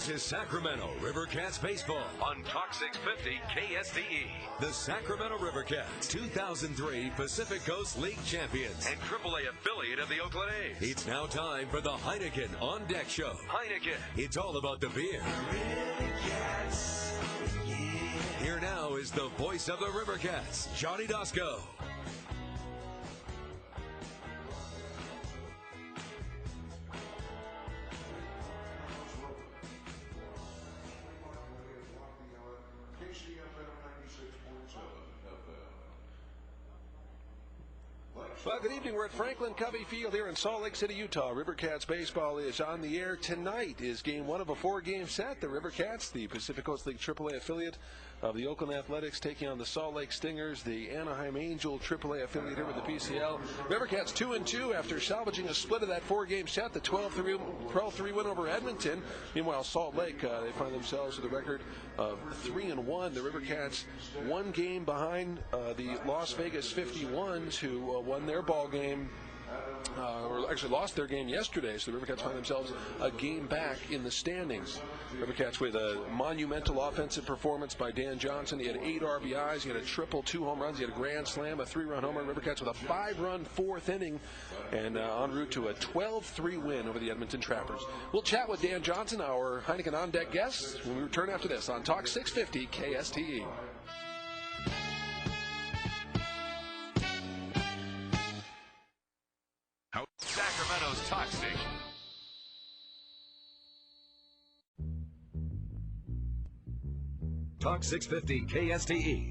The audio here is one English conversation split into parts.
This is Sacramento Rivercats baseball on Talk 650 KSTE. The Sacramento Rivercats, 2003 Pacific Coast League champions and AAA affiliate of the Oakland A's. It's now time for the Heineken On Deck Show. Heineken, it's all about the beer. Here now is the voice of the Rivercats, Johnny Dosco. Well, good evening. We're at Franklin Covey Field here in Salt Lake City, Utah. Rivercats baseball is on the air. Tonight is game one of a four-game set. The Rivercats, the Pacific Coast League AAA affiliate of the Oakland Athletics, taking on the Salt Lake Stingers, the Anaheim Angel AAA affiliate here with the PCL. Rivercats 2-2 after salvaging a split of that four-game set, the 12-3 win over Edmonton. Meanwhile, Salt Lake, they find themselves with a record of 3-1. The Rivercats one game behind the Las Vegas 51s, who won their ball game, or actually lost their game yesterday, so the Rivercats find themselves a game back in the standings. Rivercats with a monumental offensive performance by Dan Johnson. He had 8 RBIs, he had a triple, 2 home runs, he had a grand slam, a 3-run home run. Rivercats with a 5-run fourth inning, and en route to a 12-3 win over the Edmonton Trappers. We'll chat with Dan Johnson, our Heineken On Deck guest, when we return after this on Talk 650 KSTE. Sacramento's Talk Station. Talk 650 KSTE.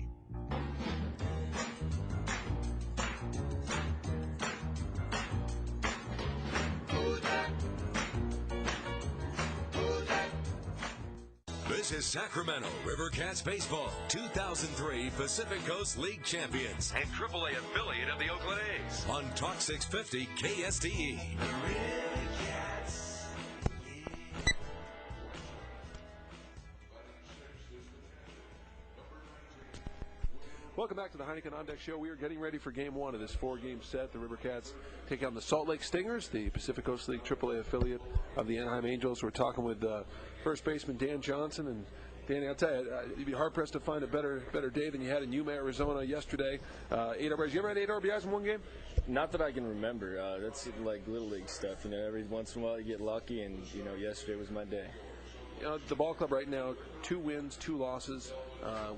This is Sacramento Rivercats baseball, 2003 Pacific Coast League champions and AAA affiliate of the Oakland A's on Talk 650 KSTE. Welcome back to the Heineken On Deck Show. We are getting ready for game one of this four-game set. The Rivercats take on the Salt Lake Stingers, the Pacific Coast League AAA affiliate of the Anaheim Angels. We're talking with first baseman Dan Johnson. And Danny, I'll tell you, you'd be hard-pressed to find a better day than you had in Yuma, Arizona yesterday. 8 RBIs. You ever had 8 RBIs in one game? Not that I can remember. That's like Little League stuff. You know, every once in a while you get lucky, and, you know, yesterday was my day. The ball club right now, 2 wins, 2 losses.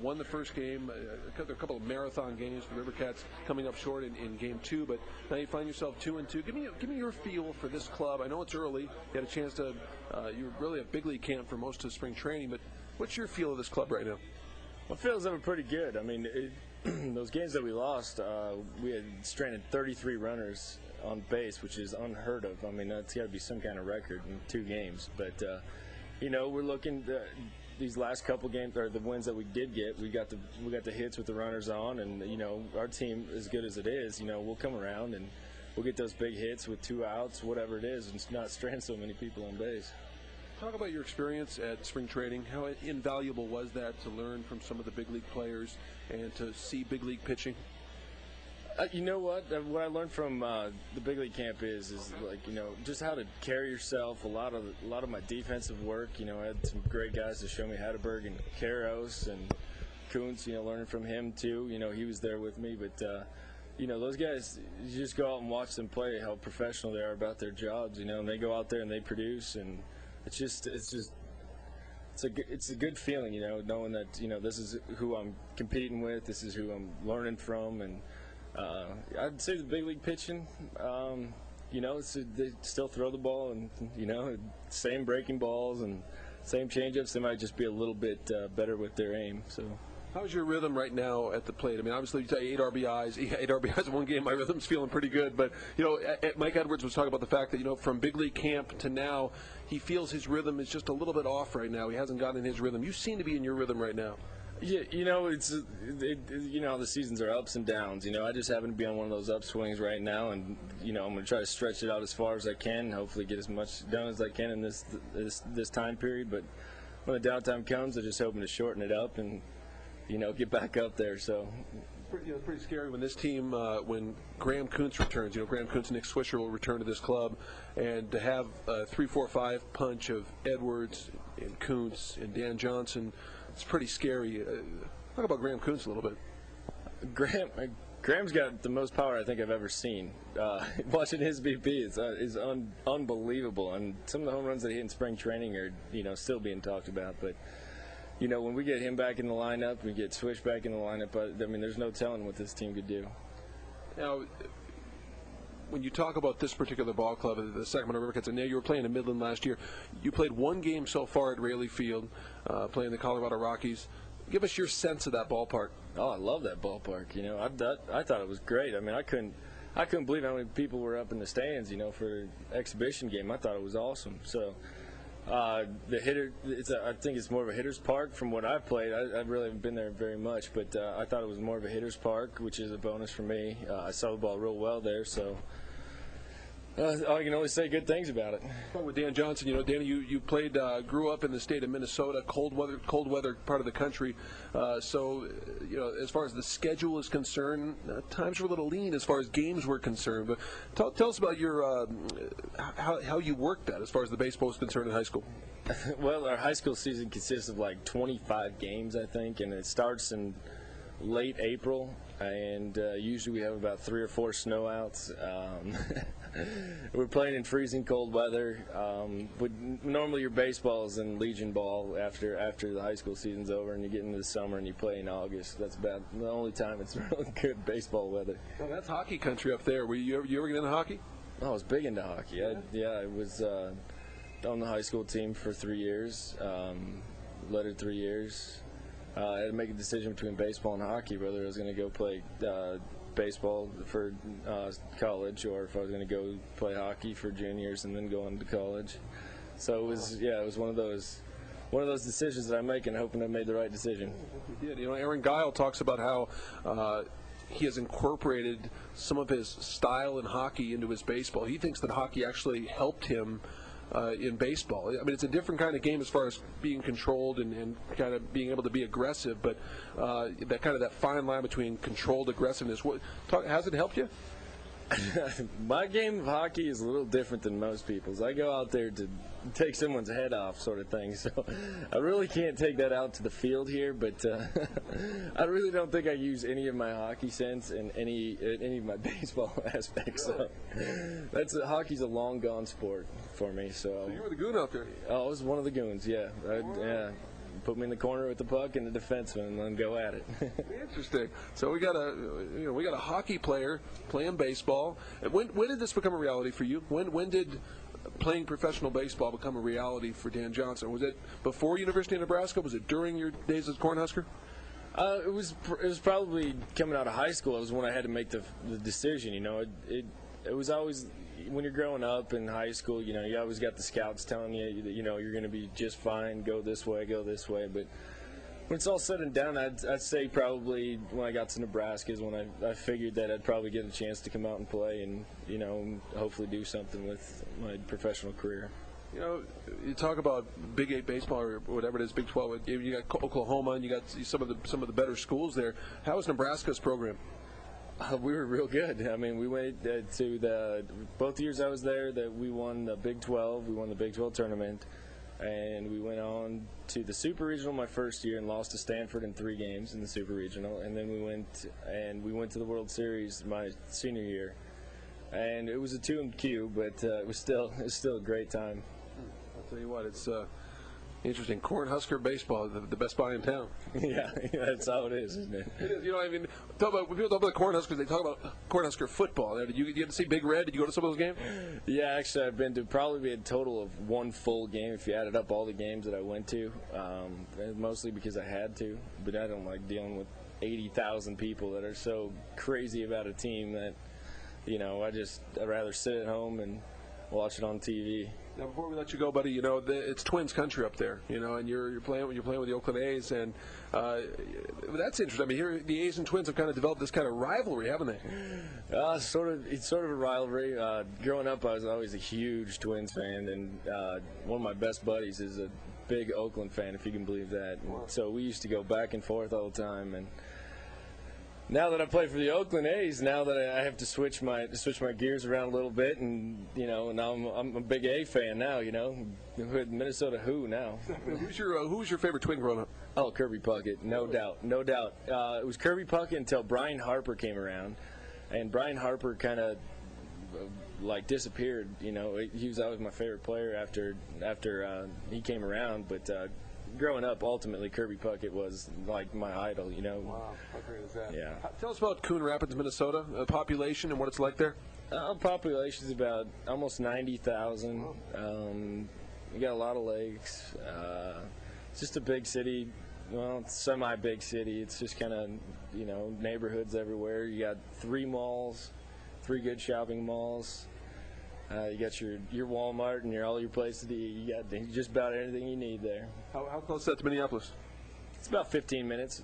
Won the first game. A couple of marathon games. The Rivercats coming up short in game 2, but now you find yourself 2-2. Give me your feel for this club. I know it's early. You had a chance to. You're really a big league camp for most of spring training, but what's your feel of this club right now? Well, it feels like pretty good. I mean, those games that we lost, we had stranded 33 runners on base, which is unheard of. I mean, that's got to be some kind of record in 2 games, but. You know, we're looking these last couple games, or the wins that we did get. We got the hits with the runners on, and you know, our team, as good as it is, you know, we'll come around and we'll get those big hits with 2 outs, whatever it is, and not strand so many people on base. Talk about your experience at spring training. How invaluable was that to learn from some of the big league players and to see big league pitching? You know what? What I learned from the big league camp is like, you know, just how to carry yourself. A lot of my defensive work. You know, I had some great guys to show me Hatterberg and Karros and Kuntz. You know, learning from him too. You know, he was there with me. But you know, those guys, you just go out and watch them play. How professional they are about their jobs. You know, and they go out there and they produce. And it's a good feeling. You know, knowing that, you know, this is who I'm competing with. This is who I'm learning from. And I'd say the big league pitching, you know, they still throw the ball, and, you know, same breaking balls and same changeups. They might just be a little bit better with their aim. So, how's your rhythm right now at the plate? I mean, obviously you say 8 RBIs in one game. My rhythm's feeling pretty good, but you know, Mike Edwards was talking about the fact that, you know, from big league camp to now, he feels his rhythm is just a little bit off right now. He hasn't gotten in his rhythm. You seem to be in your rhythm right now. Yeah, you know, you know, the seasons are ups and downs. You know, I just happen to be on one of those upswings right now, and, you know, I'm going to try to stretch it out as far as I can, hopefully get as much done as I can in this time period. But when the downtime comes, I'm just hoping to shorten it up and, you know, get back up there. So It's pretty scary when this team, when Graham Kuntz returns. Graham Kuntz and Nick Swisher will return to this club, and to have a 3-4-5 punch of Edwards and Kuntz and Dan Johnson, it's pretty scary. Talk about Graham Kuntz a little bit. Graham's got the most power I think I've ever seen. Watching his BP is unbelievable, and some of the home runs that he hit in spring training are still being talked about. But when we get him back in the lineup, we get Swish back in the lineup. There's no telling what this team could do. Now, when you talk about this particular ball club, the Sacramento Rivercats, and now you were playing in Midland last year. You played one game so far at Raley Field, playing the Colorado Rockies. Give us your sense of that ballpark. Oh, I love that ballpark. I thought it was great. I couldn't believe how many people were up in the stands. For an exhibition game. I thought it was awesome. So, the hitter, I think it's more of a hitter's park from what I've played. I really haven't been there very much, but I thought it was more of a hitter's park, which is a bonus for me. I saw the ball real well there, so. I can only say good things about it. With Dan Johnson, Danny, you played, grew up in the state of Minnesota, cold weather part of the country. So, as far as the schedule is concerned, times were a little lean as far as games were concerned. But tell us about your how you worked that as far as the baseball is concerned in high school. Well, our high school season consists of like 25 games, I think, and it starts in late April, and usually we have about 3 or 4 snowouts. We're playing in freezing cold weather. Normally your baseball is in Legion Ball after the high school season's over, and you get into the summer and you play in August. That's about the only time it's really good baseball weather. Well, that's hockey country up there. Were you ever get into hockey? I was big into hockey. I was on the high school team for 3 years, led it 3 years. I had to make a decision between baseball and hockey, whether I was going to go play baseball for college or if I was going to go play hockey for juniors and then go on to college. So it was one of those decisions that I make, and hoping I made the right decision. You did. Aaron Guile talks about how he has incorporated some of his style in hockey into his baseball. He thinks that hockey actually helped him in baseball. It's a different kind of game as far as being controlled and kind of being able to be aggressive, but that fine line between controlled aggressiveness. Has it helped you? My game of hockey is a little different than most people's. I go out there to take someone's head off, sort of thing. So I really can't take that out to the field here, but I really don't think I use any of my hockey sense in any of my baseball aspects. So hockey's a long gone sport for me. So you were the goon out there. Oh, I was one of the goons. Yeah, yeah. Put me in the corner with the puck and the defenseman, and then go at it. Interesting. So we got a hockey player playing baseball. When did this become a reality for you? When did playing professional baseball become a reality for Dan Johnson? Was it before University of Nebraska? Was it during your days as Cornhusker? It was probably coming out of high school. It was when I had to make the decision. It was always, when you're growing up in high school, you always got the scouts telling you that, you're going to be just fine, go this way. But when it's all said and done, I'd say probably when I got to Nebraska is when I figured that I'd probably get a chance to come out and play and, hopefully do something with my professional career. You talk about Big 8 baseball or whatever it is, Big 12. You got Oklahoma and you got some of the better schools there. How was Nebraska's program? We were real good. We went to both years I was there that we won the Big 12. We won the Big 12 tournament, and we went on to the Super Regional my first year and lost to Stanford in 3 games in the Super Regional. And then we went to the World Series my senior year, and it was a 2-Q, but it was still a great time. I'll tell you what, it's interesting. Cornhusker baseball, the best buy in town. Yeah, that's how it is, isn't it? It is. When people talk about the Cornhuskers, they talk about Cornhusker football. Did you get to see Big Red? Did you go to some of those games? Yeah, actually, I've been to probably a total of 1 full game if you added up all the games that I went to, mostly because I had to. But I don't like dealing with 80,000 people that are so crazy about a team that, I'd rather sit at home and watch it on TV. Now, before we let you go, buddy, it's Twins country up there, and you're playing with the Oakland A's, and that's interesting. Here the A's and Twins have kind of developed this kind of rivalry, haven't they? It's sort of a rivalry. Growing up, I was always a huge Twins fan, and one of my best buddies is a big Oakland fan, if you can believe that. And so we used to go back and forth all the time, and now that I play for the Oakland A's, now that I have to switch my gears around a little bit, and now I'm a big A fan now. Minnesota who now? Who was your favorite Twin growing up? Oh, Kirby Puckett, no doubt. It was Kirby Puckett until Brian Harper came around, and Brian Harper kind of disappeared. He was always my favorite player after he came around, but. Growing up, ultimately, Kirby Puckett was like my idol, Wow, how great is that? Yeah. Tell us about Coon Rapids, Minnesota, population and what it's like there. Population is about almost 90,000. We got a lot of lakes. It's just a big city. Well, it's semi-big city. It's just kind of, neighborhoods everywhere. You got 3 malls, 3 good shopping malls. You got your Walmart and all your places to eat. You got just about anything you need there. How close is that to Minneapolis? It's about 15 minutes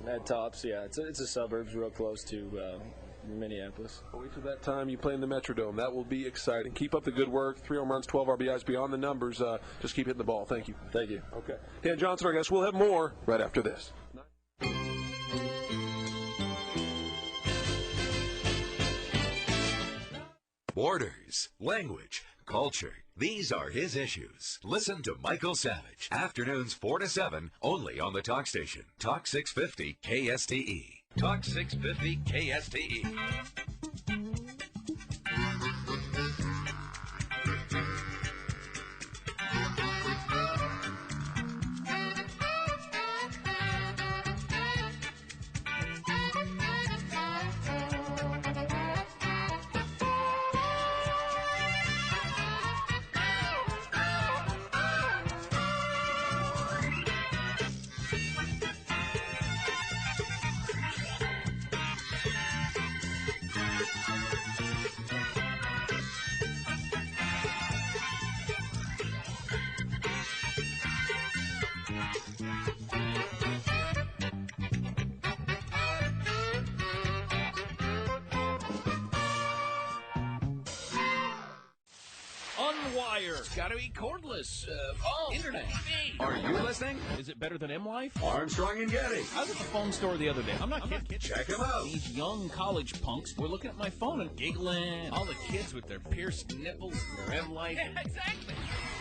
at tops. Yeah, it's a suburbs real close to Minneapolis. I'll wait till that time you play in the Metrodome. That will be exciting. Keep up the good work. 3 home runs, 12 RBIs beyond the numbers. Just keep hitting the ball. Thank you. Thank you. Okay. Dan Johnson, our guest. We'll have more right after this. Borders, language, culture. These are his issues. Listen to Michael Savage. Afternoons 4 to 7, only on the Talk Station. Talk 650 KSTE. Talk 650 KSTE. It's got to be cordless. Internet. Are you listening? Is it better than M-Life? Armstrong and Getty. I was at the phone store the other day. I'm not kidding. Check him out. These young college punks were looking at my phone and giggling. All the kids with their pierced nipples and their M-Life. Yeah, exactly.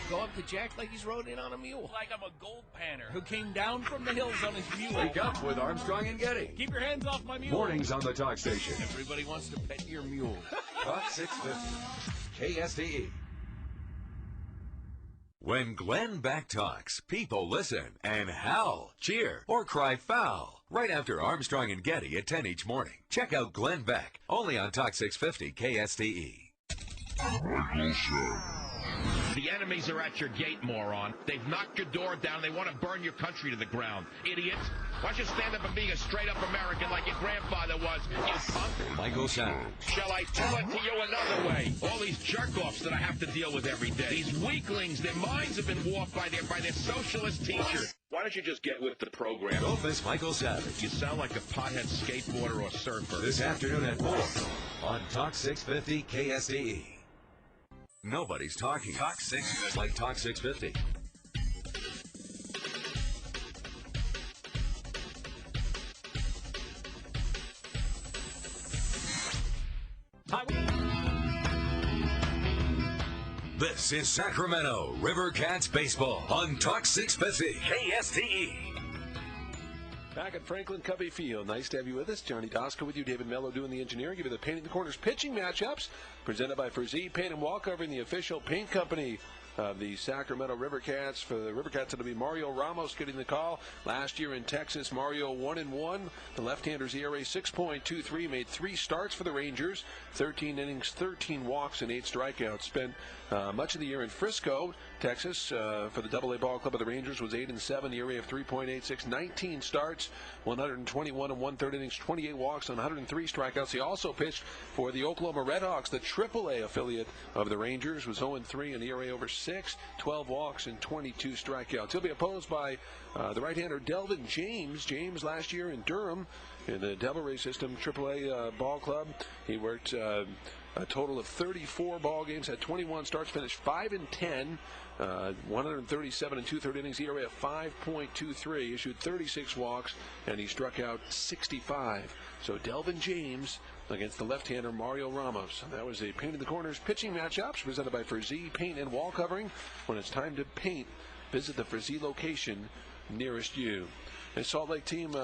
Go up to Jack like he's rode in on a mule. Like I'm a gold panner who came down from the hills on his mule. Wake up with Armstrong and Getty. Keep your hands off my mule. Mornings on the Talk Station. Everybody wants to pet your mule. Talk 650 KSTE. When Glenn Beck talks, people listen and howl, cheer, or cry foul. Right after Armstrong and Getty at 10 each morning. Check out Glenn Beck, only on Talk 650 KSTE. The enemies are at your gate, moron. They've knocked your door down. They want to burn your country to the ground. Idiot. Why don't you stand up and be a straight-up American like your grandfather was, you punk? Michael Savage. Shall I tell it to you another way? All these jerk-offs that I have to deal with every day. These weaklings, their minds have been warped by their socialist teacher. Why don't you just get with the program? Don't miss Michael Savage. You sound like a pothead skateboarder or surfer. This afternoon at 4 on Talk 650 KSTE. Nobody's talking Talk 650 like Talk 650. This is Sacramento River Cats baseball on Talk 650 KSTE. Back at Franklin Covey Field. Nice to have you with us. Johnny Doska with you. David Mello doing the engineering. Give you the Painting the Corners pitching matchups presented by Frizzy Paint and Wall, covering the official paint company of the Sacramento River Cats. For the River Cats, it'll be Mario Ramos getting the call. Last year in Texas, Mario 1-1. The left-hander's ERA 6.23, made 3 starts for the Rangers, 13 innings, 13 walks, and 8 strikeouts. Spent much of the year in Frisco, Texas, for the AA ball club of the Rangers. Was 8-7, ERA of 3.86, 19 starts, 121 and 1/3 innings, 28 walks, and 103 strikeouts. He also pitched for the Oklahoma Redhawks, the AAA affiliate of the Rangers. Was 0-3, and ERA over 6, 12 walks, and 22 strikeouts. He'll be opposed by the right-hander Delvin James. James last year in Durham in the Devil Ray system, AAA ball club. He worked a total of 34 ball games, had 21 starts, finished 5-10, 137 and 2/3 innings, ERA of 5.23, issued 36 walks, and he struck out 65. So Delvin James against the left-hander Mario Ramos. That was a Paint in the Corners pitching matchups presented by Frazee Paint and Wall Covering. When it's time to paint, visit the Frazee location nearest you. A Salt Lake team,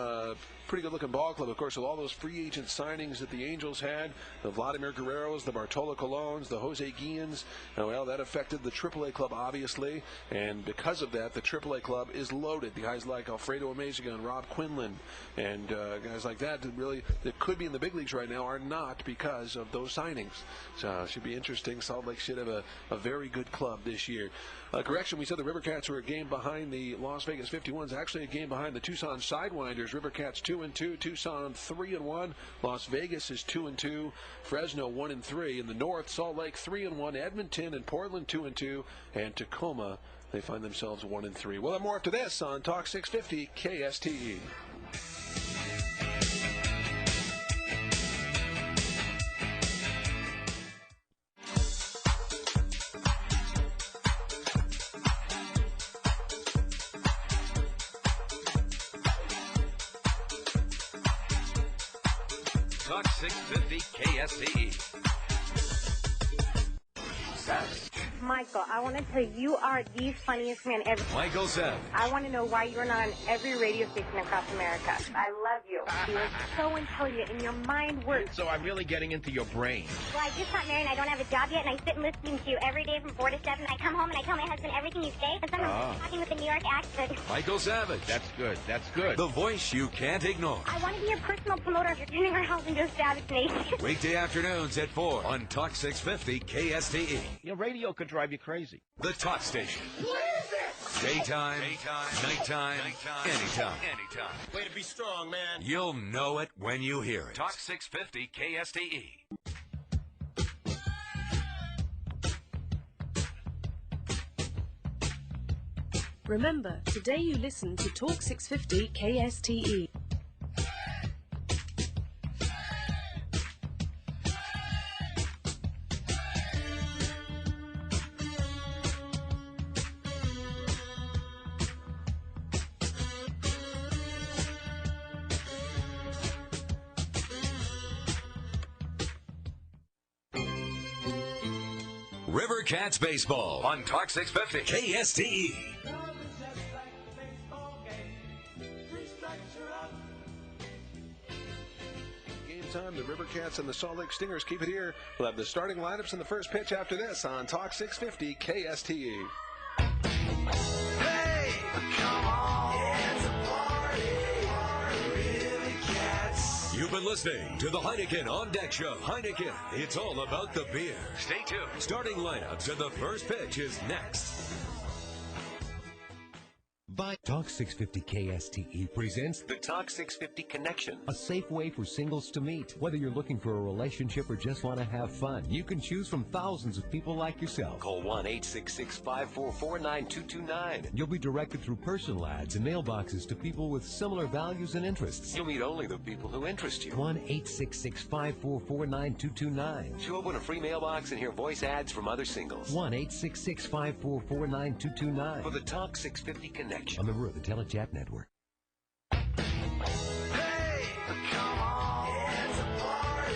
pretty good-looking ball club, of course, with all those free agent signings that the Angels had, the Vladimir Guerreros, the Bartolo Colons, the Jose Guillans. Well, that affected the AAA club, obviously, and because of that, the AAA club is loaded. The guys like Alfredo Amezaga and Rob Quinlan and guys like that that could be in the big leagues right now are not because of those signings. So it should be interesting. Salt Lake should have a very good club this year. Correction, we said the Rivercats were a game behind the Las Vegas 51s, actually a game behind the Tucson Sidewinders. Rivercats 2-2, Tucson 3-1, Las Vegas is 2-2, Fresno 1-3. In the north, Salt Lake 3-1, Edmonton and Portland 2-2, and Tacoma, they find themselves 1-3. We'll have more after this on Talk 650 KSTE. Talk 650 KSTE. Michael, I want to tell you, you are the funniest man ever. Michael Savage. I want to know why you're not on every radio station across America. I love you. You're so intelligent and your mind works. So I'm really getting into your brain. Well, I just got married and I don't have a job yet, and I sit listening to you every day from 4 to 7. I come home and I tell my husband everything you say, and sometimes I'm talking with a New York accent. Michael Savage. That's good. That's good. The voice you can't ignore. I want to be your personal promoter. You're turning our house into a Savage Nation. Weekday afternoons at 4 on Talk 650 KSTE. Your radio could drive you crazy. The Talk Station. What is it? Daytime, nighttime, anytime. Way to be strong, man. You'll know it when you hear it. Talk 650 KSTE. Remember, today you listen to Talk 650 KSTE. Rivercats Baseball on Talk 650 KSTE. Game time, the Rivercats and the Salt Lake Stingers keep it here. We'll have the starting lineups and the first pitch after this on Talk 650 KSTE. Hey, come on, it's a party. Rivercats. You've been listening to the Heineken On Deck Show. Heineken, it's all about the beer. Stay tuned. Starting lineups and the first pitch is next. Talk 650 KSTE presents the Talk 650 Connection, a safe way for singles to meet. Whether you're looking for a relationship or just want to have fun, you can choose from thousands of people like yourself. Call 1-866-544-9229. You'll be directed through personal ads and mailboxes to people with similar values and interests. You'll meet only the people who interest you. 1-866-544-9229. To open a free mailbox and hear voice ads from other singles. 1-866-544-9229 for the Talk 650 Connection. On the Road, the Telechat Network. Hey, come on, it's a party.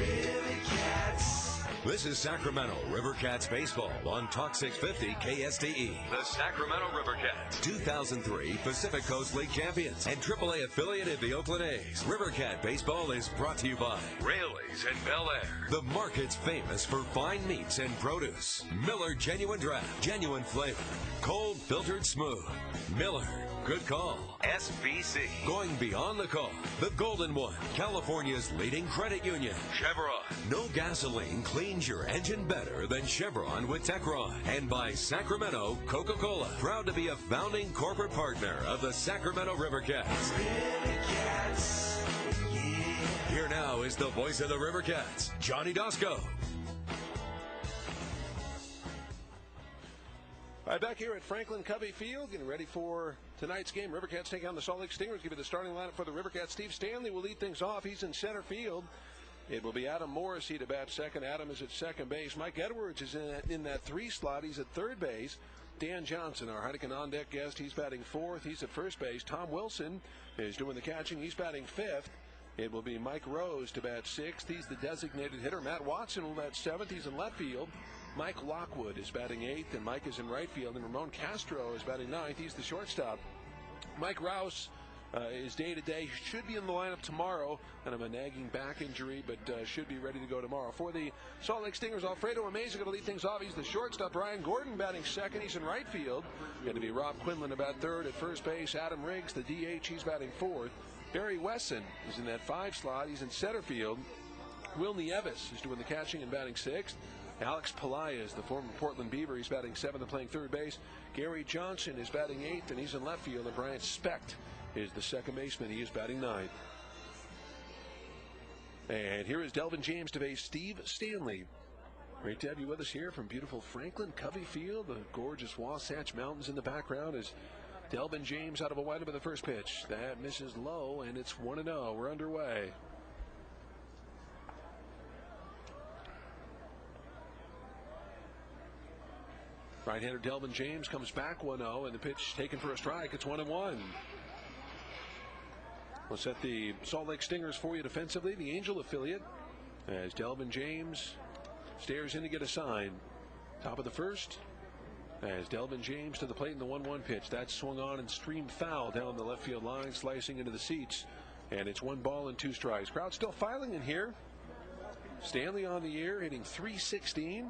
Rivercats. This is Sacramento Rivercats Baseball on Talk 650 KSTE. The Sacramento Rivercats, 2003 Pacific Coast League champions and AAA affiliate of the Oakland A's. Rivercat Baseball is brought to you by Rayleigh's and Bel Air, the market's famous for fine meats and produce. Miller Genuine Draft, genuine flavor, cold filtered smooth. Miller, good call. SBC, going beyond the call. The Golden One, California's leading credit union. Chevron, no gasoline cleans your engine better than Chevron with Techron. And by Sacramento Coca-Cola, proud to be a founding corporate partner of the Sacramento Rivercats. Rivercats, yeah. Here now is the voice of the Rivercats, Johnny Dosco. All right, back here at Franklin Covey Field, getting ready for tonight's game. River Cats take on the Salt Lake Stingers. Give you the starting lineup for the River Cats. Steve Stanley will lead things off. He's in center field. It will be Adam Morrissey to bat second. Adam is at second base. Mike Edwards is in that 3 slot. He's at third base. Dan Johnson, our Heineken on-deck guest, he's batting fourth. He's at first base. Tom Wilson is doing the catching. He's batting fifth. It will be Mike Rose to bat sixth. He's the designated hitter. Matt Watson will bat seventh. He's in left field. Mike Lockwood is batting eighth, and Mike is in right field. And Ramon Castro is batting ninth. He's the shortstop. Mike Rouse is day-to-day. Should be in the lineup tomorrow, and a nagging back injury, but should be ready to go tomorrow. For the Salt Lake Stingers, Alfredo Ameza going to lead things off. He's the shortstop. Brian Gordon batting second. He's in right field. Going to be Rob Quinlan about third. At first base, Adam Riggs, the DH. He's batting fourth. Barry Wesson is in that 5 slot. He's in center field. Will Nieves is doing the catching and batting sixth. Alex Pelaez, the former Portland Beaver, he's batting seventh and playing third base. Gary Johnson is batting eighth, and he's in left field. And Brian Specht is the second baseman. He is batting ninth. And here is Delvin James to face Steve Stanley. Great to have you with us here from beautiful Franklin Covey Field. The gorgeous Wasatch Mountains in the background as Delvin James out of a windup of the first pitch. That misses low, and it's 1-0. We're underway. Right-hander Delvin James comes back 1-0, and the pitch taken for a strike. It's 1-1. We'll set the Salt Lake Stingers for you defensively, the Angel affiliate, as Delvin James stares in to get a sign. Top of the first, as Delvin James to the plate in the 1-1 pitch. That's swung on and streamed foul down the left field line, slicing into the seats. And it's 1 ball and 2 strikes. Crowd still filing in here. Stanley on the air, hitting .316.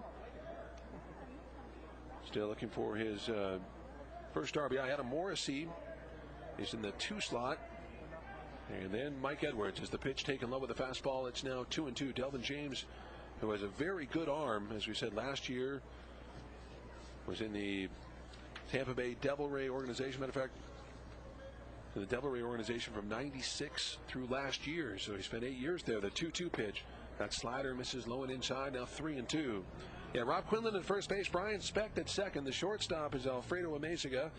Still looking for his first RBI. Adam Morrissey is in the 2 slot. And then Mike Edwards is the pitch taken low with a fastball. It's now 2-2. Delvin James, who has a very good arm, as we said last year, was in the Tampa Bay Devil Ray organization. Matter of fact, the Devil Ray organization from '96 through last year. So he spent 8 years there. The 2-2 pitch. That slider misses low and inside. Now 3-2. Yeah, Rob Quinlan at first base. Brian Specht at second. The shortstop is Alfredo Ameza.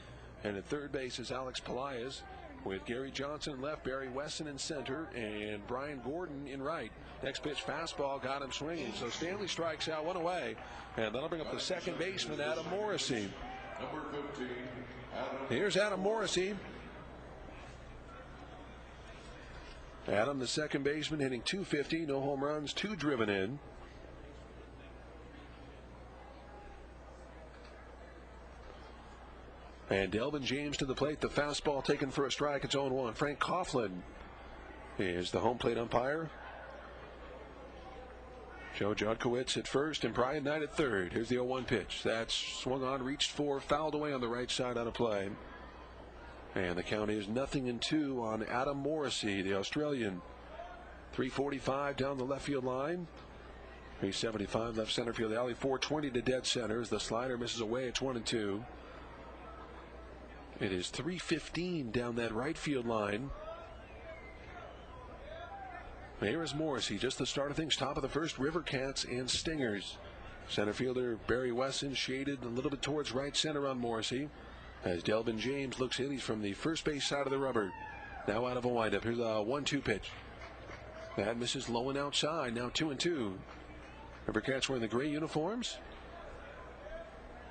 And at third base is Alex Pelaez, with Gary Johnson in left, Barry Wesson in center, and Brian Gordon in right. Next pitch, fastball, got him swinging. So Stanley strikes out, 1 away. And that'll bring up the second baseman, Adam Morrissey. Number 15, Here's Adam Morrissey. Adam, the second baseman, hitting .250, no home runs, 2 driven in. And Delvin James to the plate. The fastball taken for a strike. It's 0-1. Frank Coughlin is the home plate umpire. Joe Jodkowitz at first and Brian Knight at third. Here's the 0-1 pitch. That's swung on, reached for, fouled away on the right side out of play. And the count is 0-2 on Adam Morrissey, the Australian. 345 down the left field line. 375 left center field alley. 420 to dead center as the slider misses away. It's 1-2. It is 315 down that right field line. Here is Morrissey, just the start of things. Top of the first, River Cats and Stingers. Center fielder Barry Wesson shaded a little bit towards right center on Morrissey. As Delvin James looks in, he's from the first base side of the rubber. Now out of a windup. Here's a 1-2 pitch. That misses low and outside. Now 2-2. River Cats wearing the gray uniforms.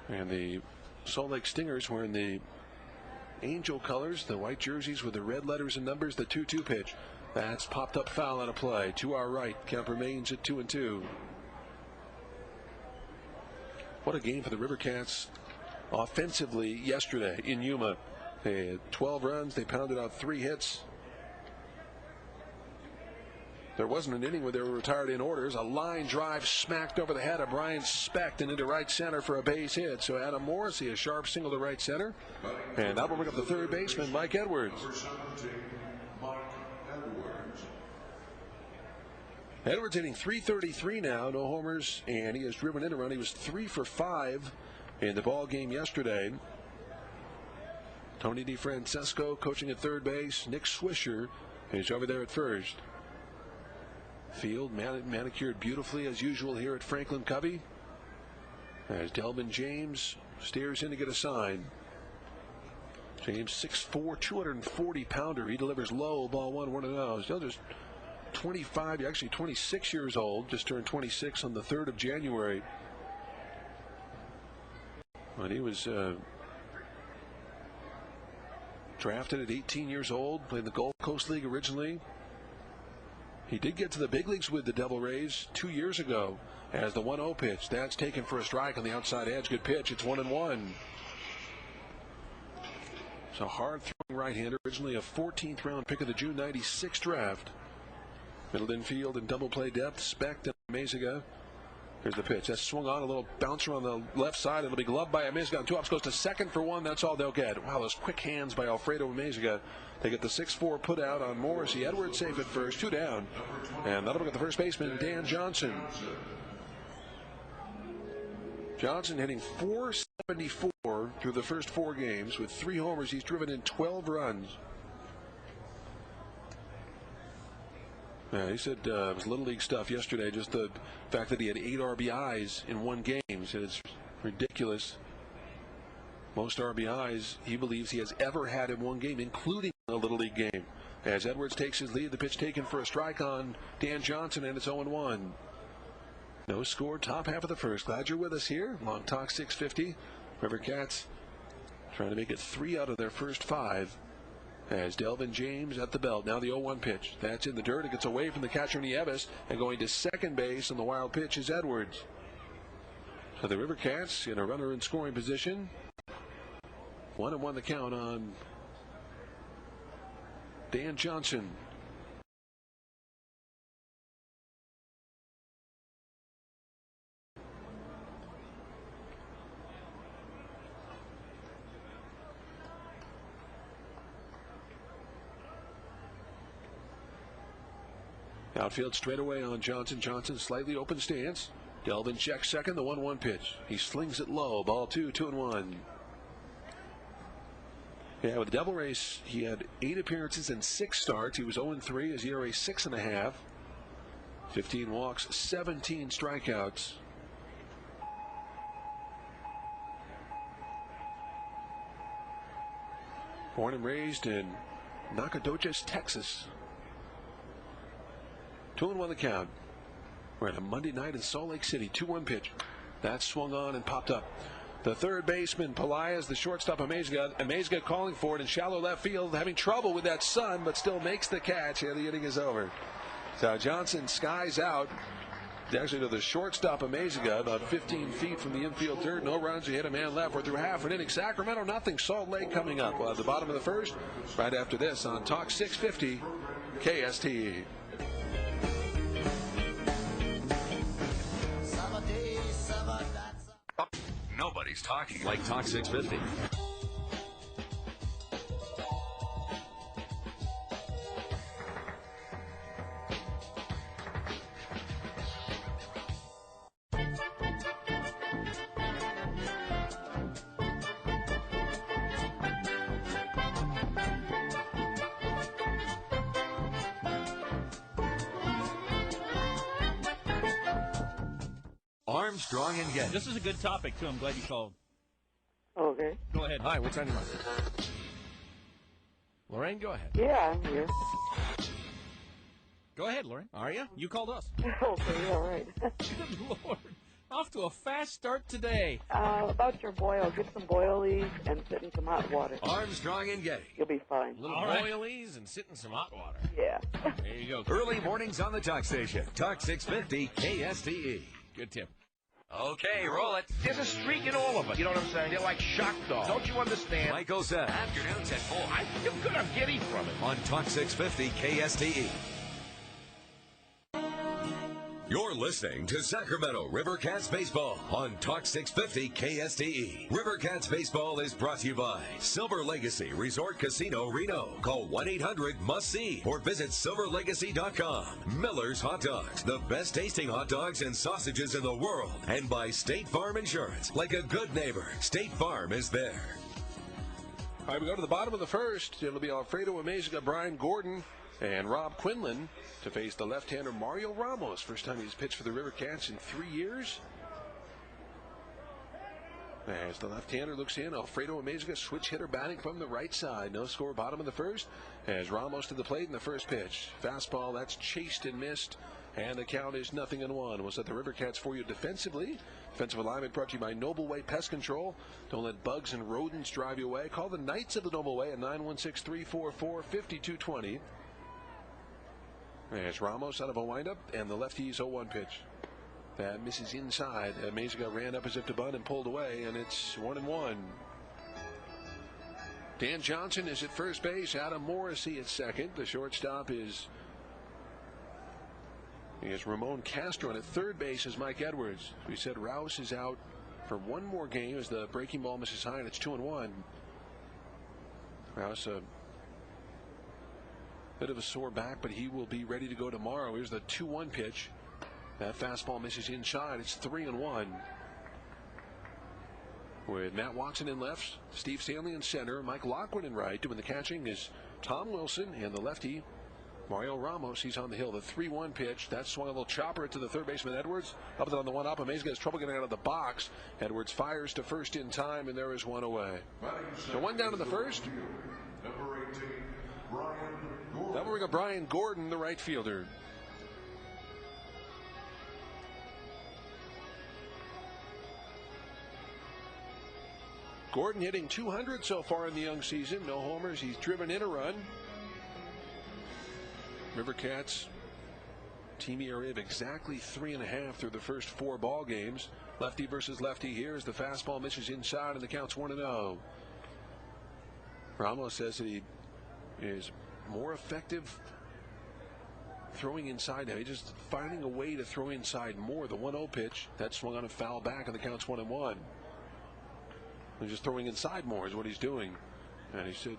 And the Salt Lake Stingers wearing the Angel colors, the white jerseys with the red letters and numbers. The 2-2 pitch. That's popped up foul out of play. To our right. Count remains at 2-2. What a game for the River Cats offensively yesterday in Yuma. They had 12 runs. They pounded out 3 hits. There wasn't an inning where they were retired in orders. A line drive smacked over the head of Brian Specht and into right center for a base hit. So Adam Morrissey, a sharp single to right center. And that will bring up the third baseman, Mike Edwards. number 17, Mike Edwards. Edwards hitting .333 now, no homers, and he has driven in a run. He was 3 for 5 in the ball game yesterday. Tony DeFrancesco coaching at third base. Nick Swisher is over there at first. Field manicured beautifully as usual here at Franklin Covey. As Delvin James stares in to get a sign. James, 6'4", 240-pounder. He delivers low, ball 1-0. Still just 25, actually 26 years old. Just turned 26 on the 3rd of January. When he was drafted at 18 years old, played in the Gulf Coast League originally. He did get to the big leagues with the Devil Rays 2 years ago as the 1-0 pitch. That's taken for a strike on the outside edge. Good pitch. It's 1-1. It's a hard-throwing right-hander, originally a 14th round pick of the June '96 draft. Middle infield and double play depth. Specht and Amezaga. Here's the pitch. That's swung on, a little bouncer on the left side. It'll be gloved by Amezaga on 2 ups. Goes to second for 1. That's all they'll get. Wow, those quick hands by Alfredo Amezaga. They get the 6-4 put out on Morrissey. Edwards safe at first, 2 down. And that'll get the first baseman, Dan Johnson. Johnson hitting .474 through the first 4 games. With 3 homers, he's driven in 12 runs. Yeah, he said it was Little League stuff yesterday, just the fact that he had 8 RBIs in 1 game. He said it's ridiculous. Most RBIs he believes he has ever had in 1 game, including a Little League game. As Edwards takes his lead, the pitch taken for a strike on Dan Johnson, and it's 0-1. No score, top half of the first. Glad you're with us here. Long Talk 650. River Cats trying to make it 3 out of their first 5. As Delvin James at the belt. Now the 0-1 pitch. That's in the dirt. It gets away from the catcher Nieves. And going to second base on the wild pitch is Edwards. So the River Cats in a runner in scoring position. 1-1 the count on Dan Johnson. Outfield straight away on Johnson. Johnson slightly open stance. Delvin checks second. The 1-1 pitch. He slings it low. Ball 2, 2-1. Yeah, with the Devil Rays, he had 8 appearances and 6 starts. He was 0-3. His ERA 6.5. 15 walks, 17 strikeouts. Born and raised in Nacogdoches, Texas. 2-1 the count. We're at a Monday night in Salt Lake City. 2-1 pitch. That swung on and popped up. The third baseman, Pelaez, the shortstop, Amezaga calling for it in shallow left field, having trouble with that sun, but still makes the catch, and the inning is over. So Johnson skies out. Actually, to the shortstop, Amezaga, about 15 feet from the infield dirt. No runs. He hit a man left. We're through half an inning. Sacramento, nothing. Salt Lake coming up. Well, at the bottom of the first, right after this on Talk 650 KSTE. Nobody's talking like Talk 650. Armstrong and Getty. This is a good topic, too. I'm glad you called. Okay. Go ahead. Hi, what's on your mind? Lorraine, go ahead. Yeah, I'm here. Go ahead, Lorraine. Are you? You called us. Okay, all right. Good Lord. Off to a fast start today. About your boil, get some boilies and sit in some hot water. Armstrong and Getty. You'll be fine. Little boilies and sit in some hot water. Yeah. There you go. Early mornings on the Talk Station. Talk 650 KSTE. Good tip. Okay, roll it. There's a streak in all of us. You know what I'm saying? They're like shock dogs. Don't you understand? Michael said. Afternoons at 4. I feel good. I'm giddy from it. On Talk 650 KSTE. You're listening to Sacramento River Cats Baseball on Talk 650 KSTE. River Cats Baseball is brought to you by Silver Legacy Resort Casino Reno. Call 1-800-MUST-SEE or visit silverlegacy.com. Miller's Hot Dogs, the best tasting hot dogs and sausages in the world. And by State Farm Insurance. Like a good neighbor, State Farm is there. All right, we go to the bottom of the first. It'll be Alfredo Amezaga, Brian Gordon, and Rob Quinlan to face the left-hander Mario Ramos. First time he's pitched for the River Cats in 3 years. As the left-hander looks in, Alfredo Amezaga, switch hitter batting from the right side. No score, bottom of the first. As Ramos to the plate in the first pitch. Fastball, that's chased and missed. And the count is 0-1. We'll set the River Cats for you defensively. Defensive alignment brought to you by Noble Way Pest Control. Don't let bugs and rodents drive you away. Call the Knights of the Noble Way at 916-344-5220. As Ramos out of a windup, and the lefty's 0-1 pitch. That misses inside. Amezaga ran up as if to bunt and pulled away, and it's 1-1. Dan Johnson is at first base. Adam Morrissey at second. The shortstop is Ramon Castro, and at third base is Mike Edwards. We said Rouse is out for one more game as the breaking ball misses high, and it's 2-1. Rouse a bit of a sore back, but he will be ready to go tomorrow. Here's the 2-1 pitch. That fastball misses inside. It's 3-1. With Matt Watson in left, Steve Stanley in center, Mike Lockwood in right. Doing the catching is Tom Wilson, and the lefty, Mario Ramos. He's on the hill. The 3-1 pitch. That swung a little chopper to the third baseman Edwards. Up and on the 1-up. Amezaga has trouble getting out of the box. Edwards fires to first in time, and there is one away. So one down to the first. That will bring up Brian Gordon, the right fielder. Gordon hitting 200 so far in the young season. No homers. He's driven in a run. River Cats team ERA of exactly 3.5 through the first 4 ball games. Lefty versus lefty here as the fastball misses inside, and the count's 1-0. Ramos says that he is more effective throwing inside now. He's just finding a way to throw inside more. The 1-0 pitch, that swung on a foul back, and the count's 1-1. He's just throwing inside more is what he's doing. And he said,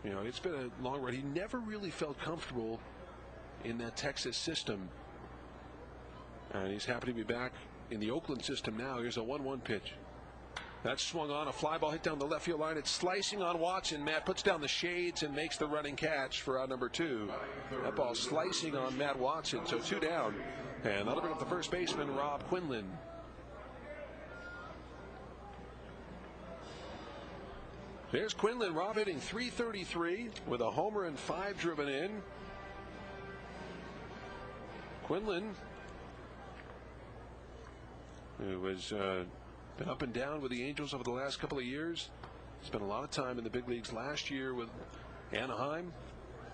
it's been a long run. He never really felt comfortable in that Texas system. And he's happy to be back in the Oakland system now. Here's a 1-1 pitch. That's swung on, a fly ball hit down the left field line. It's slicing on Watson. Matt puts down the shades and makes the running catch for out number 2. That ball slicing on Matt Watson. So 2 down. And that'll bring up the first baseman, Rob Quinlan. There's Quinlan. Rob hitting .333 with a homer and 5 driven in. Quinlan, who has been up and down with the Angels over the last couple of years, spent a lot of time in the big leagues last year with Anaheim.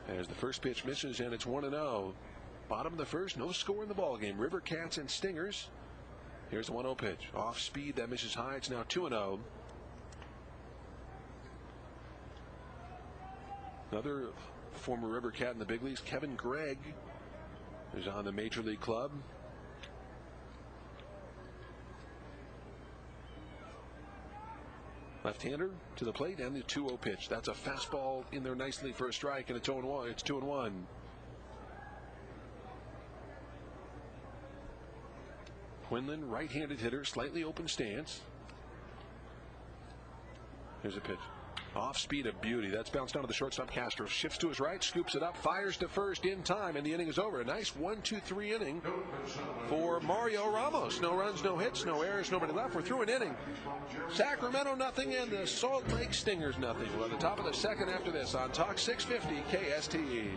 As the first pitch misses, and it's 1-0. Bottom of the first, no score in the ball game. River Cats and Stingers. Here's the 1-0 pitch. Off speed, that misses high. It's now 2-0. Another former River Cat in the big leagues, Kevin Gregg, is on the Major League club. Left-hander to the plate, and the 2-0 pitch. That's a fastball in there nicely for a strike, and it's 0-1. It's 2-1. Quinlan, right-handed hitter, slightly open stance. Here's a pitch. Off speed, a beauty. That's bounced down to the shortstop. Castro shifts to his right, scoops it up, fires to first in time, and the inning is over. A nice 1-2-3 inning for Mario Ramos. No runs, no hits, no errors, nobody left. We're through an inning. Sacramento nothing, and the Salt Lake Stingers nothing. We're at the top of the second after this on Talk 650 KSTE.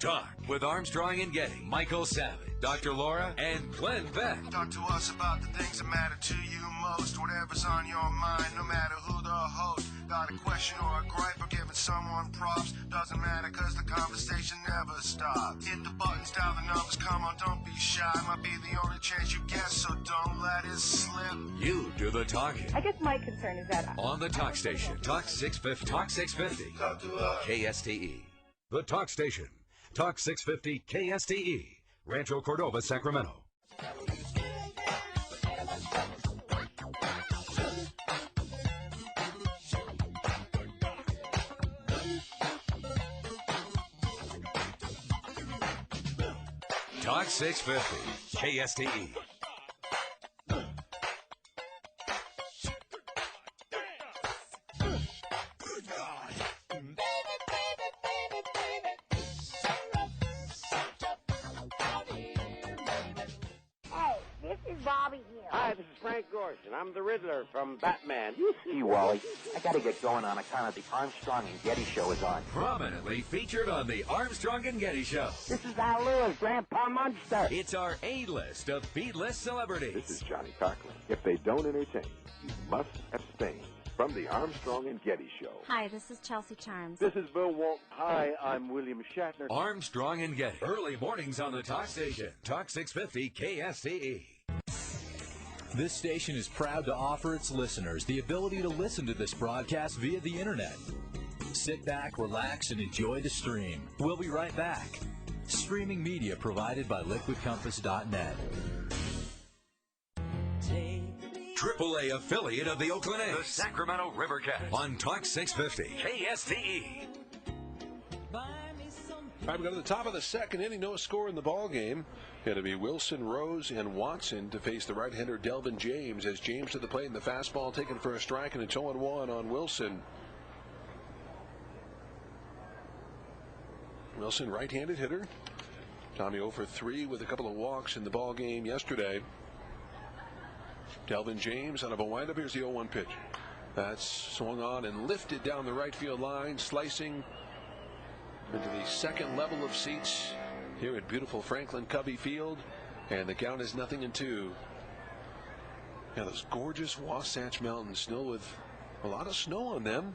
Talk with Armstrong and Getty, Michael Savage, Dr. Laura, and Glenn Beck. Talk to us about the things that matter to you most. Whatever's on your mind, no matter who the host. Got a question or a gripe or giving someone props. Doesn't matter because the conversation never stops. Hit the buttons, dial the numbers, come on, don't be shy. Might be the only chance you get, so don't let it slip. You do the talking. I guess my concern is that On the Talk Station, Talk 650. Talk 650. Talk to us. KSTE. The Talk Station. Talk 650 KSTE, Rancho Cordova, Sacramento. Talk 650 KSTE. Frank Gorshin. I'm the Riddler from Batman. Gee, Wally, I gotta get going on account of the Armstrong and Getty show is on. Prominently featured on the Armstrong and Getty Show. This is Al Lewis, Grandpa Munster. It's our A-list of B-list celebrities. This is Johnny Cochran. If they don't entertain, you must abstain. From the Armstrong and Getty Show. Hi, this is Chelsea Charms. This is Bill Walton. Hi, I'm William Shatner. Armstrong and Getty. Early mornings on the talk station. Talk 650 KSTE. This station is proud to offer its listeners the ability to listen to this broadcast via the internet. Sit back, relax, and enjoy the stream. We'll be right back. Streaming media provided by liquidcompass.net. AAA affiliate of the Oakland A's, the Sacramento River Cats, on Talk 650 KSTE. All right, we go to the top of the second inning. No score in the ball game. It'll be Wilson, Rose, and Watson to face the right-hander Delvin James. As James to the plate, and the fastball taken for a strike, and it's 0-1 on Wilson. Wilson, right-handed hitter. Tommy 0 for 3 with a couple of walks in the ball game yesterday. Delvin James out of a windup. Here's the 0-1 pitch. That's swung on and lifted down the right field line, slicing into the second level of seats here at beautiful Franklin Covey Field. And the count is 0-2. Now those gorgeous Wasatch Mountains, still with a lot of snow on them.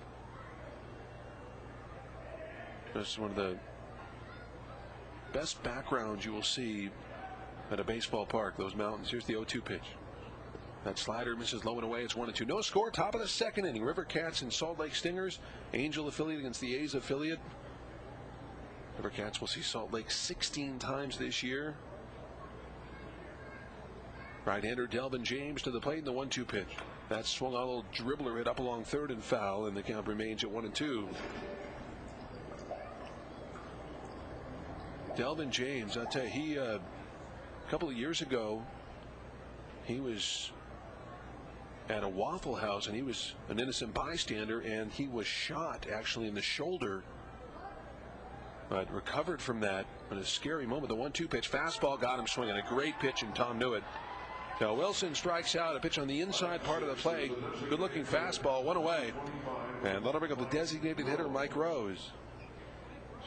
This is one of the best backgrounds you will see at a baseball park, those mountains. Here's the 0-2 pitch. That slider misses low and away. It's 1-2. No score. Top of the second inning. River Cats and Salt Lake Stingers. Angel affiliate against the A's affiliate. River Cats will see Salt Lake 16 times this year. Right-hander Delvin James to the plate in the 1-2 pitch. That swung on a little dribbler hit up along third and foul, and the count remains at 1-2. Delvin James, I'll tell you, he a couple of years ago, he was at a Waffle House, and he was an innocent bystander, and he was shot actually in the shoulder, but recovered from that in a scary moment. The 1-2 pitch, fastball got him swinging. A great pitch, and Tom knew it. Now Wilson strikes out. A pitch on the inside part of the plate. Good looking fastball, one away, and that'll bring up the designated hitter Mike Rose.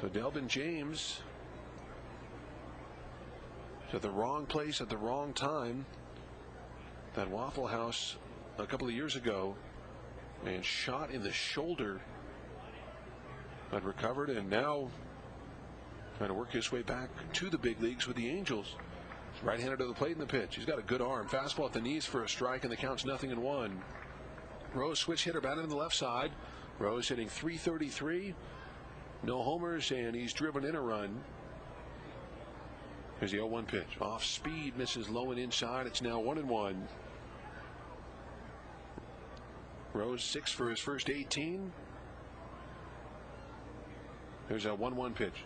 So Delvin James is at the wrong place at the wrong time. That Waffle House a couple of years ago, and shot in the shoulder, but recovered, and now trying to work his way back to the big leagues with the Angels. Right-handed to the plate in the pitch. He's got a good arm. Fastball at the knees for a strike, and the count's 0-1. Rose switch hitter batting on the left side. Rose hitting .333. No homers, and he's driven in a run. Here's the 0-1 pitch. Off speed, misses low and inside. It's now 1-1. Rose 6 for his first 18. There's a 1-1 pitch.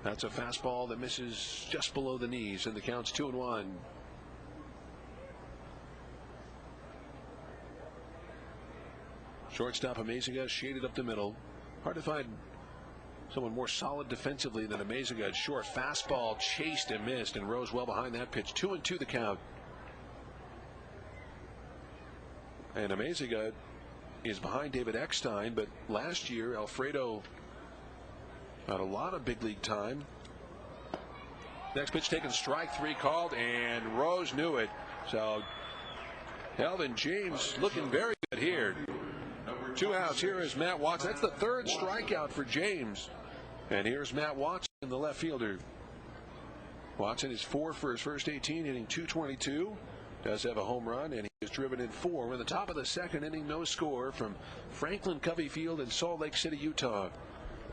That's a fastball that misses just below the knees, and the count's 2-1. Shortstop Amaziga shaded up the middle. Hard to find someone more solid defensively than Amaziga. Short fastball chased and missed, and Rose well behind that pitch. 2-2 the count. And Amaziga is behind David Eckstein, but last year Alfredo had a lot of big league time. Next pitch taken, strike 3 called, and Rose knew it. So Delvin James looking very good here. 2 outs. Here is Matt Watson. That's the third strikeout for James. And here's Matt Watson, the left fielder. Watson is 4 for his first 18, hitting .222. Does have a home run, and he has driven in 4. We're in the top of the second inning, no score from Franklin Covey Field in Salt Lake City, Utah.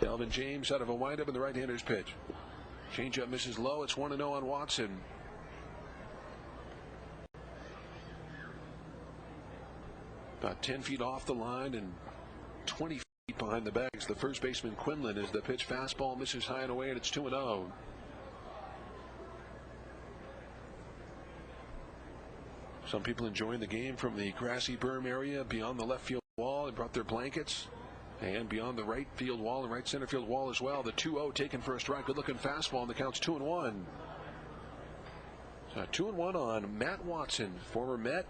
Delvin James out of a windup in the right-hander's pitch. Changeup misses low. It's 1-0 on Watson. About 10 feet off the line and 20 feet behind the bags. The first baseman Quinlan is the pitch. Fastball misses high and away, and it's 2-0. Some people enjoying the game from the grassy berm area beyond the left field wall. They brought their blankets. And beyond the right field wall and right center field wall as well. The 2-0 taken for a strike. Good looking fastball, and the count's 2-1. So 2-1 on Matt Watson, former Met,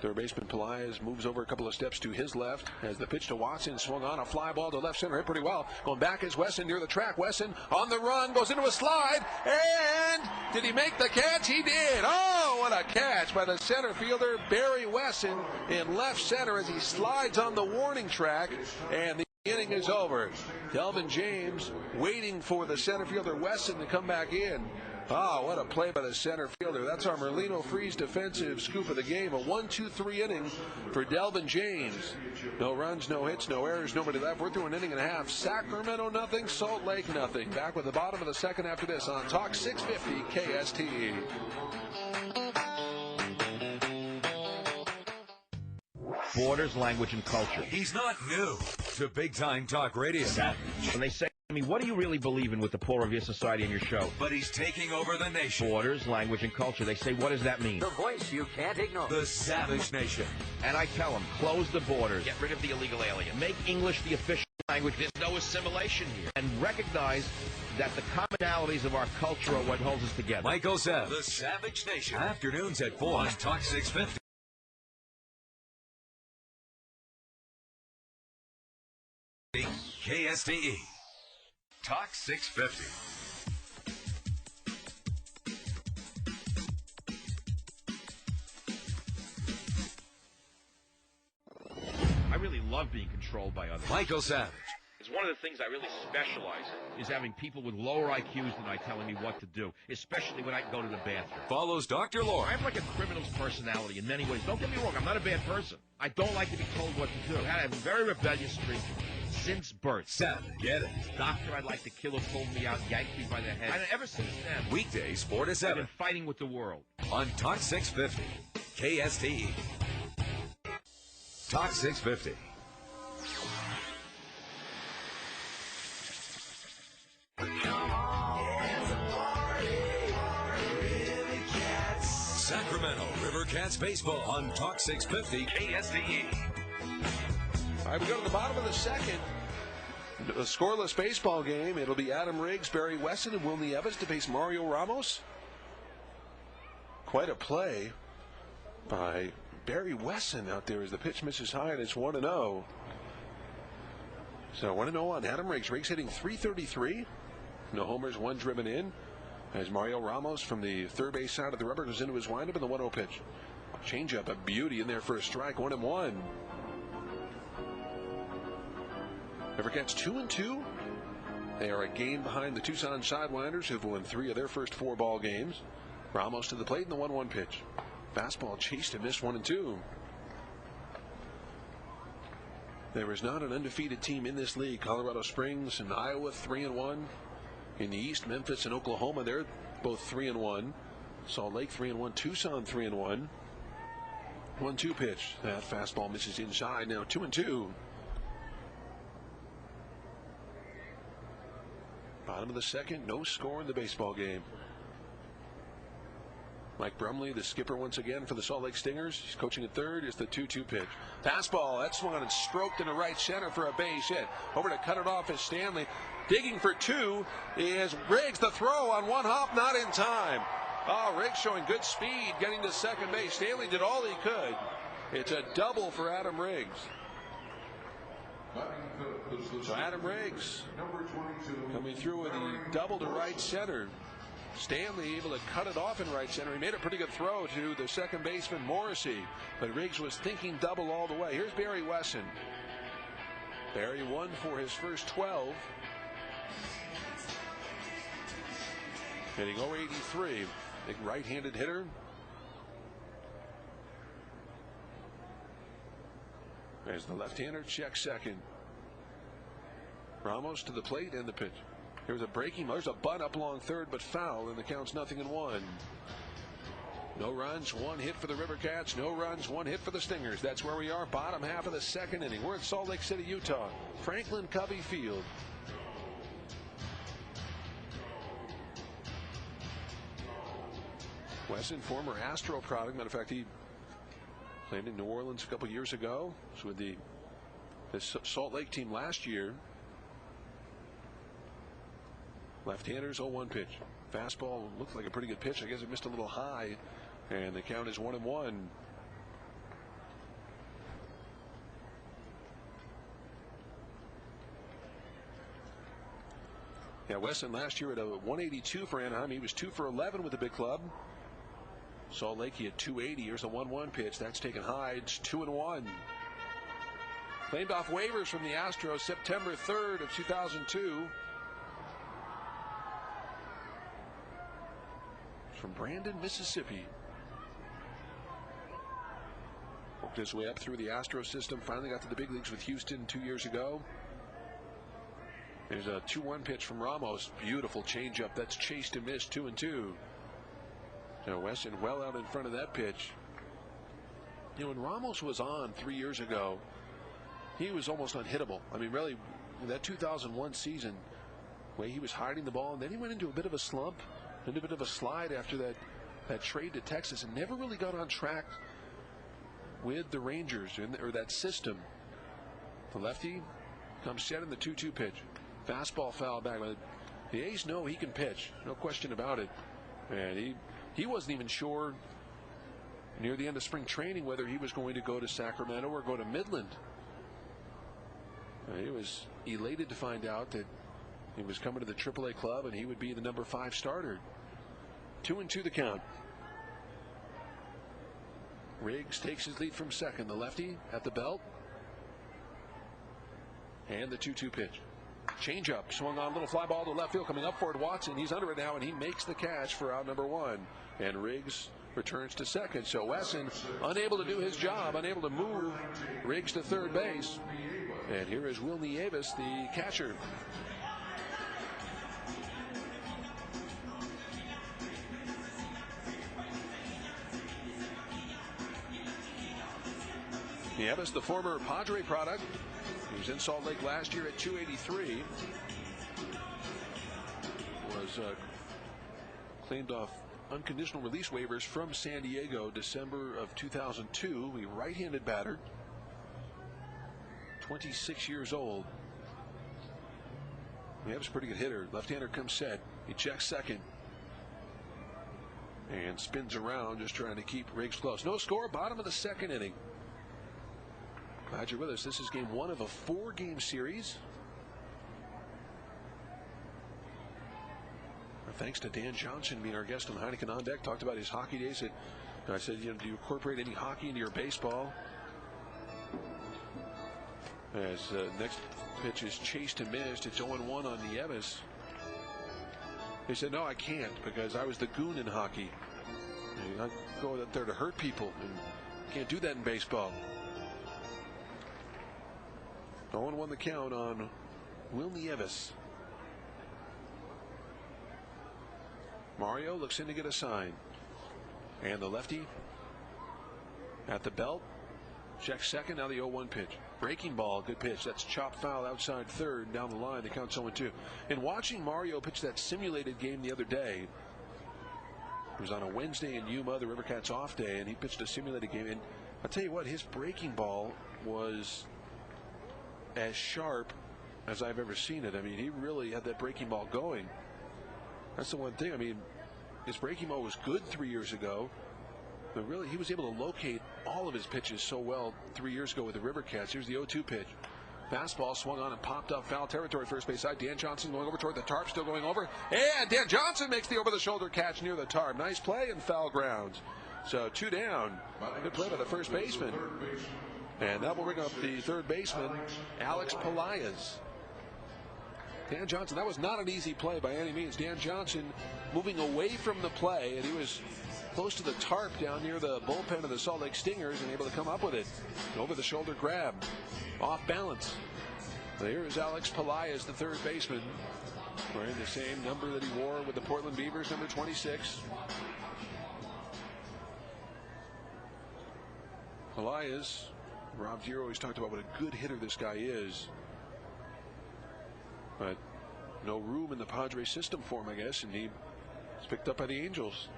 Third baseman Pelaez moves over a couple of steps to his left as the pitch to Watson swung on a fly ball to left center, hit pretty well. Going back is Wesson near the track. Wesson on the run, goes into a slide, and did he make the catch? He did. Oh, what a catch by the center fielder Barry Wesson in left center as he slides on the warning track, and the inning is over. Delvin James waiting for the center fielder Wesson to come back in. Oh, what a play by the center fielder. That's our Merlino Freeze defensive scoop of the game. A 1-2-3 inning for Delvin James. No runs, no hits, no errors, nobody left. We're through an inning and a half. Sacramento nothing, Salt Lake nothing. Back with the bottom of the second after this on Talk 650 KSTE. Borders, language, and culture. He's not new to big-time talk radio. When they say to me, what do you really believe in with the Poor Revere Society in your show? But he's taking over the nation. Borders, language, and culture. They say, what does that mean? The voice you can't ignore. The Savage Nation. And I tell them, close the borders. Get rid of the illegal alien. Make English the official language. There's no assimilation here. And recognize that the commonalities of our culture are what holds us together. Michael Savage. The Savage Nation. Afternoons at 4 on Talk 650. KSTE. Talk 650. I really love being controlled by others. Michael Savage. It's one of the things I really specialize in, is having people with lower IQs than I telling me what to do, especially when I go to the bathroom. Follows Dr. Laura. I'm like a criminal's personality in many ways. Don't get me wrong, I'm not a bad person. I don't like to be told what to do. I had a very rebellious streak since birth. Savage. Get it. Doctor I'd like to kill who pulled me out, yanked me by the head. And ever since then, weekdays 4 to 7. I've been fighting with the world. On Talk 650. KSTE. Talk 650. Sacramento River Cats baseball on Talk 650 KSTE. All right, we go to the bottom of the second. A scoreless baseball game. It'll be Adam Riggs, Barry Wesson, and Willie Evans to face Mario Ramos. Quite a play by Barry Wesson out there as the pitch misses high, and it's 1-0. So 1-0 on Adam Riggs. Riggs hitting .333. No homers, one driven in. As Mario Ramos from the third base side of the rubber goes into his windup in the 1-0 pitch. Changeup, a beauty in there for a strike, 1-1. Rivercats 2-2. They are a game behind the Tucson Sidewinders, who've won 3 of their first 4 ball games. Ramos to the plate in the 1-1 pitch. Fastball chased and missed 1-2. There is not an undefeated team in this league. Colorado Springs and Iowa 3-1. In the East, Memphis and Oklahoma, they're both 3-1. Salt Lake 3-1. Tucson 3-1. 1-2 pitch. That fastball misses inside. Now 2-2. Bottom of the second, no score in the baseball game. Mike Brumley, the skipper once again for the Salt Lake Stingers. He's coaching at third. Is the 2-2 pitch. Fastball, that swung on and stroked into right center for a base hit. Over to cut it off is Stanley. Digging for 2 is Riggs. The throw on one hop, not in time. Oh, Riggs showing good speed getting to second base. Stanley did all he could. It's a double for Adam Riggs. So Adam Riggs coming through with a double to right center. Stanley able to cut it off in right center. He made a pretty good throw to the second baseman Morrissey, but Riggs was thinking double all the way. Here's Barry Wesson. Barry won for his first 12. Hitting .083. Big right-handed hitter. There's the left-hander, check second. Ramos to the plate and the pitch. Here's a breaking. There's a bunt up along third, but foul, and the count's 0-1. No runs, 1 hit for the Rivercats. No runs, 1 hit for the Stingers. That's where we are, bottom half of the second inning. We're in Salt Lake City, Utah. Franklin Covey Field. Wesson, former Astro product. Matter of fact, he played in New Orleans a couple years ago. Was with the Salt Lake team last year. Left-handers, 0-1 pitch. Fastball looked like a pretty good pitch. I guess it missed a little high, and the count is 1-1. Yeah, Wesson last year at a 182 for Anaheim. He was 2 for 11 with the big club. Salt Lake, he had 280. Here's the 1-1 pitch. That's taken high. It's 2-1. Claimed off waivers from the Astros September 3rd of 2002. From Brandon, Mississippi. Worked his way up through the Astros system. Finally got to the big leagues with Houston 2 years ago. There's a 2-1 pitch from Ramos. Beautiful changeup. That's chased and missed. 2-2. So Wesson well out in front of that pitch. You know, when Ramos was on 3 years ago, he was almost unhittable. I mean, really, that 2001 season, the way he was hiding the ball, and then he went into a bit of a slump, into a bit of a slide after that trade to Texas, and never really got on track with the Rangers or that system. The lefty comes set in the 2-2 pitch. Fastball foul back. The A's know he can pitch, no question about it. And he wasn't even sure near the end of spring training whether he was going to go to Sacramento or go to Midland. He was elated to find out that he was coming to the AAA club and he would be the number 5 starter. 2-2 the count. Riggs takes his lead from second. The lefty at the belt. And the 2-2 pitch. Change up, swung on, little fly ball to left field, coming up for it. Watson, he's under it now, and he makes the catch for out number 1. And Riggs returns to second. So Wesson unable to do his job, unable to move Riggs to third base. And here is Will Nieves, the catcher. Nieves, the former Padre product. He was in Salt Lake last year at 283. Was claimed off unconditional release waivers from San Diego December of 2002. A right-handed batter. 26 years old. Nieves a pretty good hitter. Left-hander comes set. He checks second. And spins around, just trying to keep Riggs close. No score, bottom of the second inning. Glad you're with us. This is game 1 of a 4-game series. Thanks to Dan Johnson being our guest on Heineken On Deck. Talked about his hockey days. I said, you know, do you incorporate any hockey into your baseball? As next pitch is chased and missed. It's 0-1 on Nieves. He said, no, I can't, because I was the goon in hockey. I go out there to hurt people, and can't do that in baseball. 0-1 the count on Will Nieves. Mario looks in to get a sign. And the lefty at the belt. Checks second. Now the 0-1 pitch. Breaking ball. Good pitch. That's chopped foul outside third. Down the line. The count's 0-2. And watching Mario pitch that simulated game the other day. It was on a Wednesday in Yuma, the Rivercats off day, and he pitched a simulated game. And I'll tell you what, his breaking ball was as sharp as I've ever seen it. I mean, he really had that breaking ball going. That's the one thing. I mean, his breaking ball was good 3 years ago, but really he was able to locate all of his pitches so well 3 years ago with the Rivercats. Here's the 0-2 pitch. Fastball swung on and popped up foul territory, first base side. Dan Johnson going over toward the tarp, still going over. And Dan Johnson makes the over-the-shoulder catch near the tarp. Nice play and foul grounds. So 2 down. Good play by the first baseman. And that will bring up the third baseman, Alex Pelaez. Dan Johnson, that was not an easy play by any means. Dan Johnson moving away from the play, and he was close to the tarp down near the bullpen of the Salt Lake Stingers and able to come up with it. Over the shoulder grab, off balance. There is Alex Pelaez, the third baseman, wearing the same number that he wore with the Portland Beavers, number 26. Pelaez, Rob Giro always talked about what a good hitter this guy is. But no room in the Padres system for him, I guess, and he was picked up by the Angels.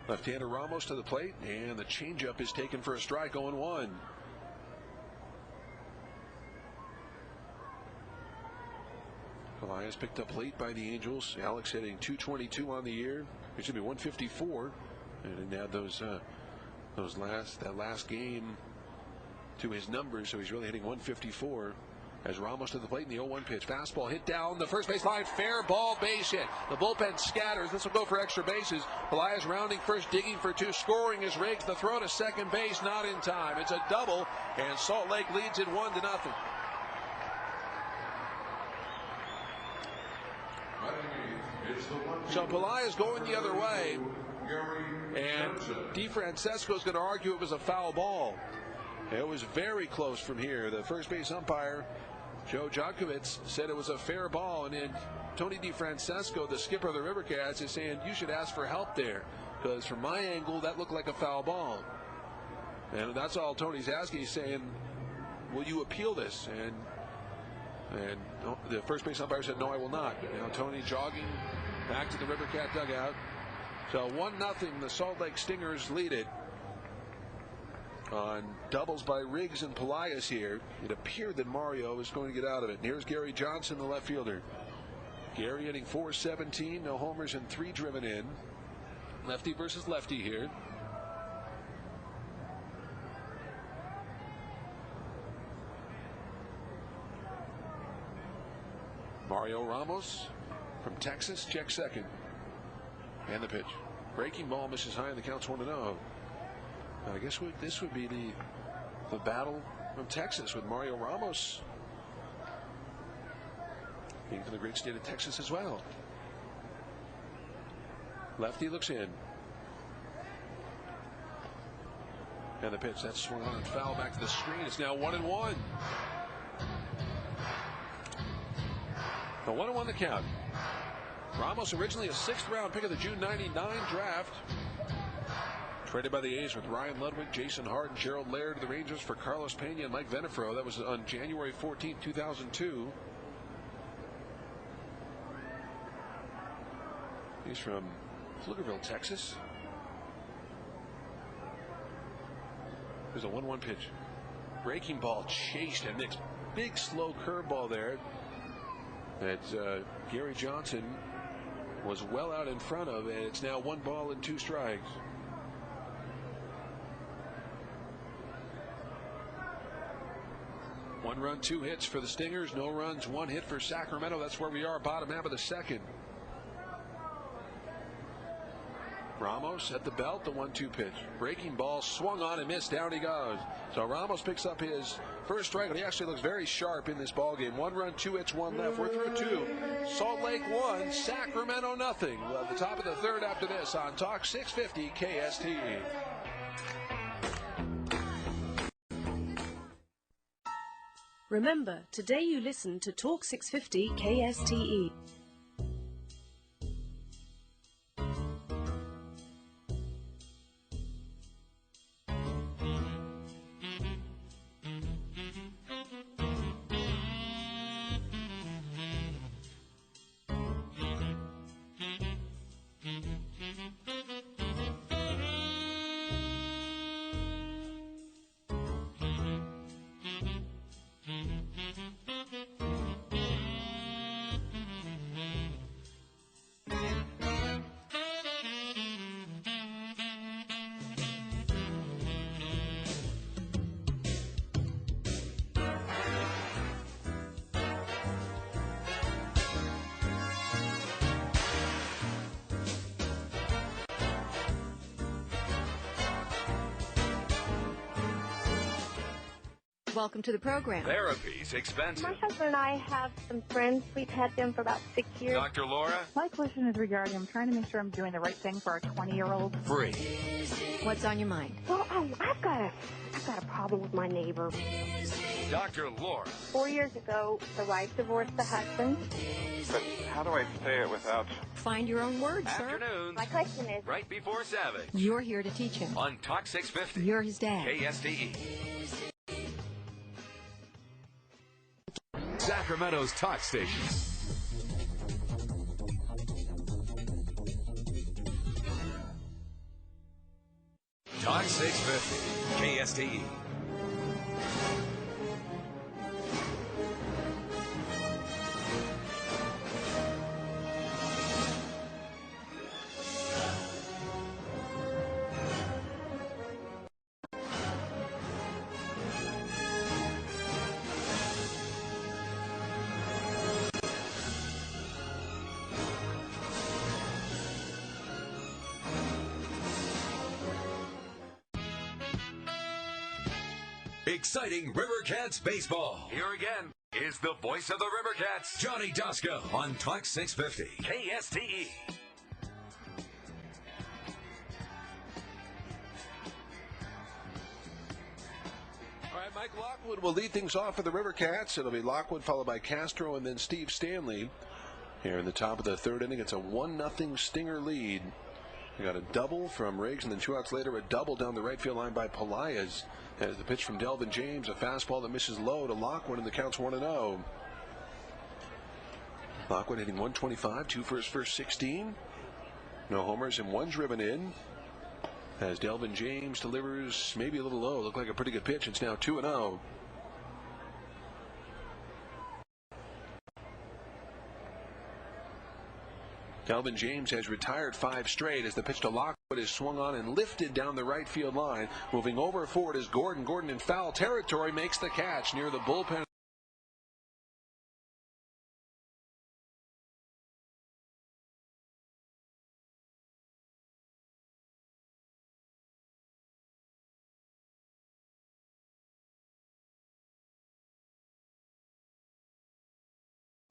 Left-hander Ramos to the plate, and the changeup is taken for a strike, 0-1. Elias picked up late by the Angels. Alex hitting .222 on the year. It should be 154, and then add that last game to his numbers, so he's really hitting 154. As Ramos to the plate in the 0-1 pitch. Fastball hit down the first base line. Fair ball, base hit. The bullpen scatters. This will go for extra bases. Pelaya's rounding first, digging for two. Scoring is Riggs. The throw to second base, not in time. It's a double, and Salt Lake leads it 1-0. So Pelaya's going the other way, and DeFrancesco's going to argue it was a foul ball. It was very close from here. The first base umpire, Joe Jodkowitz, said it was a fair ball, and then Tony DeFrancesco, the skipper of the River Cats, is saying you should ask for help there, because from my angle that looked like a foul ball. And that's all Tony's asking. He's saying, will you appeal this? And the first base umpire said, no, I will not. Tony jogging back to the River Cat dugout. So 1-0, the Salt Lake Stingers lead it on doubles by Riggs and Pelaya's here. It appeared that Mario was going to get out of it. And here's Gary Johnson, the left fielder. Gary hitting .417, no homers and 3 driven in. Lefty versus lefty here. Mario Ramos from Texas checks second. And the pitch. Breaking ball misses high, and the count's 1-0. I guess this would be the battle of Texas, with Mario Ramos being from the great state of Texas as well. Lefty looks in. And the pitch, that's swung on and foul back to the screen. It's now 1-1. The 1-1 the count. Ramos, originally a 6th round pick of the June '99 draft. Traded by the A's with Ryan Ludwig, Jason Harden, Gerald Laird to the Rangers for Carlos Pena and Mike Venefro. That was on January 14, 2002. He's from Pflugerville, Texas. There's a 1-1 pitch. Breaking ball chased and mixed. Big slow curveball there that Gary Johnson was well out in front of, and it's now 1 ball and 2 strikes. One run, 2 hits for the Stingers. No runs, 1 hit for Sacramento. That's where we are, bottom half of the second. Ramos at the belt, the 1-2 pitch. Breaking ball swung on and missed. Down he goes. So Ramos picks up his first strike, and he actually looks very sharp in this ball game. 1 run, 2 hits, 1 left. We're through 2. Salt Lake 1, Sacramento nothing. Well, at the top of the third after this on Talk 650 KSTE. Remember, today you listen to Talk 650 KSTE. Welcome to the program. Therapy's expensive. My husband and I have some friends. We've had them for about 6 years. Dr. Laura? My question is regarding, I'm trying to make sure I'm doing the right thing for our 20-year-old. Free. What's on your mind? Well, I've got a problem with my neighbor. Dr. Laura. 4 years ago, the wife divorced the husband. But how do I say it without... Find your own words, sir. Afternoons. My question is... Right before Savage. You're here to teach him. On Talk 650. You're his dad. KSTE. Sacramento's Talk Station. Talk 650. KSTE. Exciting Rivercats baseball. Here again is the voice of the Rivercats, Johnny Dosko, on Talk 650 KSTE. All right, Mike Lockwood will lead things off for the Rivercats. It'll be Lockwood followed by Castro and then Steve Stanley. Here in the top of the third inning, it's a 1-0 Stinger lead. We got a double from Riggs, and then 2 outs later, a double down the right field line by Pelaez. As the pitch from Delvin James, a fastball that misses low to Lockwood, and the count's 1-0. Lockwood hitting 125, 2 for his first 16. No homers and 1 driven in. As Delvin James delivers maybe a little low, looked like a pretty good pitch. It's now 2-0. Delvin James has retired 5 straight as the pitch to Lockwood is swung on and lifted down the right field line. Moving over forward is Gordon. Gordon in foul territory makes the catch near the bullpen.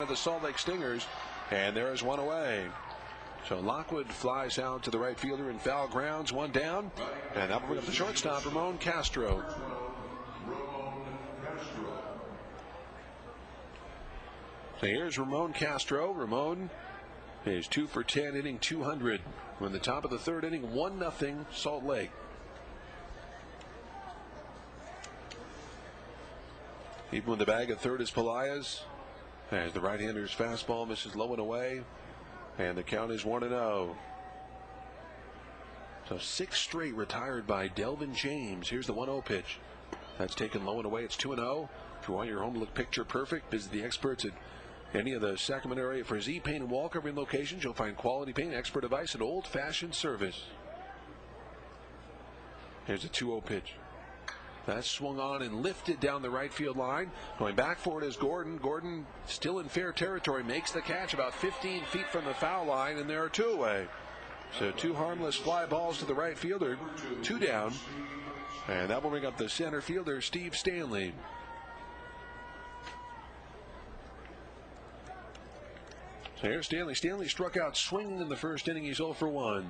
The Salt Lake Stingers, and there is 1 away. So Lockwood flies out to the right fielder in foul grounds, 1 down, and that will bring up the shortstop, Ramon Castro. So here's Ramon Castro. Ramon is 2 for 10, hitting 200. We're in the top of the third inning, 1-0 Salt Lake. Even with the bag at third is Pelaez. As the right-hander's fastball misses low and away, and the count is 1-0. So 6 straight retired by Delvin James. Here's the 1-0 pitch. That's taken low and away. It's 2-0. If you want your home to look picture perfect, visit the experts at any of the Sacramento area for Z-Paint and wall covering locations. You'll find quality paint, expert advice, and old-fashioned service. Here's a 2-0 pitch. That's swung on and lifted down the right field line. Going back for it is Gordon. Gordon still in fair territory, makes the catch about 15 feet from the foul line, and there are 2 away. So 2 harmless fly balls to the right fielder, 2 down. And that will bring up the center fielder, Steve Stanley. So here's Stanley. Stanley struck out swinging in the first inning. He's 0 for 1.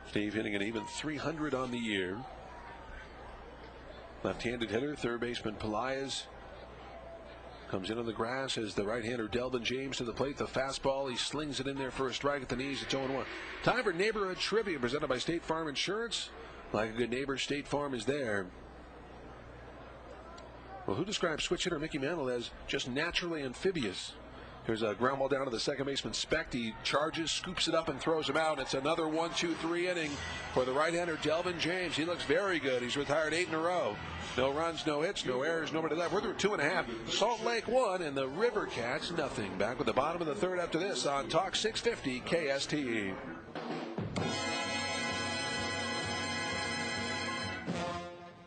Steve hitting an even 300 on the year. Left-handed hitter, third baseman Pelaez comes in on the grass as the right-hander Delvin James to the plate. The fastball, he slings it in there for a strike at the knees. It's 0-1. Time for neighborhood trivia presented by State Farm Insurance. Like a good neighbor, State Farm is there. Well, who describes switch hitter Mickey Mantle as just naturally amphibious? Here's a ground ball down to the second baseman Specht. He charges, scoops it up, and throws him out. It's another 1-2-3 inning for the right-hander Delvin James. He looks very good. He's retired 8 in a row. No runs, no hits, no errors, nobody left. We're through 2.5. Salt Lake 1 and the Rivercats nothing. Back with the bottom of the third after this on Talk 650 KSTE.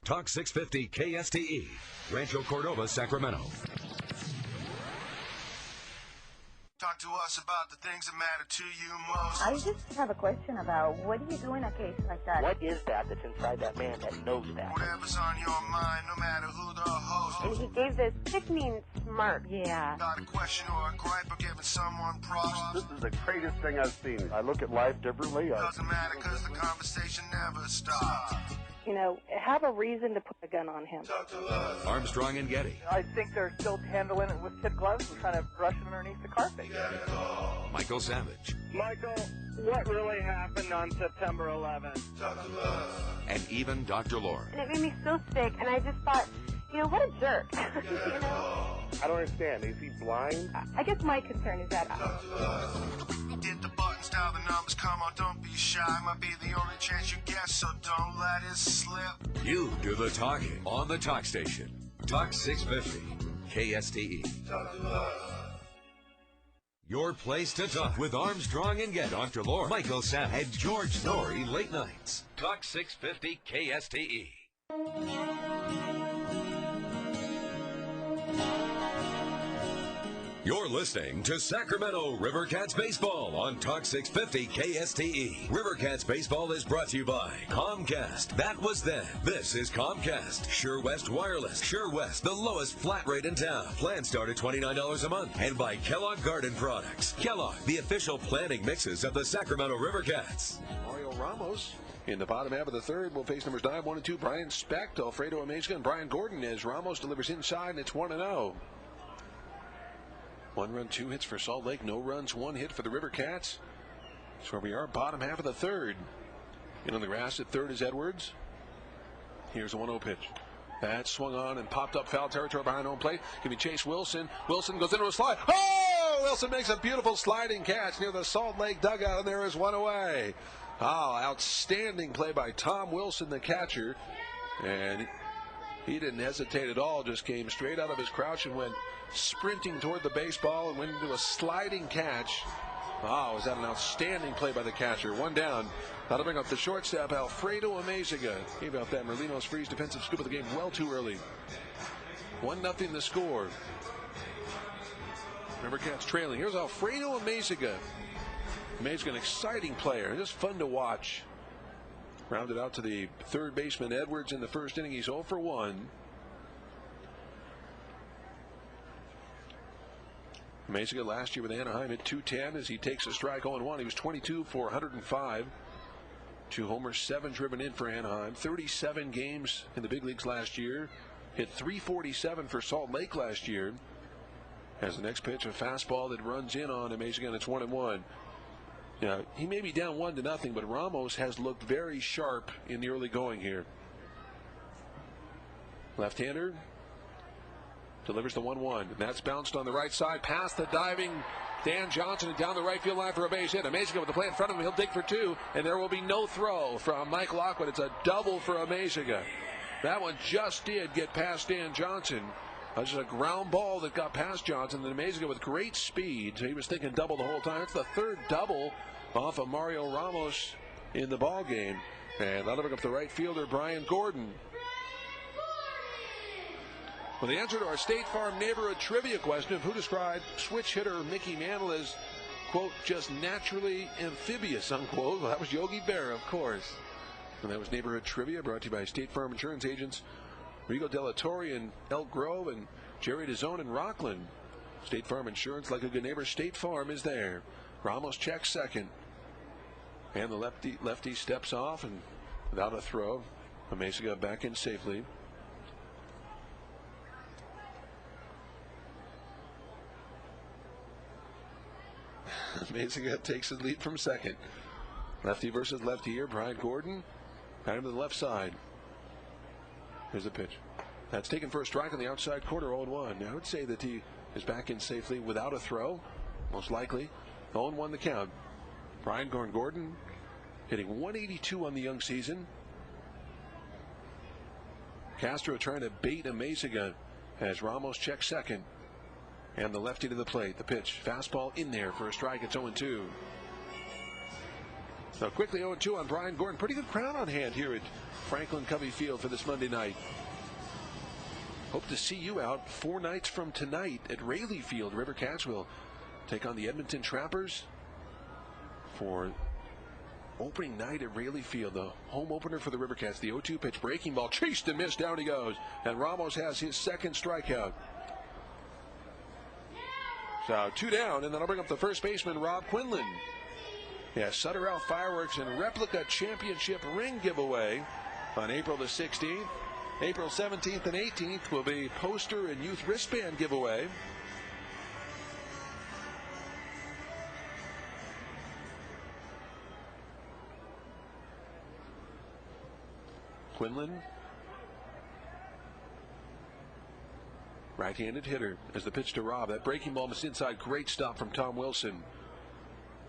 Talk 650 KSTE, Rancho Cordova, Sacramento. Talk to us about the things that matter to you most. I just have a question about what do you do in a case like that? What is that that's inside that man that knows that? Whatever's on your mind, no matter who the host. And he gave this sickening smirk. Yeah. Got a question or a gripe or giving someone props. This is the greatest thing I've seen. I look at life differently. Doesn't matter because the conversation never stops. You know, have a reason to put a gun on him. Talk to us. Armstrong and Getty. I think they're still handling it with kid gloves and trying to brush it underneath the carpet. Michael Savage. Michael, what really happened on September 11th? Talk to us. And even Dr. Lord. And it made me so sick, and I just thought, you know, what a jerk. You know? I don't understand. Is he blind? I guess my concern is that... Talk to us. Hit the buttons, dial the numbers, come on, don't be shy. Might be the only chance you get, so don't let it slip. You do the talking on the talk station. Talk 650 KSTE. Talk to us. Your place to talk with Armstrong and Getty. Dr. Lord, Michael Savage, and George Norrie late nights. Talk 650 KSTE. You're listening to Sacramento Rivercats Baseball on Talk 650 KSTE. Rivercats Baseball is brought to you by Comcast. That was then. This is Comcast. Sure West Wireless. Sure West, the lowest flat rate in town. Plans start at $29 a month. And by Kellogg Garden Products. Kellogg, the official planting mixes of the Sacramento Rivercats. Mario Ramos in the bottom half of the third will face numbers 9, 1, and 2. Brian Specht, Alfredo Amezga, and Brian Gordon as Ramos delivers inside, and it's 1-0. 1 run, 2 hits for Salt Lake. No runs, 1 hit for the Rivercats. That's where we are, bottom half of the third. In on the grass at third is Edwards. Here's a 1-0 pitch. That swung on and popped up foul territory behind home plate. Can be Chase Wilson. Wilson goes into a slide. Oh! Wilson makes a beautiful sliding catch near the Salt Lake dugout, and there is one away. Oh, outstanding play by Tom Wilson, the catcher. And he didn't hesitate at all, just came straight out of his crouch and went sprinting toward the baseball and went into a sliding catch. Oh, was that an outstanding play by the catcher? One down. That'll bring up the shortstop, Alfredo Amezga. Gave out that Merlino's freeze defensive scoop of the game well too early. 1-0 the score. Rivercats trailing. Here's Alfredo Amezga. Amezga, an exciting player. Just fun to watch. Rounded out to the third baseman, Edwards, in the first inning. He's 0 for 1. Amezga last year with Anaheim at .210 as he takes a strike 0-1. He was 22 for 105. 2 homers, 7 driven in for Anaheim. 37 games in the big leagues last year. Hit .347 for Salt Lake last year. Has the next pitch, a fastball that runs in on Amezga, and it's 1-1. Yeah, he may be down 1-0, but Ramos has looked very sharp in the early going here. Left-hander delivers the 1-1. And that's bounced on the right side past the diving Dan Johnson and down the right field line for a base hit. Amezga with the play in front of him. He'll dig for 2, and there will be no throw from Mike Lockwood. It's a double for Amezga. That one just did get past Dan Johnson. Just a ground ball that got past Johnson. Then Amezga with great speed. So he was thinking double the whole time. It's the third double off of Mario Ramos in the ball game. And that'll bring up the right fielder, Brian Gordon. Well, the answer to our State Farm neighborhood trivia question of who described switch hitter Mickey Mantle as, quote, just naturally amphibious, unquote. Well, that was Yogi Berra, of course. And that was neighborhood trivia brought to you by State Farm insurance agents Rigo Della Torre in Elk Grove and Jerry DeZone in Rockland. State Farm insurance, like a good neighbor, State Farm is there. Ramos checks second. And the lefty steps off and without a throw. Amezga back in safely. Amezga takes the lead from second. Lefty versus lefty here. Brian Gordon. Back to the left side. Here's the pitch. That's taken for a strike on the outside corner, 0-1. Now, I would say that he is back in safely without a throw, most likely. 0-1 the count. Brian Gordon hitting 182 on the young season. Castro trying to bait Amezga as Ramos checks second. And the lefty to the plate. The pitch. Fastball in there for a strike. It's 0-2. So quickly 0-2 on Brian Gordon. Pretty good crowd on hand here at Franklin Covey Field for this Monday night. Hope to see you out 4 nights from tonight at Raley Field. Rivercats will take on the Edmonton Trappers for opening night at Raley Field. The home opener for the Rivercats. The 0-2 pitch. Breaking ball. Chased and missed. Down he goes. And Ramos has his second strikeout. So 2 down, and then I'll bring up the first baseman, Rob Quinlan. Yeah, Sutter Out Fireworks and Replica Championship ring giveaway on April the 16th. April 17th and 18th will be poster and youth wristband giveaway. Quinlan, right-handed hitter as the pitch to Rob. That breaking ball was inside. Great stop from Tom Wilson.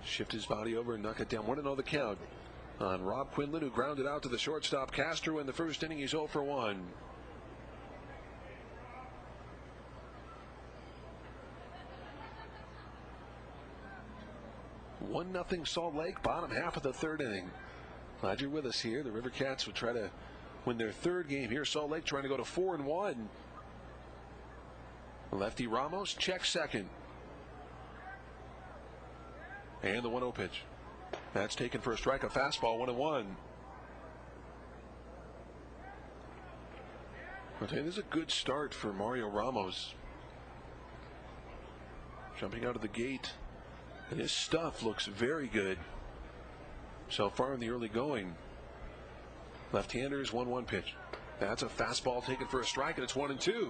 Shift his body over and knock it down. 1-0 the count on Rob Quinlan, who grounded out to the shortstop Castro in the first inning. He's 0 for 1. One nothing Salt Lake, bottom half of the third inning. Glad you're with us here. The Rivercats will try to win their third game here. Salt Lake trying to go to 4-1. Lefty Ramos checks second. And the 1-0 pitch. That's taken for a strike, a fastball, 1-1. I'll tell you, this is a good start for Mario Ramos. Jumping out of the gate. And his stuff looks very good so far in the early going. Left-handers, 1-1 pitch. That's a fastball taken for a strike, and it's 1-2.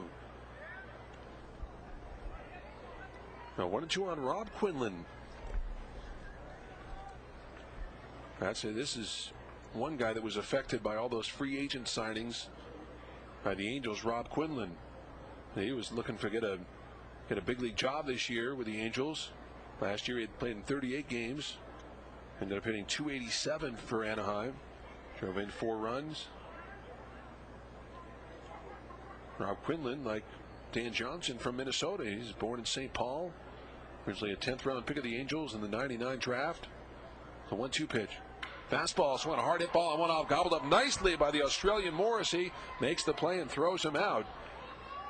Now 1-2 on Rob Quinlan. That's it. This is one guy that was affected by all those free agent signings by the Angels, Rob Quinlan. He was looking to get a big league job this year with the Angels. Last year he had played in 38 games. Ended up hitting .287 for Anaheim. Drove in 4 runs. Rob Quinlan, like Dan Johnson from Minnesota, he's born in St. Paul. Originally a 10th round pick of the Angels in the '99 draft. The 1-2 pitch. Fastball swung, a hard hit ball, and one off, gobbled up nicely by the Australian Morrissey. Makes the play and throws him out.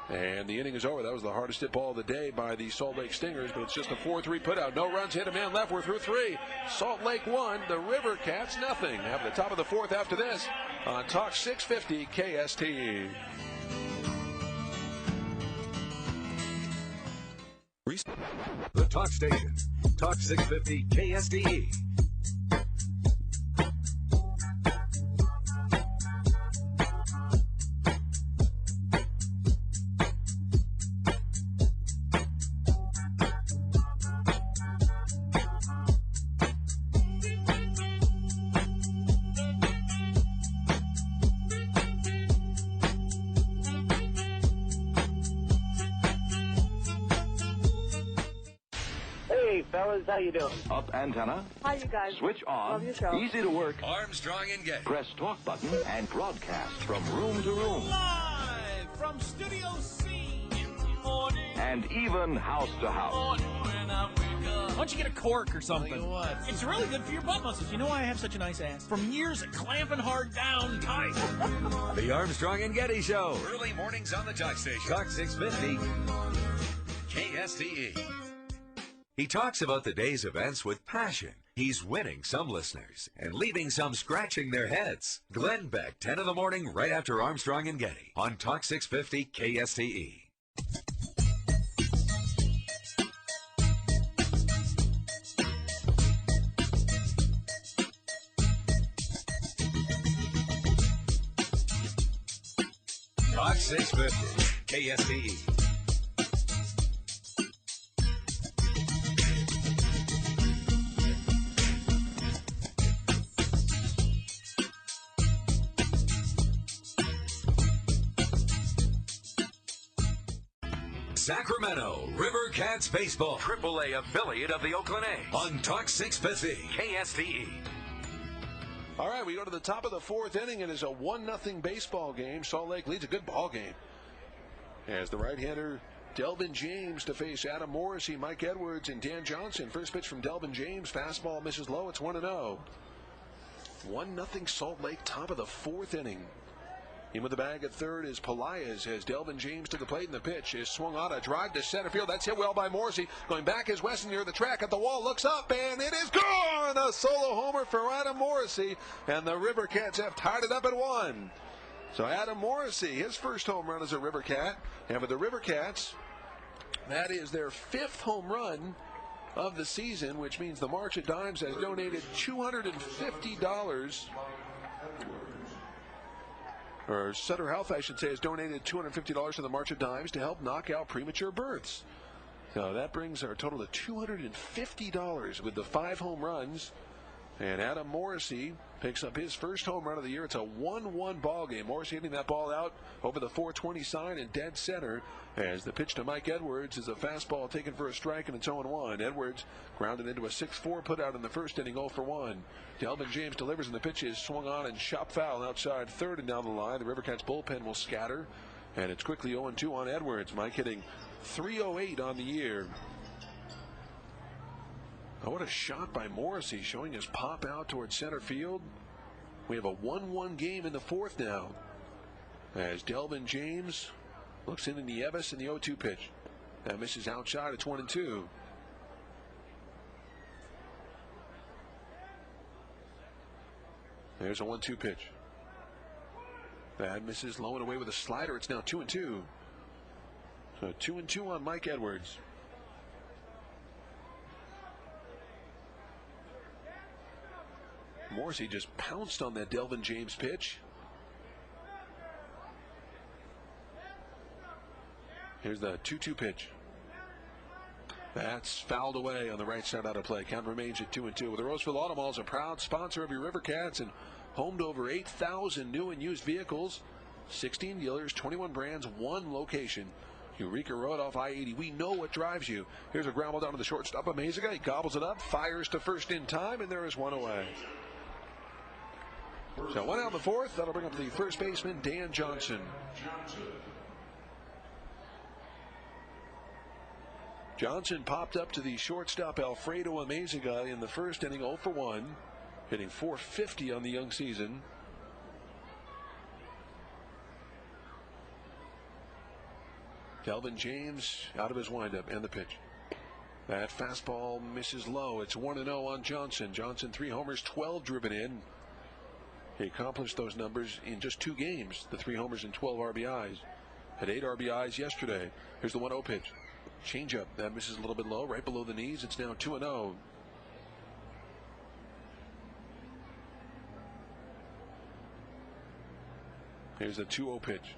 And the inning is over. That was the hardest hit ball of the day by the Salt Lake Stingers, but it's just a 4-3 putout. No runs, hit a man left. We're through 3. Salt Lake 1, the River Cats nothing. Have the top of the 4th after this on Talk 650 KSTE. The Talk Station, Talk 650 KSTE. Fellas, how you doing? Up antenna. Hi, you guys. Switch on. Love your show. Easy to work. Armstrong and Getty. Press talk button and broadcast from room to room. Live from Studio C. And even house to house. Why don't you get a cork or something? It's really good for your butt muscles. You know why I have such a nice ass? From years of clamping hard down tight. The Armstrong and Getty Show. Early mornings on the Talk Station. Talk 650 KSTE. He talks about the day's events with passion. He's winning some listeners and leaving some scratching their heads. Glenn Beck, 10 in the morning, right after Armstrong and Getty on Talk 650 KSTE. Talk 650 KSTE. Sacramento River Cats Baseball, AAA affiliate of the Oakland A's on Talk 650 KSTE. All right, we go to the top of the 4th inning. It is a 1-0 baseball game. Salt Lake leads a good ball game. As the right-hander Delvin James to face Adam Morrissey, Mike Edwards, and Dan Johnson. First pitch from Delvin James. Fastball misses low. It's 1-0. 1-0 Salt Lake, top of the 4th inning. In with the bag at third is Pelaez as Delvin James to the plate, and the pitch is swung on, a drive to center field. That's hit well by Morrissey. Going back is Weston near the track at the wall, looks up, and it is gone! A solo homer for Adam Morrissey, and the River Cats have tied it up at 1. So Adam Morrissey, his first home run as a River Cat, and with the River Cats, that is their 5th home run of the season, which means the March of Dimes has donated $250. Or Sutter Health, I should say, has donated $250 to the March of Dimes to help knock out premature births. So that brings our total to $250 with the 5 home runs. And Adam Morrissey picks up his first home run of the year. It's a 1-1 ball game. Morrissey hitting that ball out over the 420 sign in dead center as the pitch to Mike Edwards is a fastball taken for a strike, and it's 0-1. Edwards grounded into a 6-4 putout in the first inning, 0-for-1. Delvin James delivers, and the pitch is swung on and shot foul outside third and down the line. The River Cats bullpen will scatter, and it's quickly 0-2 on Edwards. Mike hitting .308 on the year. Oh, what a shot by Morrissey, showing his pop out towards center field. We have a 1-1 game in the 4th now, as Delvin James looks in Nieves in the 0-2 pitch. That misses outside. It's 1-2. There's a 1-2 pitch. That misses low and away with a slider. It's now 2-2. So 2-2 on Mike Edwards. Morrissey just pounced on that Delvin James pitch. Here's the 2-2 pitch. That's fouled away on the right side out of play. Count remains at 2-2. The Roseville Auto Mall is a proud sponsor of your River Cats and home to over 8,000 new and used vehicles. 16 dealers, 21 brands, 1 location. Eureka Road off I-80. We know what drives you. Here's a ground ball down to the shortstop. Amaziga. He gobbles it up, fires to first in time, and there is 1 away. So 1 out in the 4th. That'll bring up the first baseman, Dan Johnson. Johnson popped up to the shortstop Alfredo Amaziga in the first inning, 0 for 1, hitting .450 on the young season. Delvin James out of his windup and the pitch. That fastball misses low. It's 1-0 on Johnson. Johnson 3 homers, 12 driven in. He accomplished those numbers in just 2 games. The 3 homers and 12 RBIs. Had 8 RBIs yesterday. Here's the 1-0 pitch. Changeup that misses a little bit low, right below the knees. It's now 2-0. Here's a 2-0 pitch.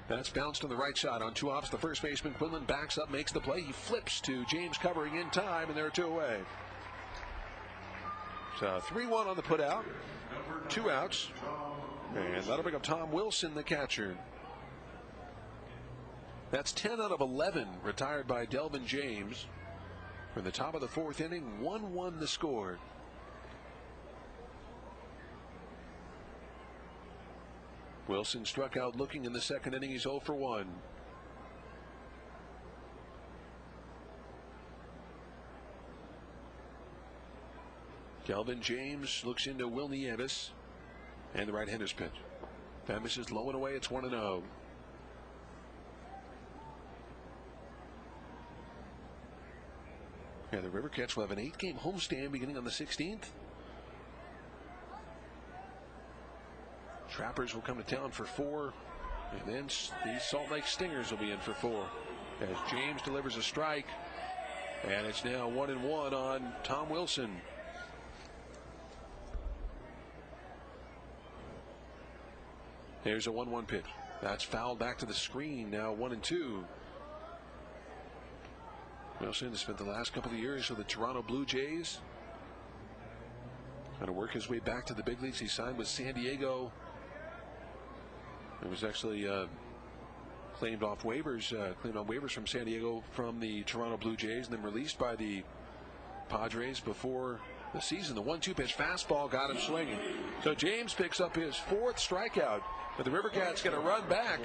That's bounced on the right side on 2 outs. The first baseman Quinlan backs up, makes the play. He flips to James covering in time, and there are 2 away. So 3-1 on the put out. 2 outs. And that'll bring up Tom Wilson, the catcher. That's 10 out of 11 retired by Delvin James. For the top of the 4th inning, 1-1 the score. Wilson struck out looking in the 2nd inning. He's 0 for 1. Delvin James looks into Will Nieves. And the right-hander's pitch. That misses low and away. It's 1-0. Yeah, the River Cats will have an 8-game homestand beginning on the 16th. Trappers will come to town for 4. And then the Salt Lake Stingers will be in for 4. As James delivers a strike. And it's now 1-1 on Tom Wilson. There's a 1-1 pitch. That's fouled back to the screen. Now 1-2. Wilson has spent the last couple of years with the Toronto Blue Jays. Trying to work his way back to the big leagues. He signed with San Diego. It was actually claimed on waivers from San Diego from the Toronto Blue Jays, and then released by the Padres before the season. The 1-2 pitch fastball got him swinging. So James picks up his 4th strikeout. But the River Cats get a run back.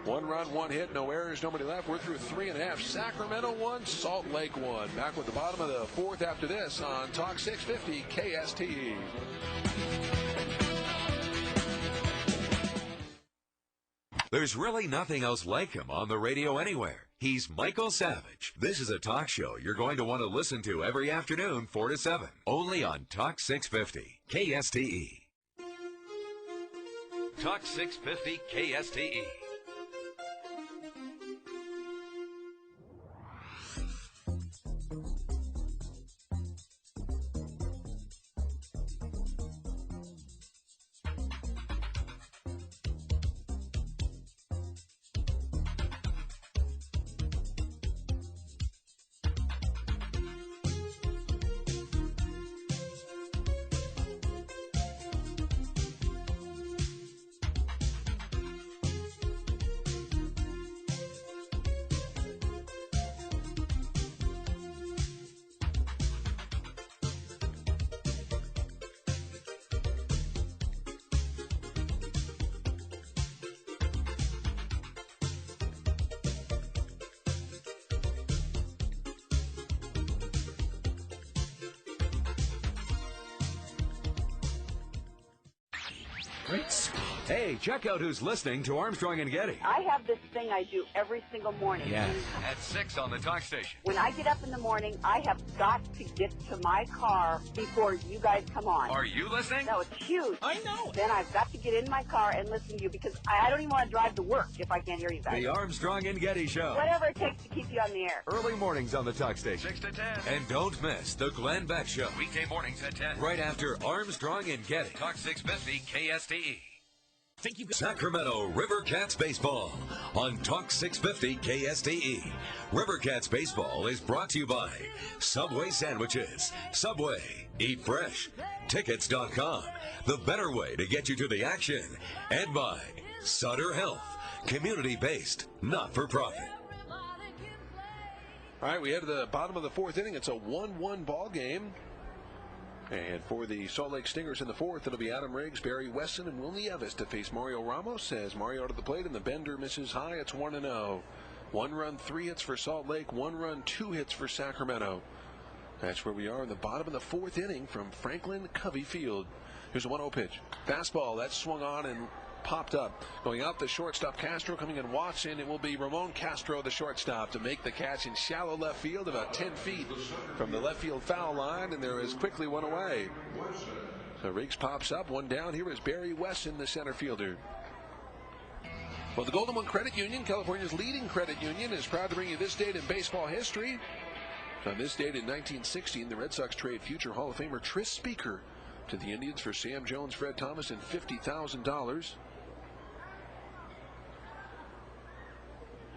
1 run, 1 hit, no errors, nobody left. We're through 3.5. Sacramento 1, Salt Lake 1. Back with the bottom of the 4th after this on Talk 650 KSTE. There's really nothing else like him on the radio anywhere. He's Michael Savage. This is a talk show you're going to want to listen to every afternoon, 4 to 7. Only on Talk 650 KSTE. Talk 650 KSTE. Great Scott. Hey, check out who's listening to Armstrong and Getty. I have this thing I do every single morning. Yes. At 6 on the talk station. When I get up in the morning, I have got to get to my car before you guys come on. Are you listening? No, it's huge. I know. Then I've got to get in my car and listen to you because I don't even want to drive to work if I can't hear you guys. The Armstrong and Getty Show. Whatever it takes to keep you on the air. Early mornings on the talk station. 6 to 10. And don't miss the Glenn Beck Show. Weekday mornings at 10. Right after Armstrong and Getty. Talk 650 KSTE. Sacramento River Cats Baseball on Talk 650 KSTE. River Cats Baseball is brought to you by Subway Sandwiches. Subway. Eat fresh. Tickets.com. The better way to get you to the action. And by Sutter Health. Community-based, not-for-profit. All right, we head to the bottom of the fourth inning. It's a 1-1 ball game. And for the Salt Lake Stingers in the fourth, it'll be Adam Riggs, Barry Wesson, and Will Nieves to face Mario Ramos as Mario out of the plate and the bender misses high. It's 1-0. 1 run, 3 hits for Salt Lake. 1 run, 2 hits for Sacramento. That's where we are in the bottom of the fourth inning from Franklin Covey Field. Here's a 1-0 pitch. Fastball, that's swung on and popped up. Going out the shortstop, Castro coming in Watson. It will be Ramon Castro, the shortstop, to make the catch in shallow left field about 10 feet from the left field foul line, and there is quickly one away. So Riggs pops up, one down. Here is Barry Wesson, the center fielder. Well, the Golden One Credit Union, California's leading credit union, is proud to bring you this date in baseball history. On this date in 1916, the Red Sox trade future Hall of Famer Tris Speaker to the Indians for Sam Jones, Fred Thomas, and $50,000.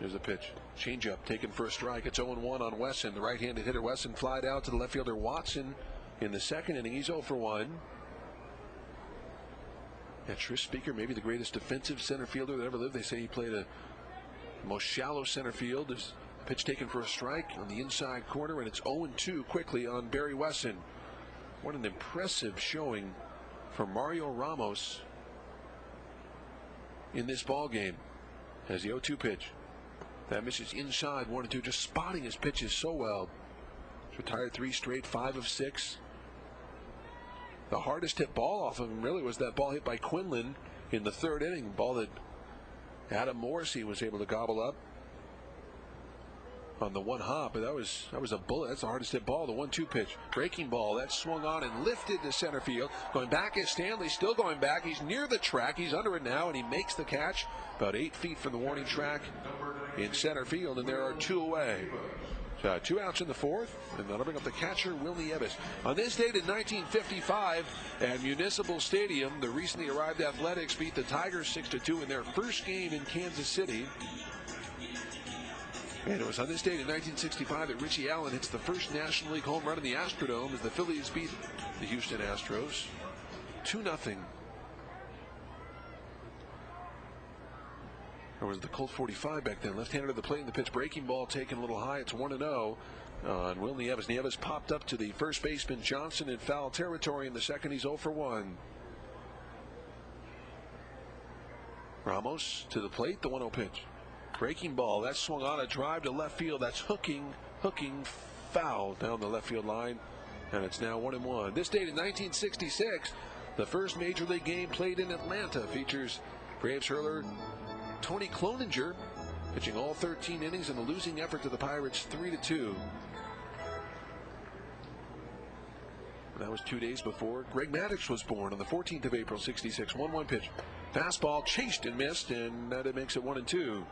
Here's a pitch. Changeup taken for a strike. It's 0-1 on Wesson. The right-handed hitter Wesson flied out to the left fielder Watson in the second inning. He's 0-1. And Tris Speaker, maybe the greatest defensive center fielder that ever lived. They say he played the most shallow center field. There's a pitch taken for a strike on the inside corner, and it's 0-2 quickly on Barry Wesson. What an impressive showing from Mario Ramos in this ball game. As the 0-2 pitch. That misses inside, 1-2, just spotting his pitches so well. He's retired 3 straight, 5 of 6. The hardest hit ball off of him really was that ball hit by Quinlan in the third inning. Ball that Adam Morrissey was able to gobble up on the one hop, but that was a bullet. That's the hardest hit ball. The 1-2 pitch, breaking ball, that swung on and lifted to center field. Going back is Stanley, still going back. He's near the track. He's under it now, and he makes the catch about 8 feet from the warning track in center field, and there are 2 away. So 2 outs in the fourth, and that'll bring up the catcher, Will Nieves. On this date in 1955 at Municipal Stadium, the recently arrived Athletics beat the Tigers 6-2 in their first game in Kansas City. And it was on this date in 1965 that Richie Allen hits the first National League home run in the Astrodome as the Phillies beat the Houston Astros 2-0. Or was the Colt 45 back then? Left-hander to the plate, and the pitch breaking ball taken a little high. It's 1-0 on Will Nieves. Nieves popped up to the first baseman Johnson in foul territory in the second. He's 0-1. Ramos to the plate, the 1-0 pitch. Breaking ball, that swung on a drive to left field. That's hooking foul down the left field line, and it's now 1-1. This date in 1966, the first major league game played in Atlanta features Braves hurler Tony Cloninger pitching all 13 innings in a losing effort to the Pirates 3-2. That was 2 days before Greg Maddux was born on the 14th of April, 66. 1-1 pitch. Fastball chased and missed, and that makes it 1-2.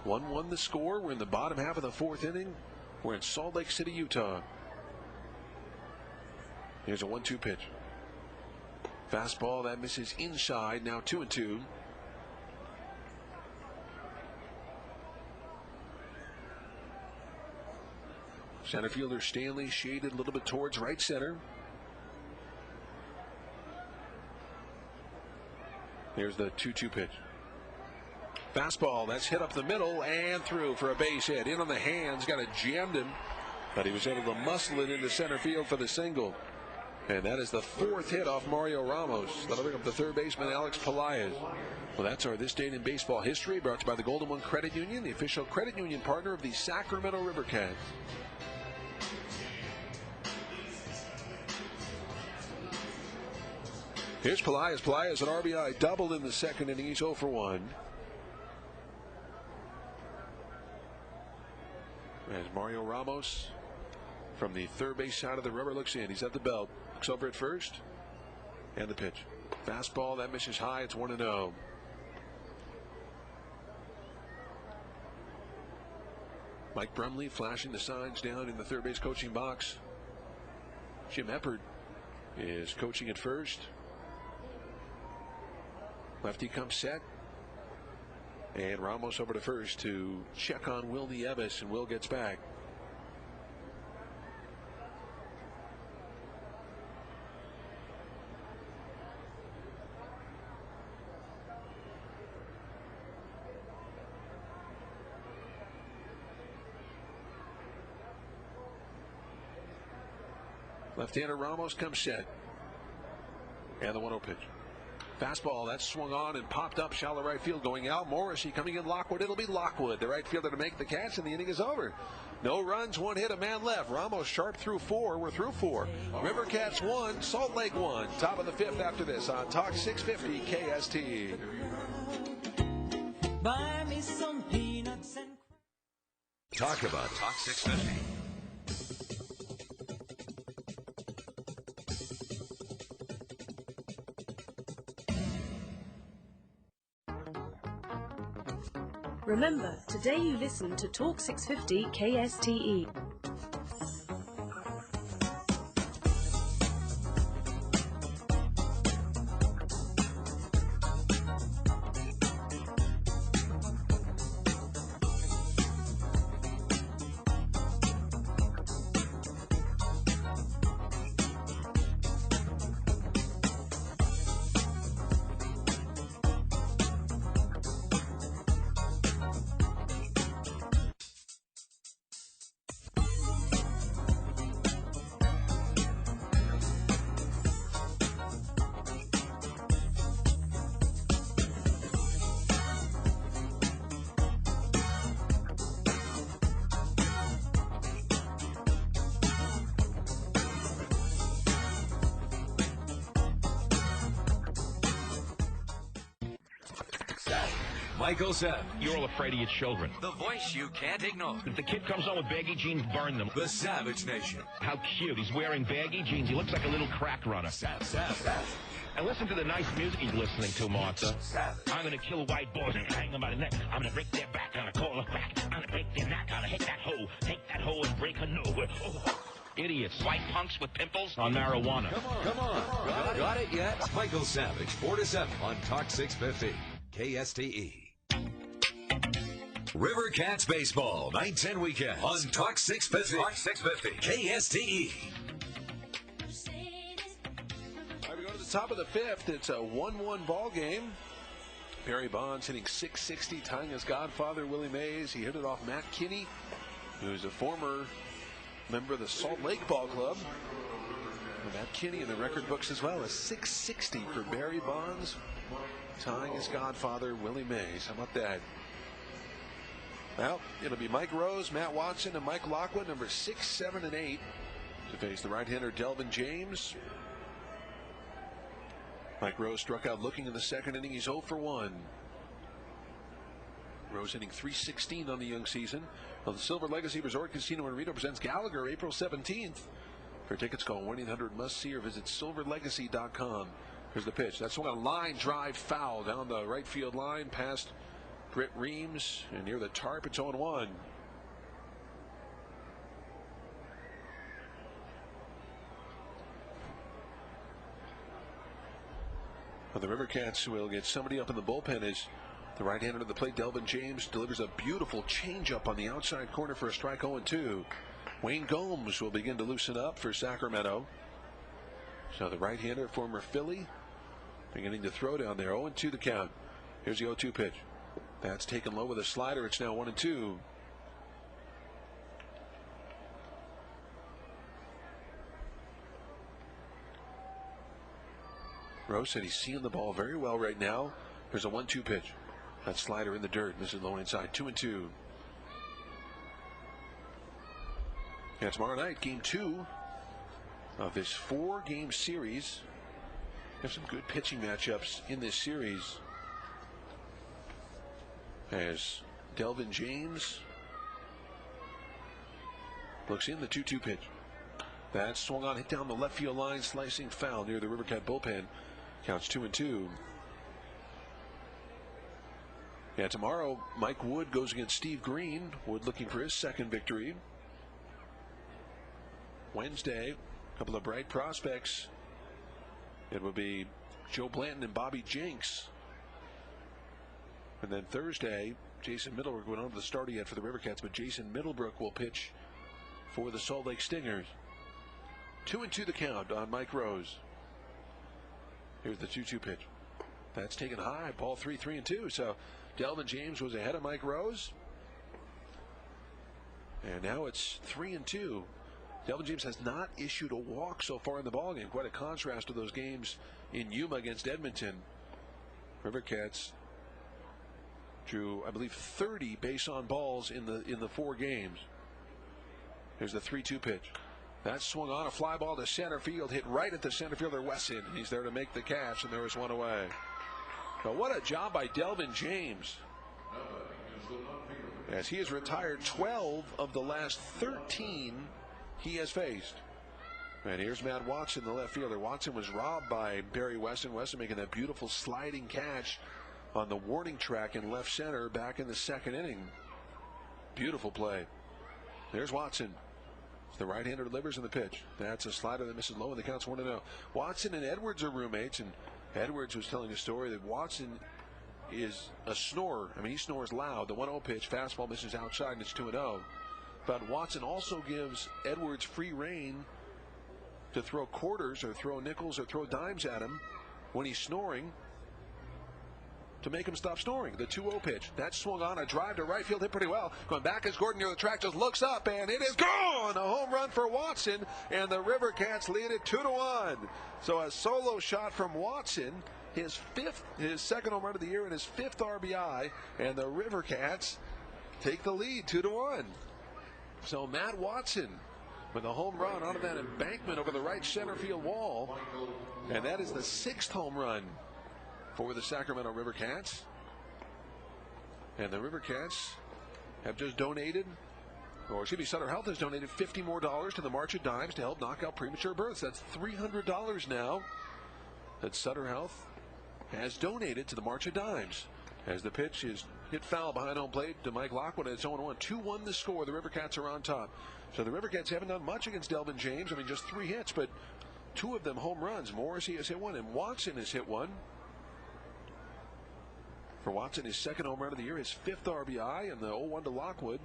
1-1 the score. We're in the bottom half of the fourth inning. We're in Salt Lake City, Utah. Here's a 1-2 pitch. Fastball that misses inside. Now 2-2. Center fielder Stanley shaded a little bit towards right center. Here's the 2-2 pitch. Fastball that's hit up the middle and through for a base hit. In on the hands, got it jammed him, but he was able to muscle it into center field for the single. And that is the 4th hit off Mario Ramos. That'll bring up the third baseman, Alex Pelaez. Well, that's our This Date in Baseball history, brought to you by the Golden One Credit Union, the official credit union partner of the Sacramento River Cats. Here's Pelaez. Pelaez an RBI double in the second inning. He's 0 for 1. As Mario Ramos from the third base side of the rubber looks in. He's at the belt. Looks over at first. And the pitch. Fastball that misses high. It's 1-0. Mike Brumley flashing the signs down in the third base coaching box. Jim Eppert is coaching at first. Lefty comes set. And Ramos over to first to check on Will Nieves, and Will gets back. Left-hander Ramos comes set. And the 1-0 pitch. Fastball that's swung on and popped up shallow right field, going out. Morrissey coming in. Lockwood. It'll be Lockwood, the right fielder, to make the catch, and the inning is over. No runs, 1 hit, a man left. Ramos sharp through 4. We're through 4. Rivercats 1, Salt Lake 1. Top of the 5th after this on Talk 650 KST. Buy me some peanuts and Talk about Talk 650. Remember, today you listen to Talk 650 KSTE. Michael Sepp. You're all afraid of your children. The voice you can't ignore. If the kid comes home with baggy jeans, burn them. The Savage Nation. How cute. He's wearing baggy jeans. He looks like a little crack runner. Savage. And listen to the nice music he's listening to, Martha. Savage. I'm going to kill white boys and hang them by the neck. I'm going to break their back. I'm going to call them back. I'm going to break their neck. I'm going to hit that hoe. Take that hoe and break her nose. Oh. Idiots. White punks with pimples on marijuana. Come on. Got it yet? Michael Savage, 4 to 7 on Talk 650 KSTE. Rivercats Baseball, 9-10 weekend on Talk 650. Talk 650 KSTE. All right, we go to the top of the 5th. It's a 1-1 ball game. Barry Bonds hitting .660, tying his godfather, Willie Mays. He hit it off Matt Kinney, who's a former member of the Salt Lake Ball Club. And Matt Kinney in the record books as well, a .660 for Barry Bonds, tying his godfather, Willie Mays. How about that? Well, it'll be Mike Rose, Matt Watson, and Mike Lockwood, number 6, 7, and 8, to face the right-hander Delvin James. Mike Rose struck out looking in the second inning. He's 0 for 1. Rose hitting .316 on the young season. Well, the Silver Legacy Resort Casino and Reno presents Gallagher April 17th. For tickets, call 1-800-MUST-SEE or visit silverlegacy.com. Here's the pitch. That's a line drive foul down the right field line past Britt Reams, and near the tarp, it's 0-1. Well, the Rivercats will get somebody up in the bullpen as the right-hander to the plate, Delvin James, delivers a beautiful changeup on the outside corner for a strike. 0-2. Wayne Gomes will begin to loosen up for Sacramento. So the right-hander, former Philly, beginning to throw down there. 0-2 the count. Here's the 0-2 pitch. That's taken low with a slider. It's now 1-2. Rose said he's seeing the ball very well right now. Here's a 1-2 pitch. That slider in the dirt. Misses low inside. 2-2. Yeah, tomorrow night, game 2 of this 4-game series There's some good pitching matchups in this series. As Delvin James looks in, the 2-2 pitch. That swung on, hit down the left field line, slicing foul near the Rivercat bullpen. Counts 2-2. Yeah, tomorrow Mike Wood goes against Steve Green. Wood looking for his second victory. Wednesday, a couple of bright prospects. It will be Joe Blanton and Bobby Jenks. And then Thursday, Jason Middlebrook went on to the starter yet for the Rivercats, but Jason Middlebrook will pitch for the Salt Lake Stingers. 2-2 the count on Mike Rose. Here's the 2-2 pitch. That's taken high. Ball 3-2. So Delvin James was ahead of Mike Rose. And now it's 3-2. Delvin James has not issued a walk so far in the ballgame. Quite a contrast to those games in Yuma against Edmonton. Rivercats drew, I believe, 30 base on balls in the 4 games. Here's the 3-2 pitch. That swung on, a fly ball to center field, hit right at the center fielder Wesson. He's there to make the catch, and there was one away. But what a job by Delvin James, as he has retired 12 of the last 13 he has faced. And here's Matt Watson, the left fielder. Watson was robbed by Barry Wesson. Wesson making that beautiful sliding catch on the warning track in left center back in the 2nd inning. Beautiful play. There's Watson. The right-hander delivers in the pitch. That's a slider that misses low, and the count's 1-0. Watson and Edwards are roommates, and Edwards was telling a story that Watson is a snorer. I mean, he snores loud. The 1-0 pitch, fastball misses outside, and it's 2-0. But Watson also gives Edwards free rein to throw quarters or throw nickels or throw dimes at him when he's snoring to make him stop snoring. The 2-0 pitch. That swung on, a drive to right field, hit pretty well. Going back as Gordon near the track just looks up, and it is gone! A home run for Watson, and the Rivercats lead it 2-1. So a solo shot from Watson, his second home run of the year and his 5th RBI, and the Rivercats take the lead 2-1. So Matt Watson with a home run onto that embankment over the right center field wall, and that is the 6th home run for the Sacramento Rivercats. And the Rivercats have just donated, or excuse me, Sutter Health has donated $50 more to the March of Dimes to help knock out premature births. That's $300 now that Sutter Health has donated to the March of Dimes. As the pitch is hit foul behind home plate to Mike Lockwood, and it's 0-1. 2-1 the score. The Rivercats are on top. So the Rivercats haven't done much against Delvin James. I mean, just 3 hits, but 2 of them home runs. Morrissey has hit 1, and Watson has hit 1. For Watson, his 2nd home run of the year, his 5th RBI, and the 0-1 to Lockwood.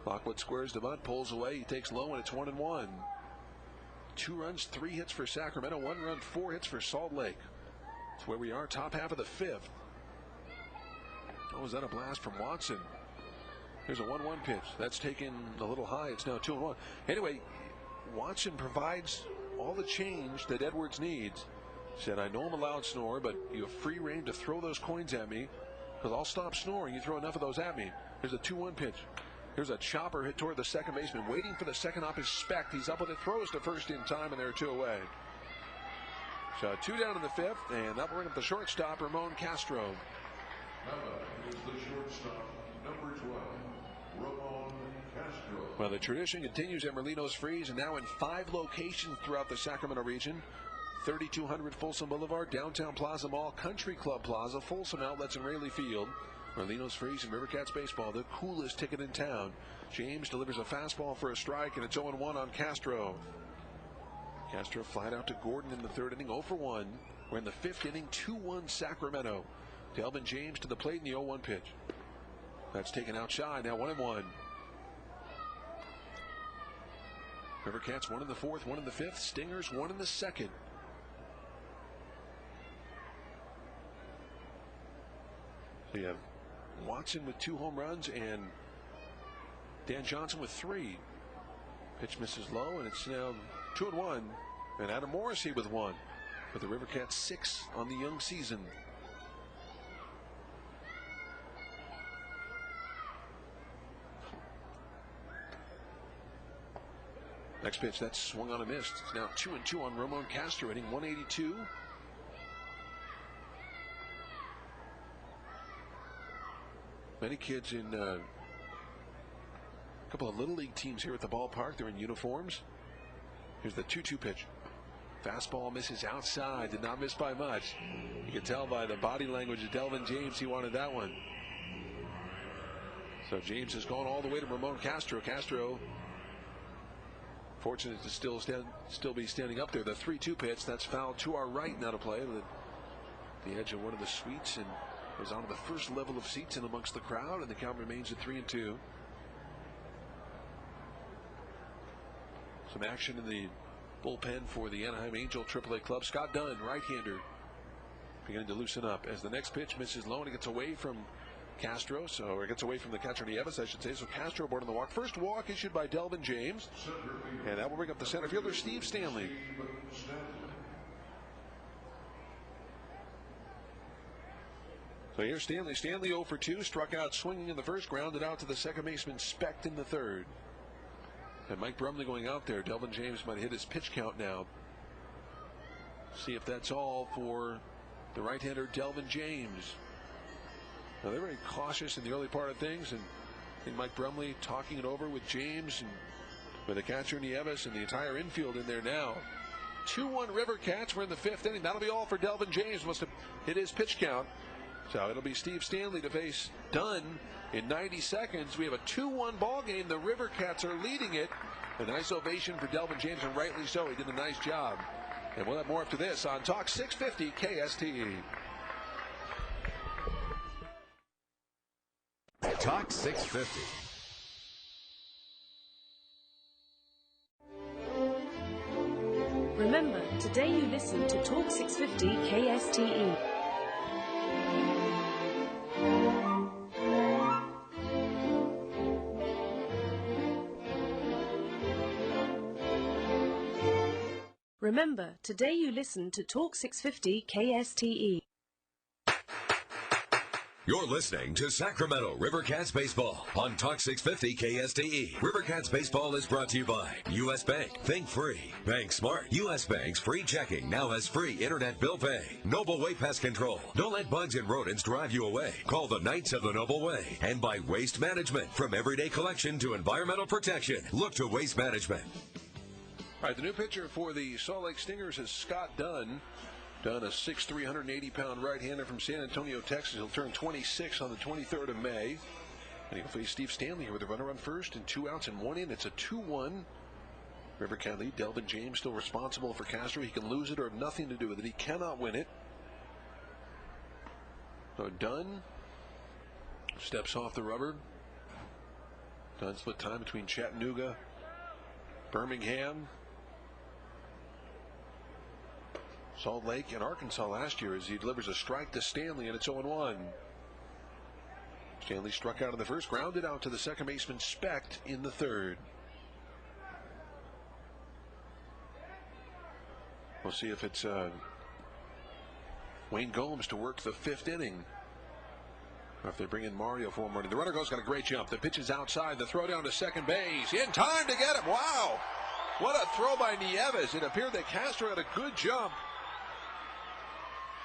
Lockwood squares the bunt, pulls away, he takes low, and it's 1-1. 2 runs, 3 hits for Sacramento, 1 run, 4 hits for Salt Lake. That's where we are, top half of the 5th. Oh, is that a blast from Watson? Here's a 1-1 pitch. That's taken a little high. It's now 2-1. Anyway, Watson provides all the change that Edwards needs. Said, I know I'm a loud snorer, but you have free rein to throw those coins at me, because I'll stop snoring. You throw enough of those at me. Here's a 2-1 pitch. Here's a chopper hit toward the second baseman, waiting for the second off his spec. He's up with it, throws to first in time, and there are 2 away. So 2 down in the 5th, and that will bring up the shortstop, Ramon Castro. Is the shortstop, number 12, Ramon Castro. Well, the tradition continues at Merlino's Freeze, and now in 5 locations throughout the Sacramento region. 3200 Folsom Boulevard, Downtown Plaza Mall, Country Club Plaza, Folsom Outlets, and Rayleigh Field. Merlino's Freeze and Rivercats Baseball, the coolest ticket in town. James delivers a fastball for a strike, and it's 0-1 on Castro. Castro flat out to Gordon in the 3rd inning, 0-for-1. We're in the 5th inning, 2-1 Sacramento. Delvin James to the plate in the 0-1 pitch. That's taken outside, now 1-1. Rivercats 1 in the 4th, 1 in the 5th. Stingers 1 in the 2nd. So you have Watson with 2 home runs and Dan Johnson with 3. Pitch misses low, and it's now 2-1. And Adam Morrissey with 1. For the Rivercats 6 on the young season. Next pitch, that's swung on a miss. It's now 2-2 on Ramon Castro, hitting 182. Many kids in a couple of Little League teams here at the ballpark. They're in uniforms. Here's the 2-2 pitch. Fastball misses outside. Did not miss by much. You can tell by the body language of Delvin James he wanted that one. So James has gone all the way to Ramon Castro. Castro, fortunate to still be standing up there. The 3-2 pitch. That's foul to our right now to play. The edge of one of the suites and goes on to the first level of seats and amongst the crowd. And the count remains at 3-2. Some action in the bullpen for the Anaheim Angel AAA club. Scott Dunn, right-hander, beginning to loosen up as the next pitch misses low and it gets away from Castro, or it gets away from the catcher Nieves, I should say. So Castro aboard on the walk. First walk issued by Delvin James, and that will bring up the center fielder Steve Stanley. So here's Stanley. Stanley 0 for 2, struck out swinging in the first, grounded out to the second baseman Specht in the third. And Mike Brumley going out there. Delvin James might hit his pitch count now. See if that's all for the right-hander Delvin James. Now they're very cautious in the early part of things, and I think Mike Brumley talking it over with James and with the catcher Nieves and the entire infield in there now. 2-1 River Cats. We're in the 5th inning. That'll be all for Delvin James. Must have hit his pitch count. So it'll be Steve Stanley to face Dunn in 90 seconds. We have a 2-1 ball game. The River Cats are leading it. A nice ovation for Delvin James, and rightly so. He did a nice job. And we'll have more after this on Talk 650 KSTE. Talk 650. Remember, today you listen to Talk 650 KSTE. Remember, today you listen to Talk 650 KSTE. You're listening to Sacramento River Cats Baseball on Talk 650 KSTE. River Cats Baseball is brought to you by U.S. Bank. Think free. Bank smart. U.S. Bank's free checking now has free internet bill pay. Noble Way Pest Control. Don't let bugs and rodents drive you away. Call the Knights of the Noble Way. And by Waste Management. From everyday collection to environmental protection. Look to Waste Management. All right, the new pitcher for the Salt Lake Stingers is Scott Dunn. Dunn, a 6'3", 180-pound right-hander from San Antonio, Texas. He'll turn 26 on the 23rd of May. And he'll face Steve Stanley here with a runner on first and 2 outs and 1 in. It's a 2-1 River Cat lead. Delvin James still responsible for Castro. He can lose it or have nothing to do with it. He cannot win it. So Dunn steps off the rubber. Dunn split time between Chattanooga, Birmingham, Salt Lake, and Arkansas last year as he delivers a strike to Stanley, and it's 0-1. Stanley struck out in the first, grounded out to the second baseman Specht in the third. We'll see if it's Wayne Gomes to work the 5th inning. Or if they bring in Mario for morning. The runner goes, got a great jump. The pitch is outside. The throw down to second base. In time to get him. Wow. What a throw by Nieves. It appeared that Castro had a good jump.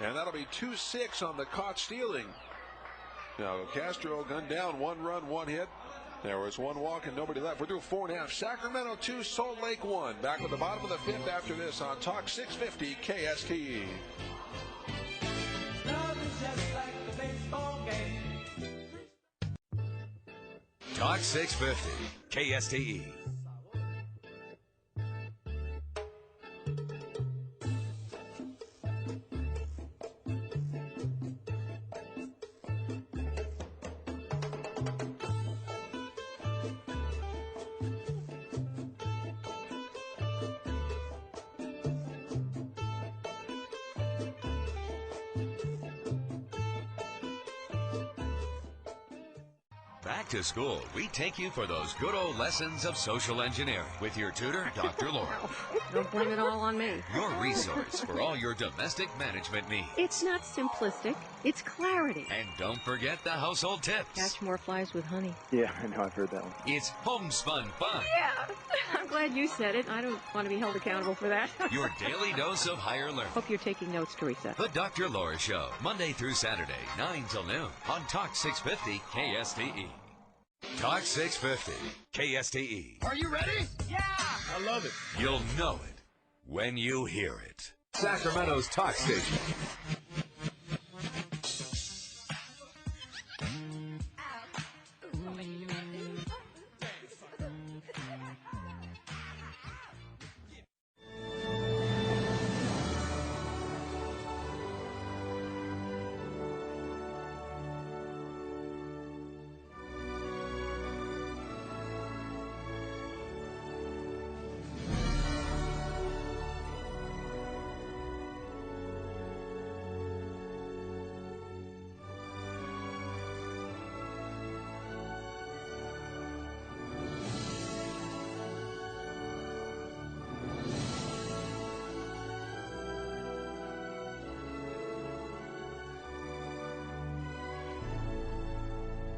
And that'll be 2-6 on the caught stealing. Now Castro gunned down, 1 run, 1 hit. There was 1 walk and nobody left. We're through 4.5. Sacramento 2, Salt Lake 1. Back with the bottom of the 5th after this on Talk 650 KSTE. Talk 650 KSTE. Back to school, we take you for those good old lessons of social engineering with your tutor, Dr. Laura. Don't blame it all on me. Your resource for all your domestic management needs. It's not simplistic. It's clarity. And don't forget the household tips. Catch more flies with honey. Yeah, I know. I've heard that one. It's homespun fun. Yeah. I'm glad you said it. I don't want to be held accountable for that. Your daily dose of higher learning. Hope you're taking notes, Teresa. The Dr. Laura Show, Monday through Saturday, 9 till noon on Talk 650 KSTE. Talk 650 KSTE. Are you ready? Yeah! I love it. You'll know it when you hear it. Sacramento's Talk Station.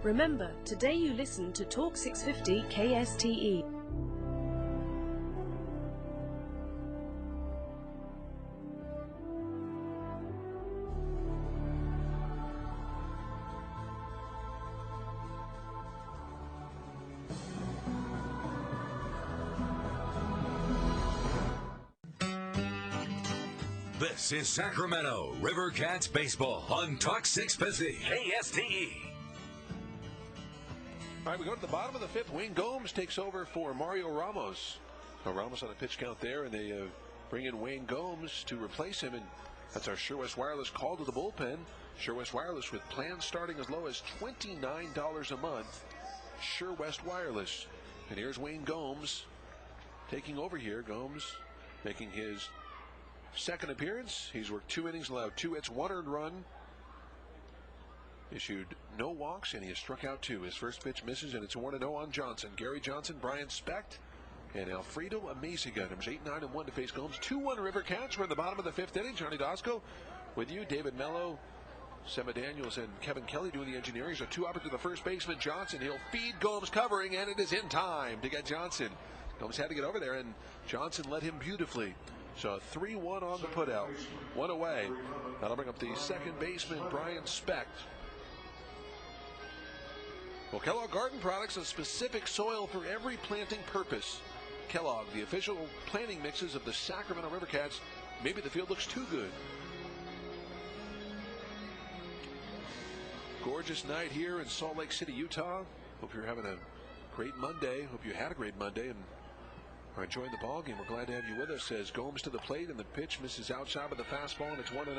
Remember, today you listen to Talk 650 KSTE. This is Sacramento River Cats Baseball on Talk 650 KSTE. All right, we go to the bottom of the fifth. Wayne Gomes takes over for Mario Ramos. Ramos on a pitch count there, and they bring in Wayne Gomes to replace him. And that's our Sure West Wireless call to the bullpen. Sure West Wireless with plans starting as low as $29 a month. Sure West Wireless. And here's Wayne Gomes taking over here. Gomes making his second appearance. He's worked 2 innings, allowed 2 hits, 1 earned run. Issued no walks, and he has struck out 2. His first pitch misses, and it's 1-0 on Johnson. Gary Johnson, Brian Specht, and Alfredo Amaziga. Numbers 8, 9, and 1 to face Gomes. 2-1 River Cats. We're in the bottom of the fifth inning. Johnny Dosco with you. David Mello, Sema Daniels, and Kevin Kelly doing the engineering. So 2 up to the first baseman, Johnson. He'll feed Gomes covering, and it is in time to get Johnson. Gomes had to get over there, and Johnson led him beautifully. So 3-1 on the putout. 1 away. That'll bring up the second baseman, Brian Specht. Well, Kellogg Garden Products, a specific soil for every planting purpose. Kellogg, the official planting mixes of the Sacramento River Cats. Maybe the field looks too good. Gorgeous night here in Salt Lake City, Utah. Hope you're having a great Monday. Hope you had a great Monday and are enjoying the ball game. We're glad to have you with us as Gomes to the plate, and the pitch misses outside with the fastball, and it's 1-0.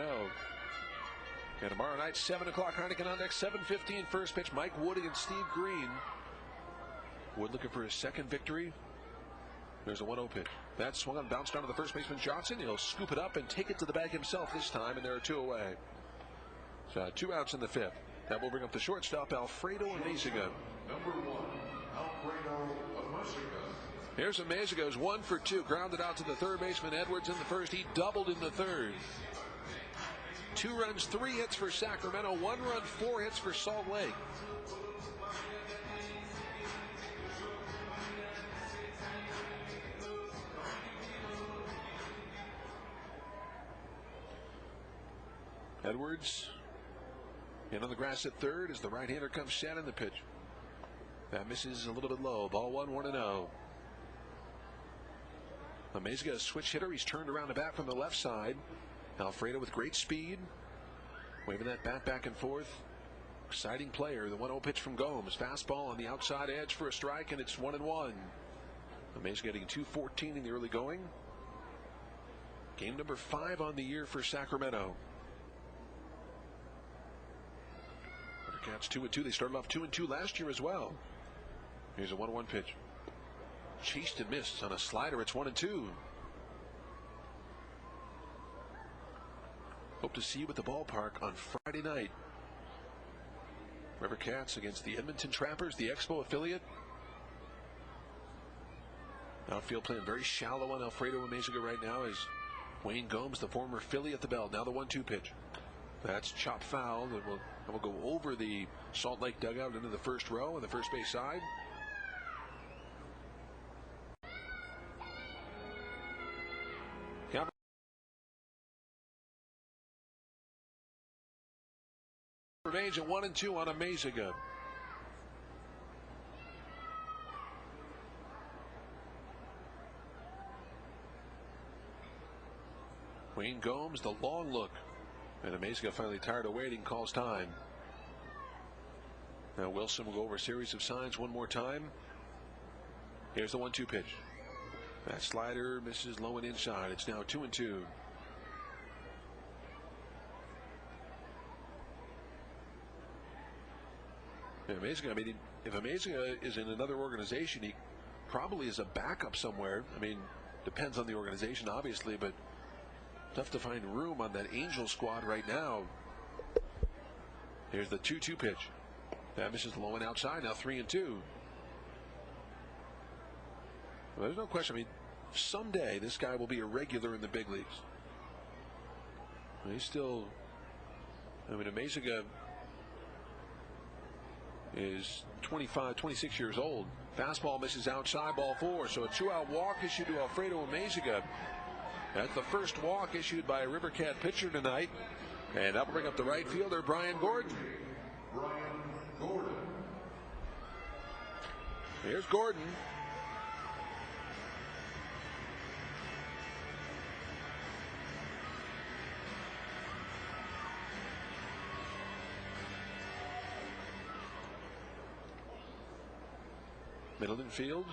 And tomorrow night, 7 o'clock, Heineken on deck, 7:15 first pitch. Mike Wood against Steve Green. Wood looking for his second victory. There's a 1-0 pitch. That swung on, bounced down to the first baseman, Johnson. He'll scoop it up and take it to the bag himself this time, and there are 2 away. So 2 outs in the fifth. That will bring up the shortstop, Alfredo Amaziga. Number 1, Alfredo Amaziga. Here's Amaziga's 1 for 2. Grounded out to the third baseman, Edwards in the first. He doubled in the third. 2 runs, 3 hits for Sacramento. 1 run, 4 hits for Salt Lake. Edwards in on the grass at third as the right-hander comes set in the pitch. That misses a little bit low. Ball 1-0. Amaziga, a switch hitter. He's turned around the bat from the left side. Alfredo with great speed, waving that bat back and forth. Exciting player. The 1-0 pitch from Gomes. Fastball on the outside edge for a strike, and it's 1-1. Amaziga getting 2-14 in the early going. Game number 5 on the year for Sacramento. Cats 2-2. They started off 2-2 last year as well. Here's a 1-1 pitch. Chased and missed on a slider. It's 1-2. Hope to see you at the ballpark on Friday night. River Cats against the Edmonton Trappers, the Expo affiliate. Outfield playing very shallow on Alfredo Amezaga right now is Wayne Gomes, the former Philly, at the belt. Now the 1-2 pitch. That's chopped foul. And we'll go over the Salt Lake dugout into the first row on the first base side. Remains at 1-2 on Amezaga. Wayne Gomes, the long look. And Amezaga finally tired of waiting, calls time. Now Wilson will go over a series of signs one more time. Here's the 1-2 pitch. That slider misses low and inside. It's now 2-2. Amezaga, I mean, if Amezaga is in another organization, he probably is a backup somewhere. I mean, depends on the organization, obviously, but tough to find room on that Angel squad right now. Here's the 2-2 pitch. That misses low and outside. Now 3-2. Well, there's no question. I mean, someday this guy will be a regular in the big leagues. He's still, I mean, Amezaga is 25, 26 years old. Fastball misses outside, ball 4. So a 2-out walk issued to Alfredo Amezaga. That's the first walk issued by a River Cat pitcher tonight. And that will bring up the right fielder, Brian Gordon. Here's Gordon. Middle infield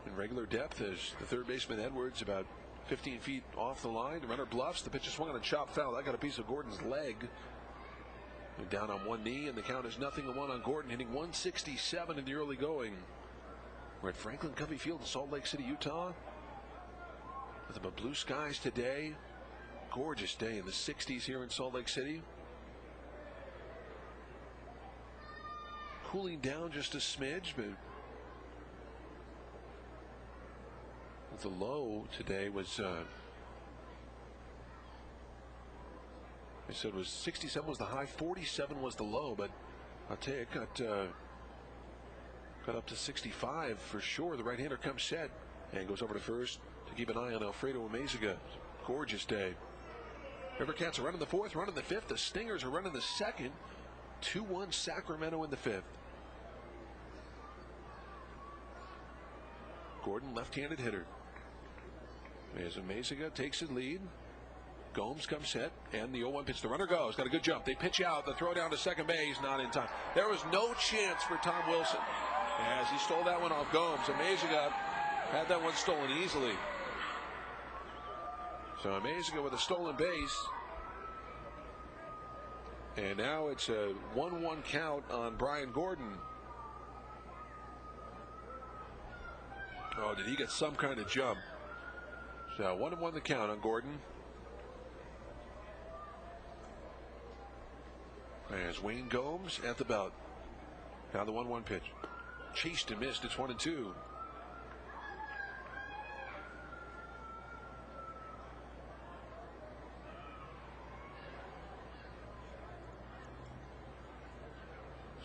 in regular depth as the third baseman Edwards about 15 feet off the line. The runner bluffs. The pitch is swung on a chop foul. That got a piece of Gordon's leg. And down on one knee, and the count is 0-1 on Gordon, hitting 167 in the early going. We're at Franklin Covey Field in Salt Lake City, Utah. Nothing but blue skies today. Gorgeous day in the 60s here in Salt Lake City. Cooling down just a smidge, but the low today was I said was 67 was the high, 47 was the low, but I'll tell you, it got up to 65 for sure. The right-hander comes set and goes over to first to keep an eye on Alfredo Amezaga. Gorgeous day. River Cats are running the fourth, running the fifth. The Stingers are running the second. 2-1 Sacramento in the fifth. Gordon, left-handed hitter. As Amezaga takes his lead. Gomes comes set, and the 0-1 pitch. The runner goes. Got a good jump. They pitch out. The throw down to second base, not in time. There was no chance for Tom Wilson as he stole that one off Gomes. Amezaga had that one stolen easily. So Amezaga with a stolen base. And now it's a 1-1 count on Brian Gordon. Oh, did he get some kind of jump? So 1-1 the count on Gordon. As Wayne Gomes at the belt. Now the 1-1 pitch. Chased and missed. It's 1-2.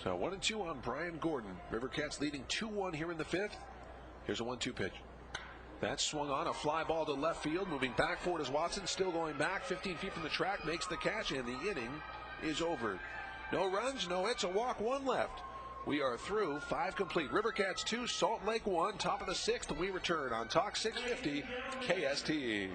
So 1-2 on Brian Gordon. River Cats leading 2-1 here in the fifth. Here's a 1-2 pitch. That's swung on, a fly ball to left field. Moving back for it is Watson. Still going back 15 feet from the track. Makes the catch, and the inning is over. No runs, no hits, a walk, one left. We are through, 5 complete. River Cats 2, Salt Lake 1, top of the 6th. We return on Talk 650 KSTE.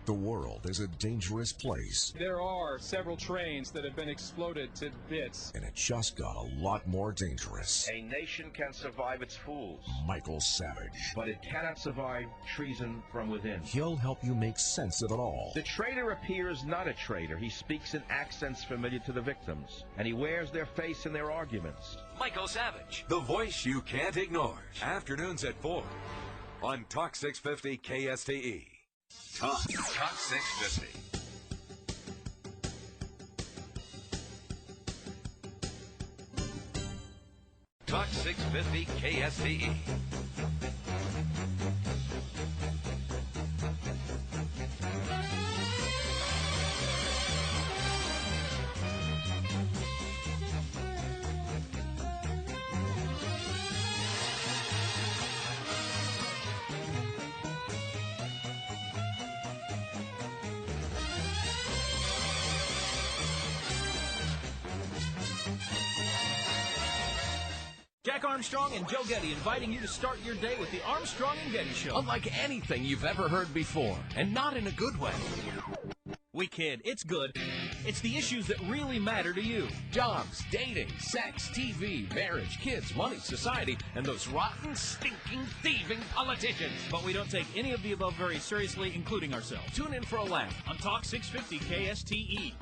The world is a dangerous place. There are several trains that have been exploded to bits. And it just got a lot more dangerous. A nation can survive its fools. Michael Savage. But it cannot survive treason from within. He'll help you make sense of it all. The traitor appears not a traitor. He speaks in accents familiar to the victims. And he wears their face in their arguments. Michael Savage, the voice you can't ignore. Afternoons at 4 on Talk 650 KSTE. Talk 650. Talk 650 KSTE. Jack Armstrong and Joe Getty inviting you to start your day with the Armstrong and Getty Show. Unlike anything you've ever heard before, and not in a good way. We kid, it's good. It's the issues that really matter to you. Jobs, dating, sex, TV, marriage, kids, money, society, and those rotten, stinking, thieving politicians. But we don't take any of the above very seriously, including ourselves. Tune in for a laugh on Talk 650 KSTE.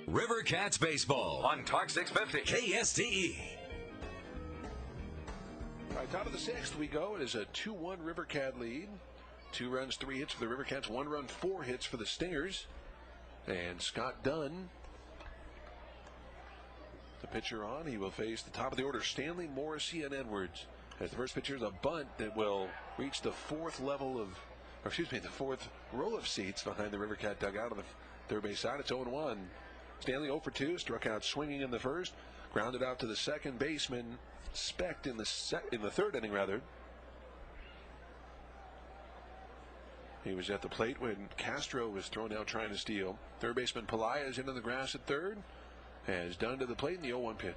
River Cats Baseball on Talk 650 KSTE. All right, top of the sixth we go. It is a 2-1 River Cat lead. 2 runs, 3 hits for the River Cats. 1 run, 4 hits for the Stingers. And Scott Dunn, the pitcher on. He will face the top of the order, Stanley, Morrissey, and Edwards. As the first pitcher is a bunt that will reach the fourth row of seats behind the River Cat dugout on the third base side. It's 0-1. Stanley 0 for 2, struck out swinging in the first, grounded out to the second baseman, Specht in the third inning rather. He was at the plate when Castro was thrown out trying to steal. Third baseman Pelaya is into the grass at third, has done to the plate in the 0-1 pitch.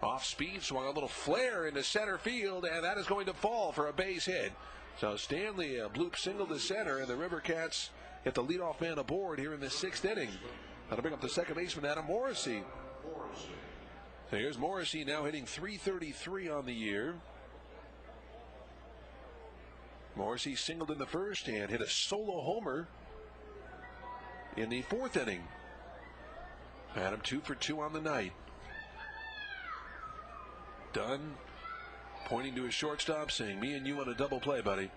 Off speed, swung a little flare into center field, and that is going to fall for a base hit. So Stanley bloop single to center, and the River Cats get the leadoff man aboard here in the sixth inning. That'll bring up the second baseman, Adam Morrissey. So here's Morrissey now hitting .333 on the year. Morrissey singled in the first and hit a solo homer in the fourth inning. Adam 2 for 2 on the night. Dunn pointing to his shortstop, saying, "Me and you on a double play, buddy."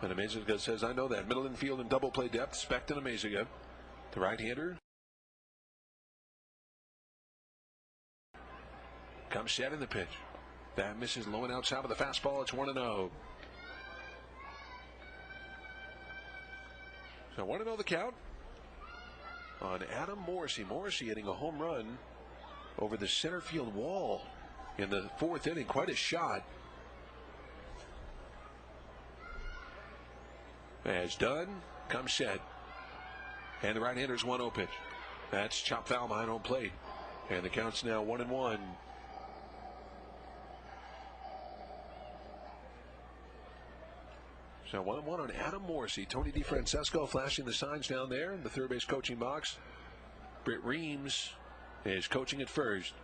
And Amaziga says, "I know that. Middle infield and double play depth." Specht and Amaziga. The right-hander comes set in the pitch. That misses low and outside with the fastball. It's 1-0. So 1-0 the count on Adam Morrissey. Morrissey hitting a home run over the center field wall in the fourth inning. Quite a shot. As Dunn comes set. And the right-hander's 1-0 pitch. That's chopped foul behind home plate. And the count's now 1-1. So 1-1 on Adam Morrissey. Tony DeFrancesco flashing the signs down there in the third base coaching box. Britt Reams is coaching at first.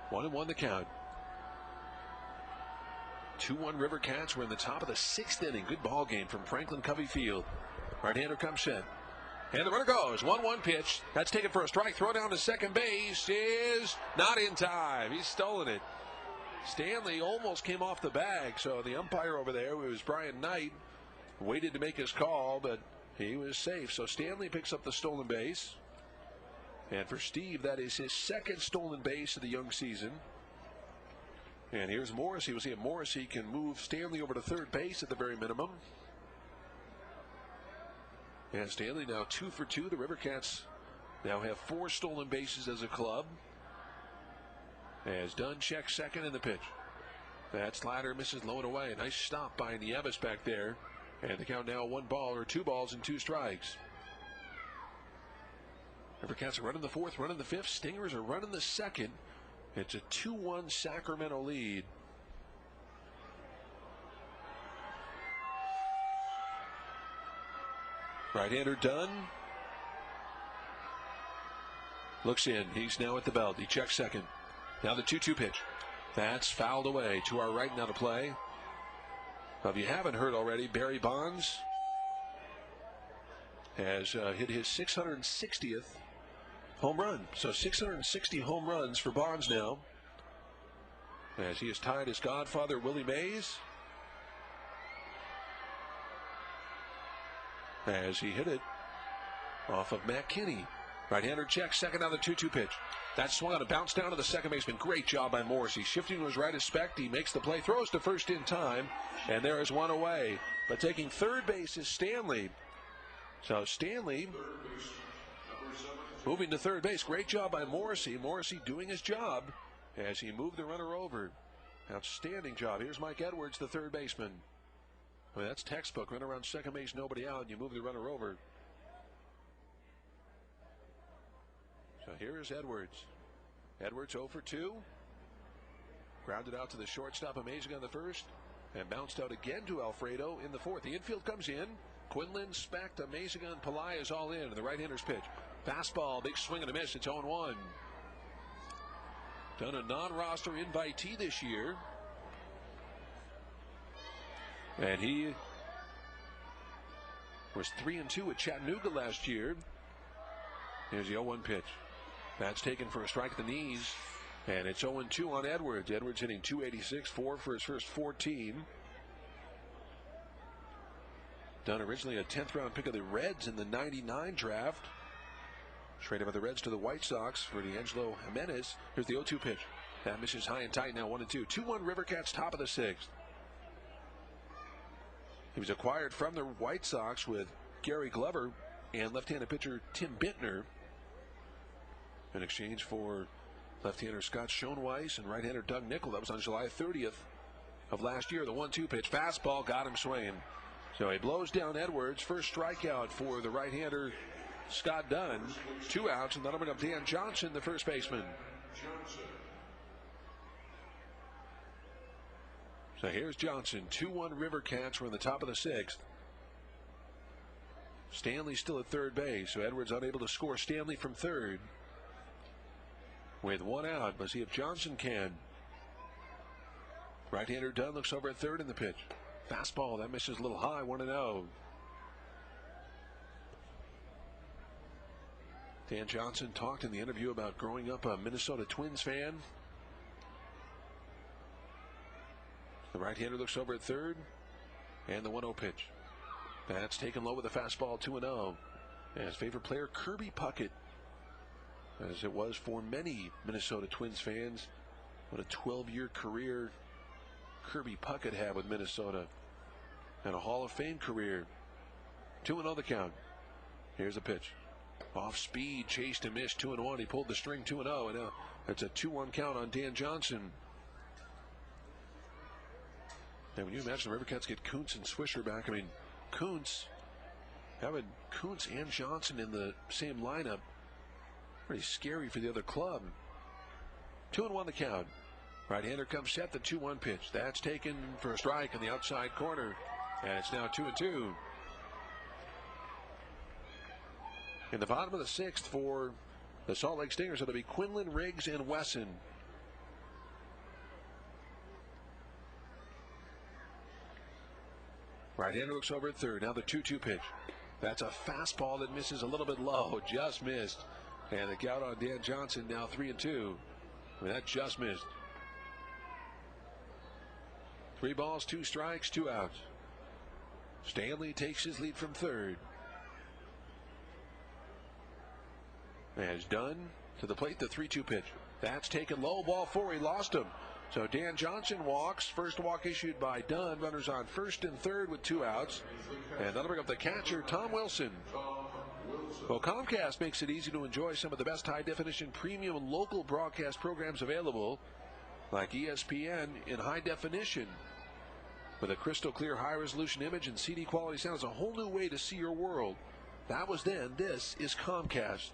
1-1 the count. 2-1 River Cats. We're in the top of the sixth inning. Good ball game from Franklin Covey Field. Right-hander comes set. And the runner goes. 1-1 pitch. That's taken for a strike. Throw down to second base is not in time. He's stolen it. Stanley almost came off the bag, so the umpire over there, it was Brian Knight, waited to make his call, but he was safe. So Stanley picks up the stolen base. And for Steve, that is his second stolen base of the young season. And here's Morrissey. We'll see if Morrissey can move Stanley over to third base at the very minimum. And Stanley now 2 for 2. The River Cats now have 4 stolen bases as a club. As Dunn checks second in the pitch. That slider misses low and away. A nice stop by Nieves back there. And the count now 2 balls and 2 strikes. River Cats are running the fourth, running the fifth. Stingers are running the second. It's a 2-1 Sacramento lead. Right-hander Dunn looks in. He's now at the belt. He checks second. Now the 2-2 pitch. That's fouled away. To our right now to play. If you haven't heard already, Barry Bonds has hit his as he has tied his godfather, Willie Mays, as he hit it off of Matt Kinney. Right-hander checks, second on the 2-2 pitch. That swung on a bounce down to the second baseman. Great job by Morrissey. Shifting to his right as Specht. He makes the play, throws to first in time, and there is one away. But taking third base is Stanley. So Stanley moving to third base. Great job by Morrissey. Morrissey doing his job as he moved the runner over. Outstanding job. Here's Mike Edwards, the third baseman. I mean, that's textbook. Run around second base, nobody out, and you move the runner over. So here is Edwards. Edwards 0 for 2. Grounded out to the shortstop, Amazing on the first, and bounced out again to Alfredo in the fourth. The infield comes in. Quinlan, Specht, Amazing, Pelayo is all in. And the right-hander's pitch. Fastball, big swing and a miss. It's 0-1. Done a non-roster invitee this year. And he was 3-2 at Chattanooga last year. Here's the 0-1 pitch. That's taken for a strike at the knees. And it's 0-2 on Edwards. Edwards hitting .286, 4 for his first 14. Done originally a 10th round pick of the Reds in the '99 draft. Traded by the Reds to the White Sox for D'Angelo Jimenez. Here's the 0-2 pitch. That misses high and tight now, 1-2. 2-1 Rivercats, top of the sixth. He was acquired from the White Sox with Gary Glover and left-handed pitcher Tim Bintner in exchange for left-hander Scott Schoenweiss and right-hander Doug Nickel. That was on July 30th of last year. The 1-2 pitch, fastball, got him swinging. So he blows down Edwards. First strikeout for the right-hander Scott Dunn. 2 outs, and that'll bring up Dan Johnson, the first baseman. So here's Johnson. 2-1 Rivercats. We're in the top of the sixth. Stanley still at third base, so Edwards unable to score Stanley from third. With 1 out, let's see if Johnson can. Right-hander Dunn looks over at third in the pitch. Fastball, that misses a little high, 1-0. Dan Johnson talked in the interview about growing up a Minnesota Twins fan. The right-hander looks over at third, and the 1-0 pitch. That's taken low with a fastball, 2-0. And his favorite player, Kirby Puckett, as it was for many Minnesota Twins fans. What a 12-year career Kirby Puckett had with Minnesota, and a Hall of Fame career. 2-0 the count. Here's a pitch. Off speed, chased and missed, 2-1. He pulled the string, 2-0, and now it's a 2-1 count on Dan Johnson. And when you imagine the Rivercats get Kuntz and Swisher back, I mean, having Kuntz and Johnson in the same lineup, pretty scary for the other club. 2-1 the count. Right-hander comes set, the 2-1 pitch. That's taken for a strike in the outside corner, and it's now 2-2. In the bottom of the sixth for the Salt Lake Stingers, it'll be Quinlan, Riggs, and Wesson. Right-hander looks over at third. Now the 2-2 pitch. That's a fastball that misses a little bit low. Just missed. And the count on Dan Johnson now 3-2. I mean, that just missed. 3 balls, 2 strikes, 2 outs. Stanley takes his lead from third. As Dunn to the plate, the 3-2 pitch. That's taken low, ball 4. He lost him. So Dan Johnson walks. First walk issued by Dunn. Runners on first and third with 2 outs. And that'll bring up the catcher, Tom Wilson. Well, Comcast makes it easy to enjoy some of the best high-definition premium and local broadcast programs available, like ESPN in high definition. With a crystal clear high-resolution image and CD quality sound, it's a whole new way to see your world. That was then. This is Comcast.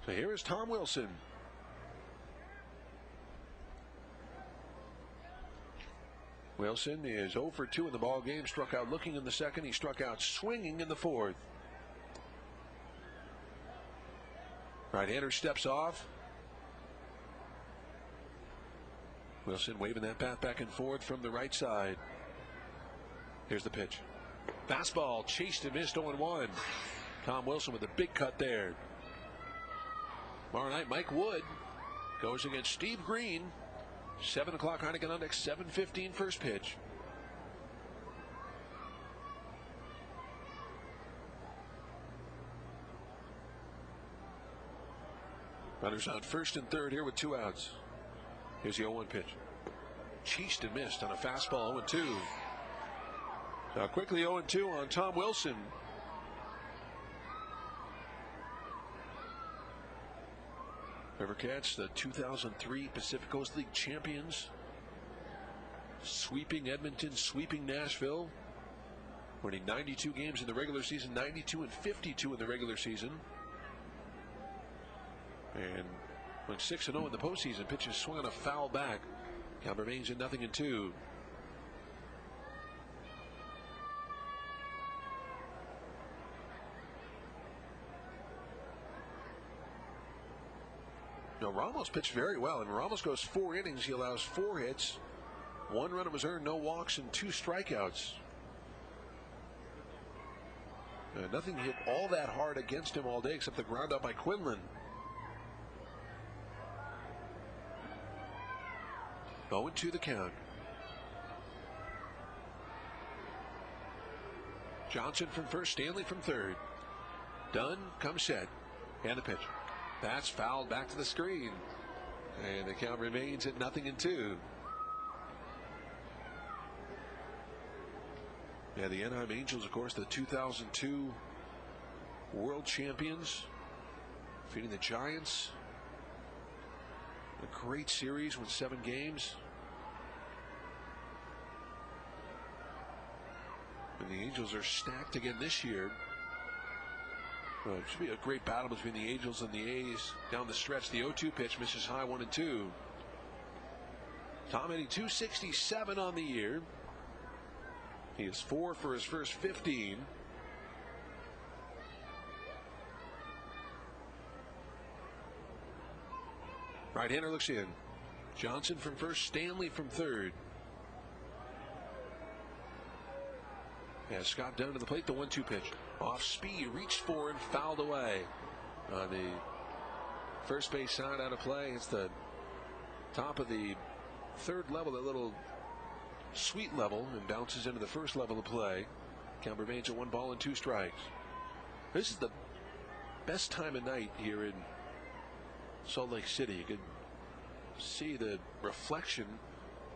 So here is Tom Wilson. Wilson is 0 for 2 in the ball game. Struck out looking in the second. He struck out swinging in the fourth. Right-hander steps off. Wilson waving that bat back and forth from the right side. Here's the pitch. Fastball chased and missed, 0-1. Tom Wilson with a big cut there. Tomorrow night, Mike Wood goes against Steve Green. 7 o'clock Heineken on deck, 7:15 first pitch. Runners on first and third here with 2 outs. Here's the 0-1 pitch. Cheesed and missed on a fastball, 0-2. Now quickly 0-2 on Tom Wilson. Rivercats, the 2003 Pacific Coast League champions, sweeping Edmonton, sweeping Nashville, winning 92 games in the regular season, 92 and 52 in the regular season, and went 6-0 in the postseason. Pitches swung on a foul back. Count remains at 0-2. Now Ramos pitched very well, and Ramos goes 4 innings. He allows 4 hits, 1 run was earned, no walks, and 2 strikeouts. Nothing hit all that hard against him all day except the ground out by Quinlan. 0-2 the count. Johnson from first, Stanley from third. Dunn comes set, and the pitch. That's fouled back to the screen, and the count remains at 0-2. Yeah, the Anaheim Angels, of course, the 2002 world champions, defeating the Giants. A great series with 7 games. And the Angels are stacked again this year. Well, it should be a great battle between the Angels and the A's down the stretch. The 0-2 pitch misses high, 1-2. Tom hitting .267 on the year. He is 4 for his first 15. Right-hander looks in. Johnson from first, Stanley from third. As Scott Dunn to the plate, the 1-2 pitch. Off speed, reached for and fouled away. On the first base side, out of play. It's the top of the third level, that little sweet level, and bounces into the first level of play. Count remains at 1 ball and 2 strikes. This is the best time of night here in Salt Lake City. You can see the reflection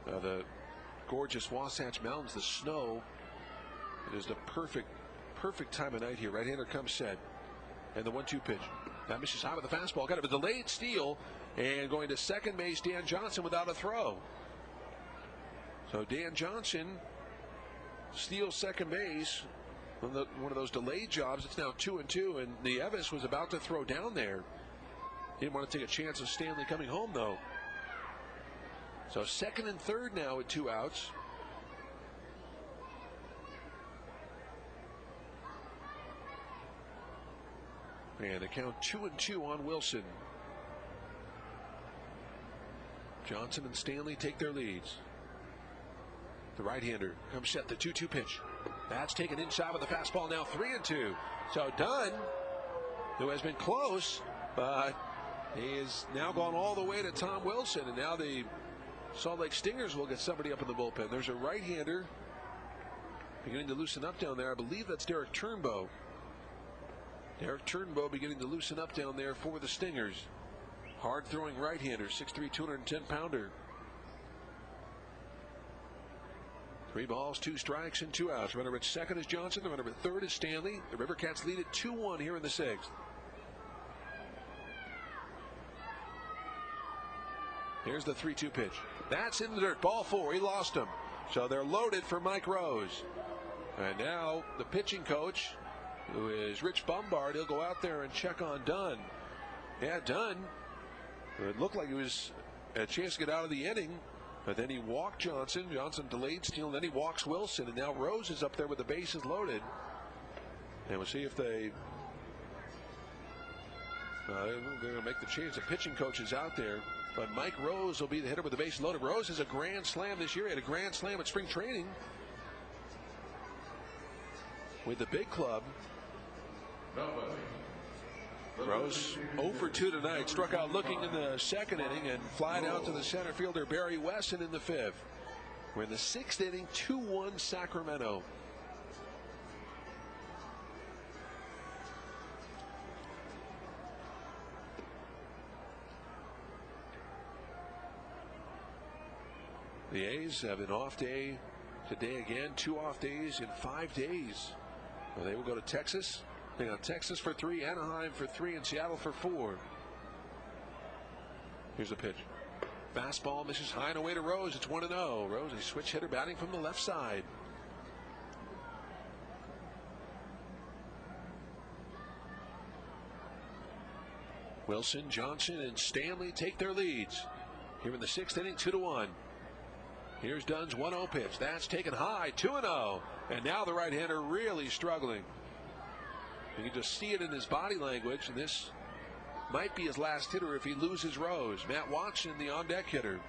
of the gorgeous Wasatch Mountains, the snow. It is the perfect time of night here. Right-hander comes set, and the 1-2 pitch. That misses high with the fastball. Got it, a delayed steal, and going to second base, Dan Johnson without a throw. So Dan Johnson steals second base. One of those delayed jobs. It's now 2-2, and Nieves was about to throw down there. Didn't want to take a chance of Stanley coming home, though. So second and third now with 2 outs. And the count 2-2 on Wilson. Johnson and Stanley take their leads. The right-hander comes set, the 2-2 pitch. That's taken inside with the fastball, now 3-2. So Dunn, who has been close, but he has now gone all the way to Tom Wilson, and now the Salt Lake Stingers will get somebody up in the bullpen. There's a right-hander beginning to loosen up down there. I believe that's Derek Turnbow. Derek Turnbow beginning to loosen up down there for the Stingers. Hard-throwing right-hander, 6'3", 210-pounder. 3 balls, 2 strikes, and 2 outs. Runner at second is Johnson. The runner at third is Stanley. The Rivercats lead at 2-1 here in the 6th. Here's the 3-2 pitch. That's in the dirt. Ball 4. He lost him. So they're loaded for Mike Rose. And now the pitching coach, who is Rich Bombard, he'll go out there and check on Dunn. Yeah, Dunn, it looked like he was a chance to get out of the inning, but then he walked Johnson. Johnson delayed steal, and then he walks Wilson, and now Rose is up there with the bases loaded. And we'll see if they're going to make the change. The pitching coach is out there, but Mike Rose will be the hitter with the bases loaded. Rose has a grand slam this year. He had a grand slam at spring training with the big club. Rose 0 for 2 tonight. Struck out looking in the second inning and flied out to the center fielder Barry Wesson in the fifth. We're in the sixth inning, 2-1 Sacramento. The A's have an off day today again. 2 off days in 5 days. Well, they will go to Texas. They got Texas for 3, Anaheim for 3, and Seattle for 4. Here's a pitch. Fastball misses high and away to Rose. It's 1-0. Rose, a switch hitter batting from the left side. Wilson, Johnson, and Stanley take their leads. Here in the sixth inning, 2-1. Here's Dunn's 1-0 pitch. That's taken high, 2-0. And now the right-hander really struggling. You can just see it in his body language, and this might be his last hitter if he loses Rose. Matt Watson, the on-deck hitter.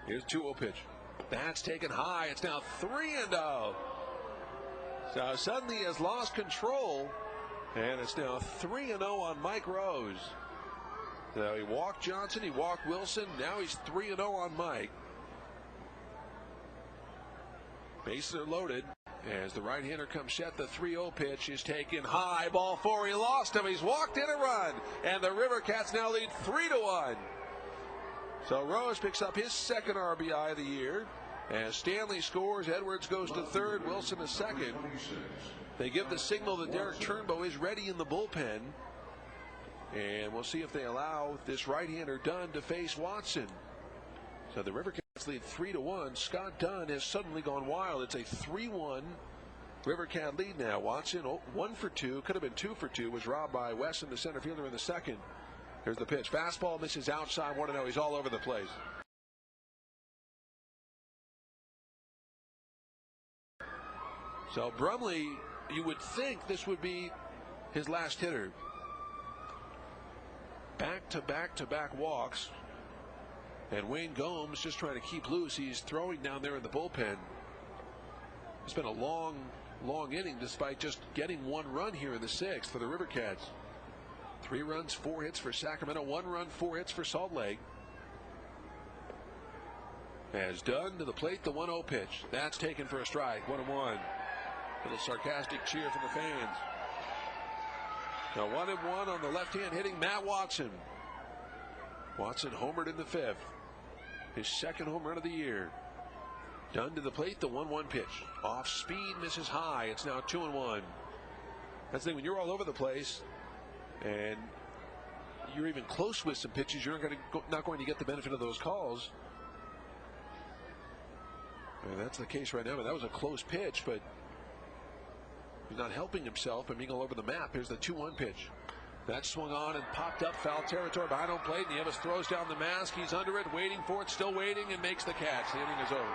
Here's 2-0 pitch. That's taken high. It's now 3-0. So suddenly he has lost control, and it's now 3-0 on Mike Rose. So he walked Johnson, he walked Wilson. Now he's 3-0 on Mike. Bases are loaded as the right-hander comes set. The 3-0 pitch is taken high. Ball 4. He lost him. He's walked in a run, and the River Cats now lead 3-1. So Rose picks up his second RBI of the year. As Stanley scores, Edwards goes to third, Wilson to second. They give the signal that Derek Turnbow is ready in the bullpen. And we'll see if they allow this right-hander Dunn to face Watson. So the River Cats lead 3-1. Scott Dunn has suddenly gone wild. It's a 3-1 River Cat lead now. Watson 1 for 2, could have been 2 for 2, was robbed by Wesson, the center fielder, in the second. Here's the pitch. Fastball misses outside, 1-0. He's all over the place. So Brumley, you would think this would be his last hitter. Back-to-back walks. And Wayne Gomes just trying to keep loose. He's throwing down there in the bullpen. It's been a long inning despite just getting 1 run here in the sixth for the River Cats. 3 runs, 4 hits for Sacramento. 1 run, 4 hits for Salt Lake. As Dunn to the plate, the 1-0 pitch. That's taken for a strike. 1-1. Little sarcastic cheer from the fans. Now 1-1 on the left-hand hitting Matt Watson. Watson homered in the fifth. His second home run of the year. Dunn to the plate, the 1-1 pitch. Off speed, misses high. It's now 2-1. That's the thing, when you're all over the place and you're even close with some pitches, you're not going to get the benefit of those calls. And that's the case right now. But that was a close pitch, but he's not helping himself by being all over the map. Here's the 2-1 pitch. That swung on and popped up foul territory behind home plate. Nieves throws down the mask. He's under it, waiting for it, still waiting, and makes the catch. The inning is over.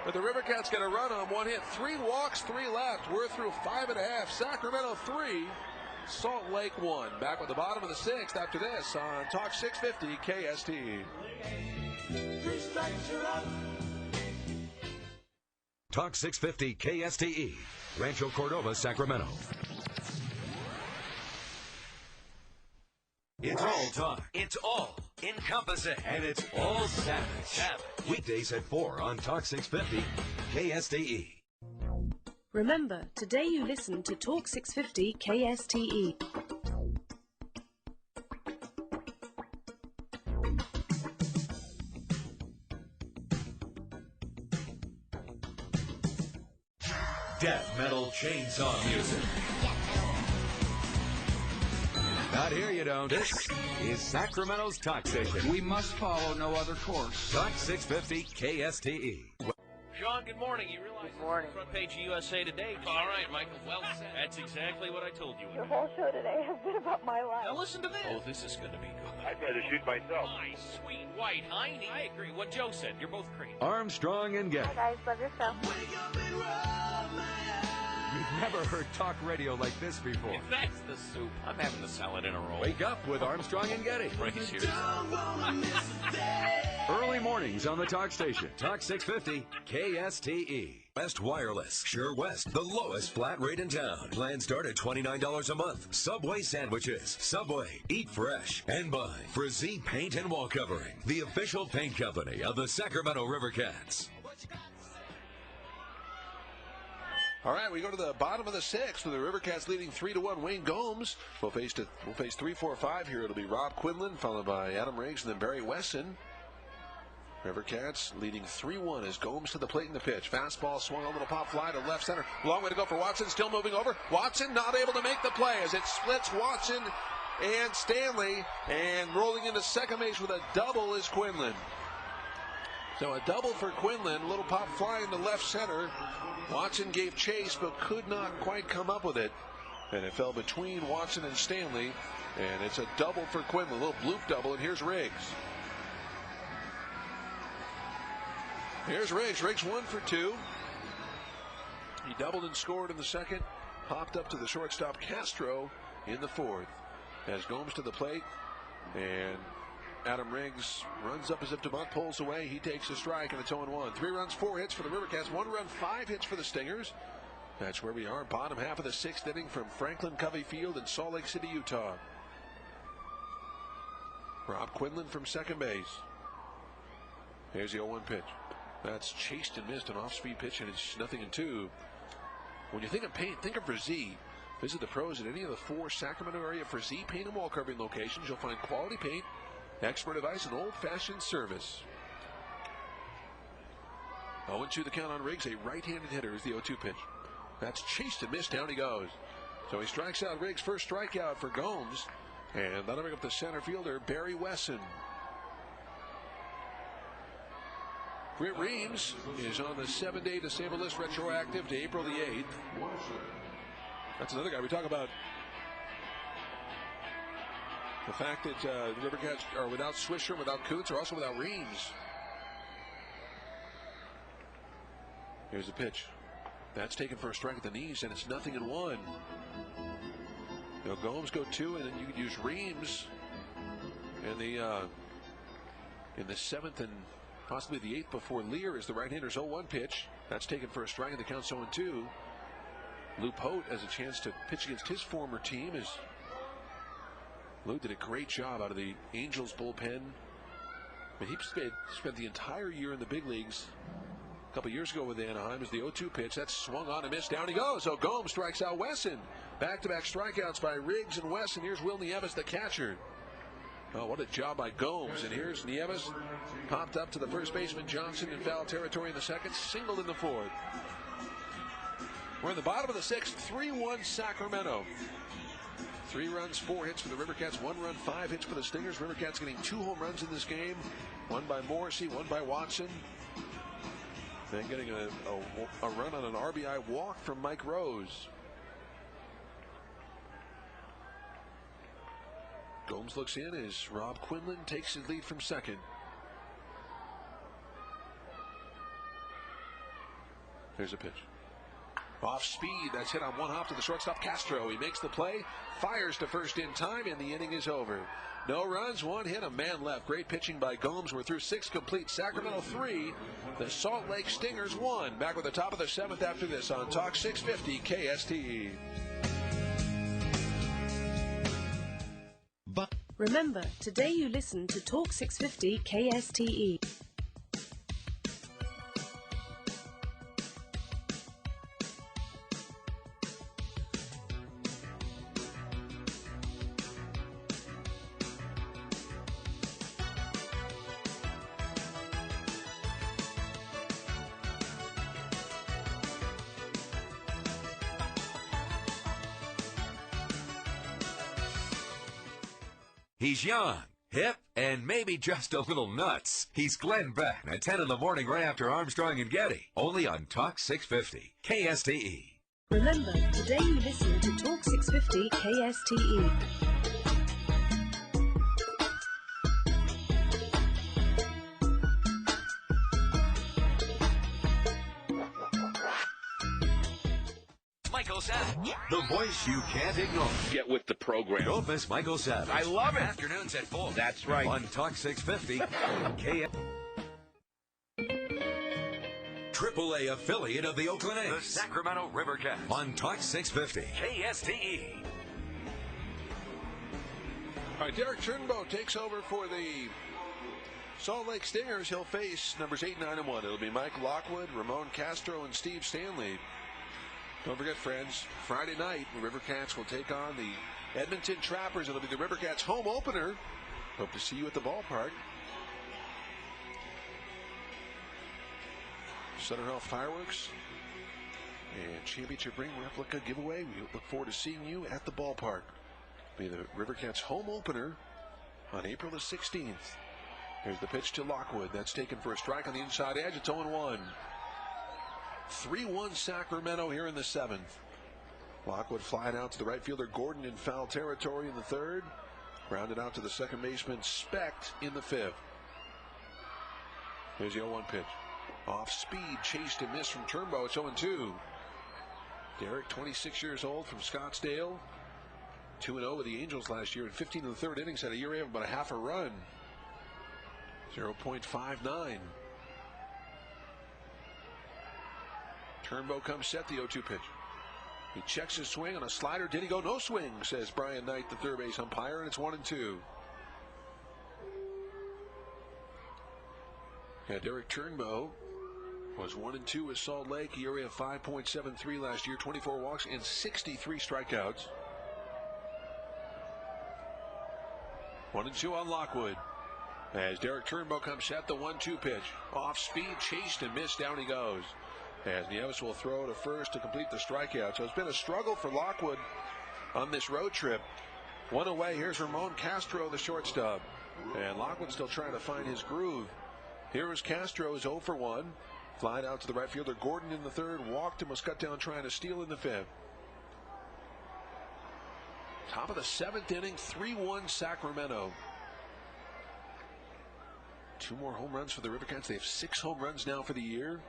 But the River Cats get a run on 1 hit. 3 walks, 3 left. We're through 5.5. Sacramento 3. Salt Lake 1. Back with the bottom of the sixth after this on Talk 650 KST. Talk 650 KSTE, Rancho Cordova, Sacramento. It's all talk. It's all encompassing. And it's all savage. Weekdays at 4 on Talk 650 KSTE. Remember, today you listen to Talk 650 KSTE. Death metal chainsaw music. Not here, you don't. This is Sacramento's Talk Station. We must follow no other course. Talk 650 KSTE. Sean, good morning. You realize good morning. Front page of USA Today. All right, Michael. Well said. That's exactly what I told you. Your whole show today has been about my life. Now listen to this. Oh, this is going to be good. I'd rather shoot myself. My sweet white hiney. I agree. What Joe said. You're both crazy. Armstrong and Getty. Hi guys, love your show. You've never heard talk radio like this before. If that's the soup, I'm having the salad in a roll. Wake up with Armstrong and Getty. Brace yourself. Early mornings on the talk station. Talk 650 KSTE. West Wireless. Sure West, the lowest flat rate in town. Plans start at $29 a month. Subway sandwiches. Subway. Eat fresh. And buy Frazee Paint and Wall Covering, the official paint company of the Sacramento River Cats. All right, we go to the bottom of the sixth with the River Cats leading 3-1. Wayne Gomes will face 3-4-5 here. It'll be Rob Quinlan, followed by Adam Riggs, and then Barry Wesson. River Cats leading 3-1 as Gomes to the plate in the pitch. Fastball swung a little pop fly to left center. Long way to go for Watson, still moving over. Watson not able to make the play as it splits Watson and Stanley, and rolling into second base with a double is Quinlan. So a double for Quinlan, a little pop fly into left center. Watson gave chase but could not quite come up with it, and it fell between Watson and Stanley, and it's a double for Quinlan, a little bloop double, and here's Riggs. Here's Riggs. Riggs 1 for 2. He doubled and scored in the second, popped up to the shortstop Castro in the fourth. As Gomes to the plate, and Adam Riggs runs up as if DeMont pulls away. He takes a strike, and it's 0-1. 3 runs, 4 hits for the River Cats. 1 run, 5 hits for the Stingers. That's where we are. Bottom half of the sixth inning from Franklin Covey Field in Salt Lake City, Utah. Rob Quinlan from second base. Here's the 0-1 pitch. That's chased and missed, an off-speed pitch, and it's 0-2. When you think of paint, think of Frazee. Visit the pros at any of the 4 Sacramento area Frazee paint and wall covering locations. You'll find quality paint, expert advice, and old-fashioned service. 0-2 the count on Riggs. A right-handed hitter is the 0-2 pitch. That's chased and missed. Down he goes. So he strikes out Riggs. First strikeout for Gomes. And that'll bring up the center fielder, Barry Wesson. Britt Reams is on the 7-day disabled list, retroactive to April the 8th. That's another guy. We talk about the fact that the River Cats are without Swisher, without Coots, are also without Reams. Here's the pitch. That's taken for a strike at the knees, and it's 0-1. Now Gomes go 2, and then you could use Reams in the 7th and possibly the 8th before Lear is the right-hander's 0-1 pitch. That's taken for a strike, and the count's 0-2. Lou Pote has a chance to pitch against his former team. As Lou did a great job out of the Angels bullpen. I mean, he spent the entire year in the big leagues. A couple years ago with Anaheim is the 0-2 pitch. That's swung on and missed. Down he goes. So Gomes strikes out Wesson. Back-to-back strikeouts by Riggs and Wesson. Here's Will Nieves, the catcher. Oh, what a job by Gomes. And here's Nieves, popped up to the first baseman Johnson in foul territory in the second, singled in the fourth. We're in the bottom of the sixth, 3-1 Sacramento. 3 runs, 4 hits for the River Cats, 1 run, 5 hits for the Stingers. River Cats getting 2 home runs in this game, 1 by Morrissey, 1 by Watson. Then getting a run on an RBI walk from Mike Rose. Gomes looks in as Rob Quinlan takes his lead from second. There's a pitch. Off speed, that's hit on one hop to the shortstop Castro. He makes the play, fires to first in time, and the inning is over. No runs, 1 hit, a man left. Great pitching by Gomes. We're through 6 complete. Sacramento 3, the Salt Lake Stingers 1. Back with the top of the 7th after this on Talk 650 KSTE. Remember, today you listen to Talk 650 KSTE. He's young, hip, and maybe just a little nuts. He's Glenn Beck at 10 in the morning right after Armstrong and Getty. Only on Talk 650 KSTE. Remember, today you listen to Talk 650 KSTE. Michael Savage. The voice you can't ignore. Get with the program. Don't miss Michael Savage. I love it. Afternoons at 4. That's right. On Talk 650 KSTE. AAA affiliate of the Oakland A's. The Sacramento River Cats. On Talk 650 KSTE. All right, Derek Turnbow takes over for the Salt Lake Stingers. He'll face numbers 8, 9, and 1. It'll be Mike Lockwood, Ramon Castro, and Steve Stanley. Don't forget, friends, Friday night, the River Cats will take on the Edmonton Trappers. It'll be the River Cats home opener. Hope to see you at the ballpark. Sutter Health Fireworks and Championship Ring replica giveaway. We look forward to seeing you at the ballpark. It'll be the River Cats home opener on April the 16th. Here's the pitch to Lockwood. That's taken for a strike on the inside edge. It's 0-1. 3-1 Sacramento here in the 7th. Lockwood flying out to the right fielder Gordon in foul territory in the 3rd. Grounded out to the second baseman Specht in the 5th. Here's the 0-1 pitch. Off speed, chased and missed from Turnbow. It's 0-2. Derek, 26 years old, from Scottsdale. 2-0 with the Angels last year. In 15 of the 3rd innings, had a ERA of about a half a run. 0.59. Turnbow comes set, the 0-2 pitch. He checks his swing on a slider. Did he go? No swing, says Brian Knight, the third base umpire, and it's 1-2. Yeah, Derek Turnbow was 1-2 with Salt Lake. ERA of 5.73 last year, 24 walks and 63 strikeouts. 1-2 on Lockwood. As Derek Turnbow comes set, the 1-2 pitch. Off speed, chased and missed, down he goes. As Nieves will throw to first to complete the strikeout. So it's been a struggle for Lockwood on this road trip. One away, here's Ramon Castro, the shortstop. And Lockwood still trying to find his groove. Here is Castro, is 0 for 1. Flied out to the right fielder Gordon in the 3rd. Walked and was cut down trying to steal in the 5th. Top of the 7th inning, 3-1 Sacramento. 2 more home runs for the River Cats. They have 6 home runs now for the year.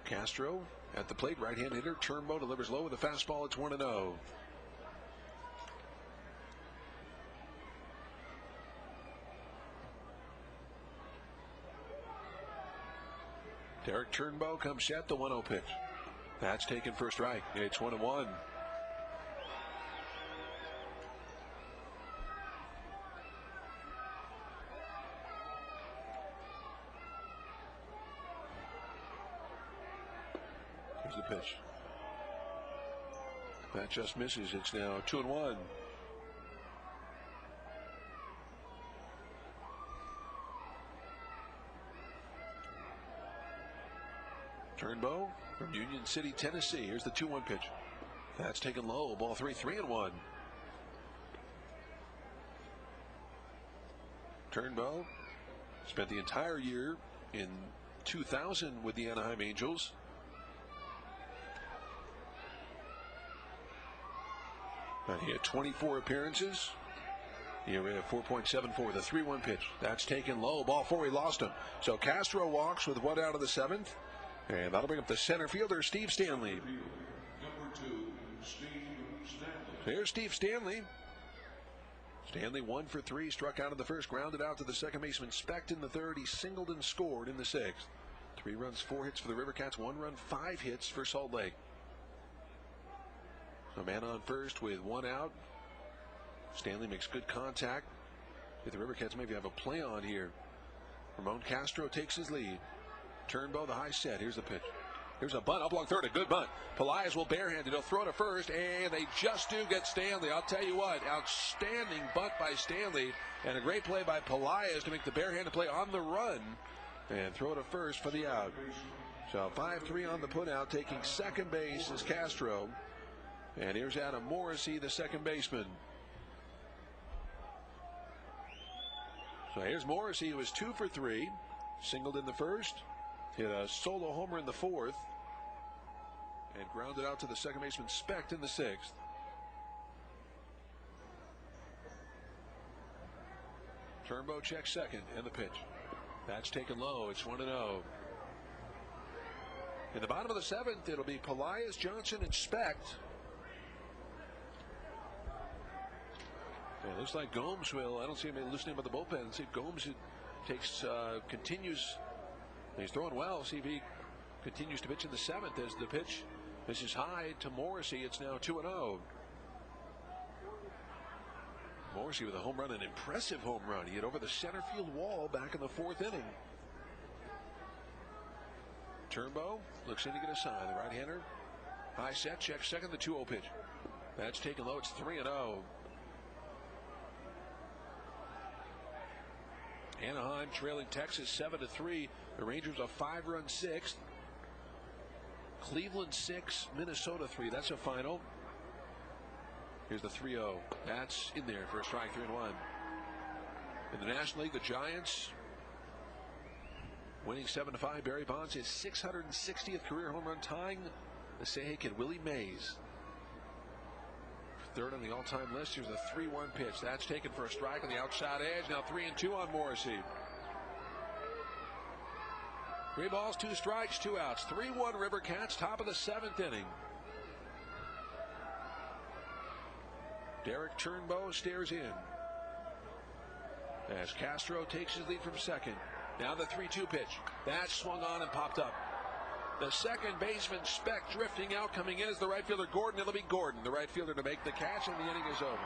Castro at the plate, right-hand hitter. Turnbow delivers low with a fastball. It's 1-0. Derek Turnbow comes set, the 1-0 pitch. That's taken for a strike. It's 1-1. Here's the pitch. That just misses. It's now 2-1. Turnbow from Union City, Tennessee. Here's the 2-1 pitch. That's taken low. Ball 3, 3-1. Turnbow spent the entire year in 2000 with the Anaheim Angels. And he had 24 appearances. Here we have 4.74. The 3-1 pitch. That's taken low. Ball 4. He lost him. So Castro walks with 1 out of the 7th. And that'll bring up the center fielder, Steve Stanley. Number 2, Steve Stanley. Here's Steve Stanley. Stanley 1 for 3. Struck out in the 1st. Grounded out to the second baseman Specht in the 3rd. He singled and scored in the 6th. 3 runs, 4 hits for the River Cats. 1 run, 5 hits for Salt Lake. A man on first with 1 out. Stanley makes good contact. If the River Cats maybe have a play on here. Ramon Castro takes his lead. Turnbow, the high set. Here's the pitch. Here's a bunt up along 3rd. A good bunt. Pelaez will barehand it. He'll throw to first, and they just do get Stanley. I'll tell you what, outstanding bunt by Stanley, and a great play by Pelaez to make the barehanded play on the run and throw to first for the out. So 5-3 on the putout. Taking second base is Castro. And here's Adam Morrissey, the second baseman. So here's Morrissey, who was 2 for 3. Singled in the 1st. Hit a solo homer in the 4th. And grounded out to the second baseman Specht in the 6th. Turnbow checks second, and the pitch. That's taken low. It's 1-0. In the bottom of the 7th, it'll be Pelaez, Johnson, and Specht. It looks like Gomes will. I don't see anybody loosening up at the bullpen. See if Gomes continues. He's throwing well. See if he continues to pitch in the 7th as the pitch misses high to Morrissey. It's now 2-0. Morrissey with a home run, an impressive home run. He hit over the center field wall back in the 4th inning. Turnbow looks in to get a sign. The right-hander, high set, checks second, the 2-0 pitch. That's taken low. It's 3-0. Anaheim trailing Texas 7-3. The Rangers a 5-run 6th. Cleveland 6, Minnesota 3. That's a final. Here's the 3-0. That's in there for a strike, 3-1. In the National League, the Giants winning 7-5. Barry Bonds his 660th career home run, tying the Say kid Willie Mays. Third on the all-time list. Here's a 3-1 pitch. That's taken for a strike on the outside edge. Now 3-2 on Morrissey. 3 balls, 2 strikes, 2 outs. 3-1 Rivercats, top of the 7th inning. Derek Turnbow stares in as Castro takes his lead from second. Now the 3-2 pitch. That's swung on and popped up. The second baseman, Specht, drifting out. Coming in is the right fielder, Gordon. It'll be Gordon, the right fielder, to make the catch, and the inning is over.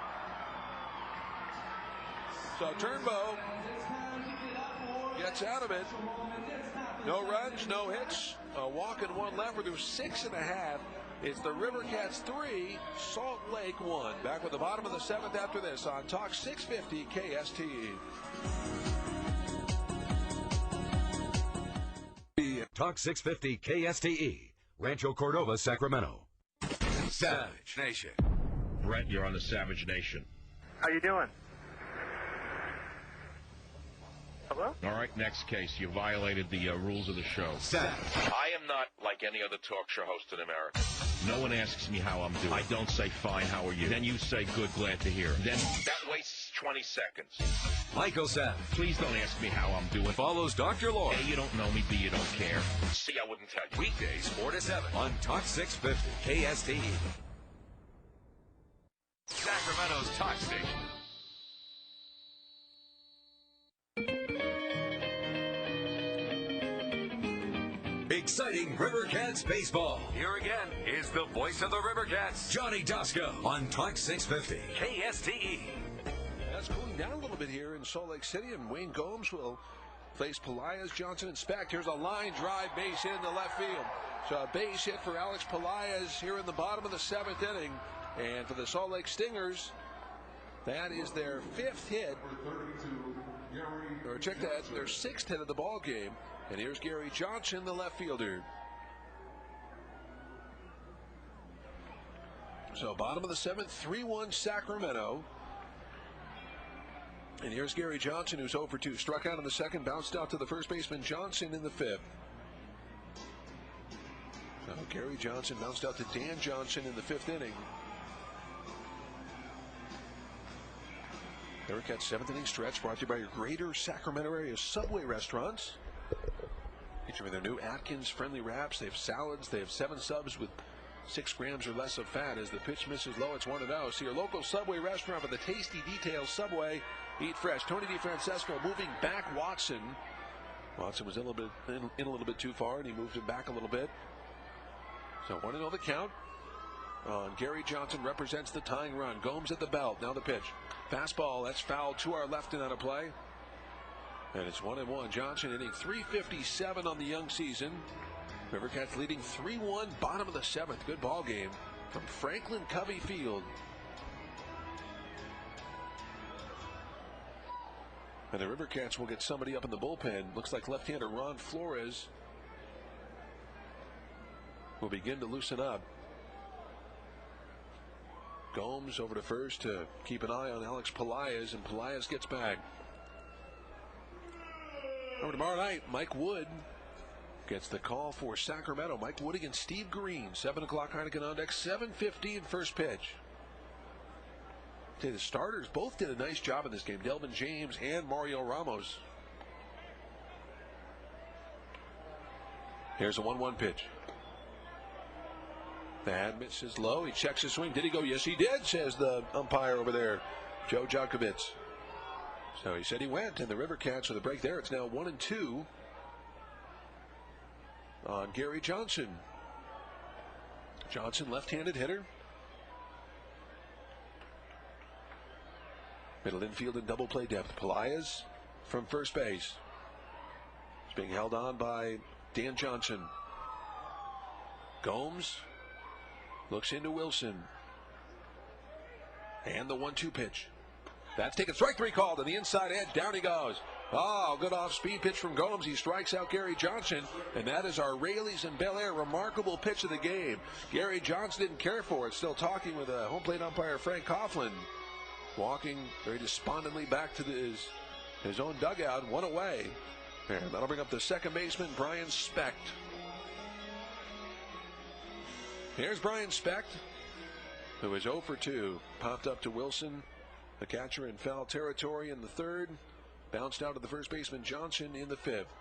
So Turnbow gets out of it. No runs, no hits. A walk and 1 left. We're through 6.5. It's the Rivercats 3, Salt Lake 1. Back with the bottom of the 7th after this on Talk 650 KSTE. Talk 650 KSTE, Rancho Cordova, Sacramento. Savage Nation. Brett, you're on the Savage Nation. How you doing? Hello? All right, next case. You violated the rules of the show. Savage. I am not like any other talk show host in America. No one asks me how I'm doing. I don't say, fine, how are you? Then you say, good, glad to hear. Then that wastes 20 seconds. Michael Savage. Please don't ask me how I'm doing. Follows Dr. Laura. A, you don't know me. B, you don't care. C, I wouldn't tell you. Weekdays 4 to 7 on Talk 650 KSTE. Sacramento's Talk Station. Exciting Rivercats baseball. Here again is the voice of the Rivercats, Johnny Tosco, on Talk 650 KSTE. It's cooling down a little bit here in Salt Lake City, and Wayne Gomes will face Pelaez, Johnson, and Specht. Here's a line drive base hit in the left field. So a base hit for Alex Pelaez here in the bottom of the 7th inning. And for the Salt Lake Stingers, that is their 5th hit. Or check that, their 6th hit of the ball game. And here's Gary Johnson, the left fielder. So bottom of the 7th, 3-1 Sacramento. And here's Gary Johnson, who's 0 for 2. Struck out in the 2nd, bounced out to the first baseman Johnson in the 5th. So Gary Johnson bounced out to Dan Johnson in the 5th inning. Rivercats 7th inning stretch brought to you by your greater Sacramento area Subway restaurants. Featuring their new Atkins friendly wraps. They have salads. They have 7 subs with 6 grams or less of fat. As the pitch misses low, it's 1-0. See your local Subway restaurant with the tasty details. Subway, eat fresh. Tony DeFrancesco moving back Watson. Watson was in a little bit too far, and he moved him back a little bit. So 1-0 the count. Gary Johnson represents the tying run. Gomes at the belt. Now the pitch. Fastball. That's fouled to our left and out of play. And it's 1-1. Johnson hitting .357 on the young season. Rivercats leading 3-1, bottom of the 7th. Good ball game from Franklin Covey Field. And the Rivercats will get somebody up in the bullpen. Looks like left-hander Ron Flores will begin to loosen up. Gomes over to first to keep an eye on Alex Pelaez, and Pelaez gets back. Over tomorrow night, Mike Wood gets the call for Sacramento. Mike Wood against Steve Green. 7 o'clock Heineken on deck. 7:15 first pitch. The starters both did a nice job in this game. Delvin James and Mario Ramos. Here's a 1-1 pitch. That misses low. He checks his swing. Did he go? Yes, he did, says the umpire over there, Joe Djokovic. So he said he went, and the River Cats with a break there. It's now 1-2 on Gary Johnson. Johnson, left-handed hitter. Middle infield in double play depth. Pelaez from first base. It's being held on by Dan Johnson. Gomes looks into Wilson. And the 1-2 pitch. That's taken. Strike three called on the inside edge. Down he goes. Oh, good off-speed pitch from Gomes. He strikes out Gary Johnson, and that is our Rayleighs and Bel Air remarkable pitch of the game. Gary Johnson didn't care for it. Still talking with home plate umpire Frank Coughlin. Walking very despondently back to his own dugout. One away. And that'll bring up the second baseman, Brian Specht. Here's Brian Specht, who is 0 for 2. Popped up to Wilson, the catcher, in foul territory in the third. Bounced out to the first baseman Johnson in the fifth.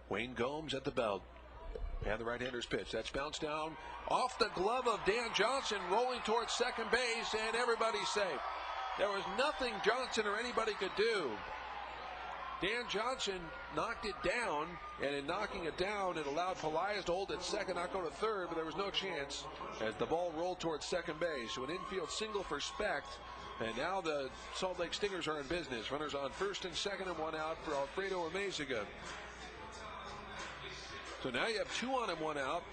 Wayne Gomes at the belt. And the right-hander's pitch. That's bounced down off the glove of Dan Johnson, rolling towards second base, and everybody's safe. There was nothing Johnson or anybody could do. Dan Johnson knocked it down, and in knocking it down, it allowed Pelaez to hold it second, not go to third, but there was no chance as the ball rolled towards second base. So an infield single for Specht, and now the Salt Lake Stingers are in business. Runners on first and second and one out for Alfredo Amezaga. So now you have 2 on and 1 out.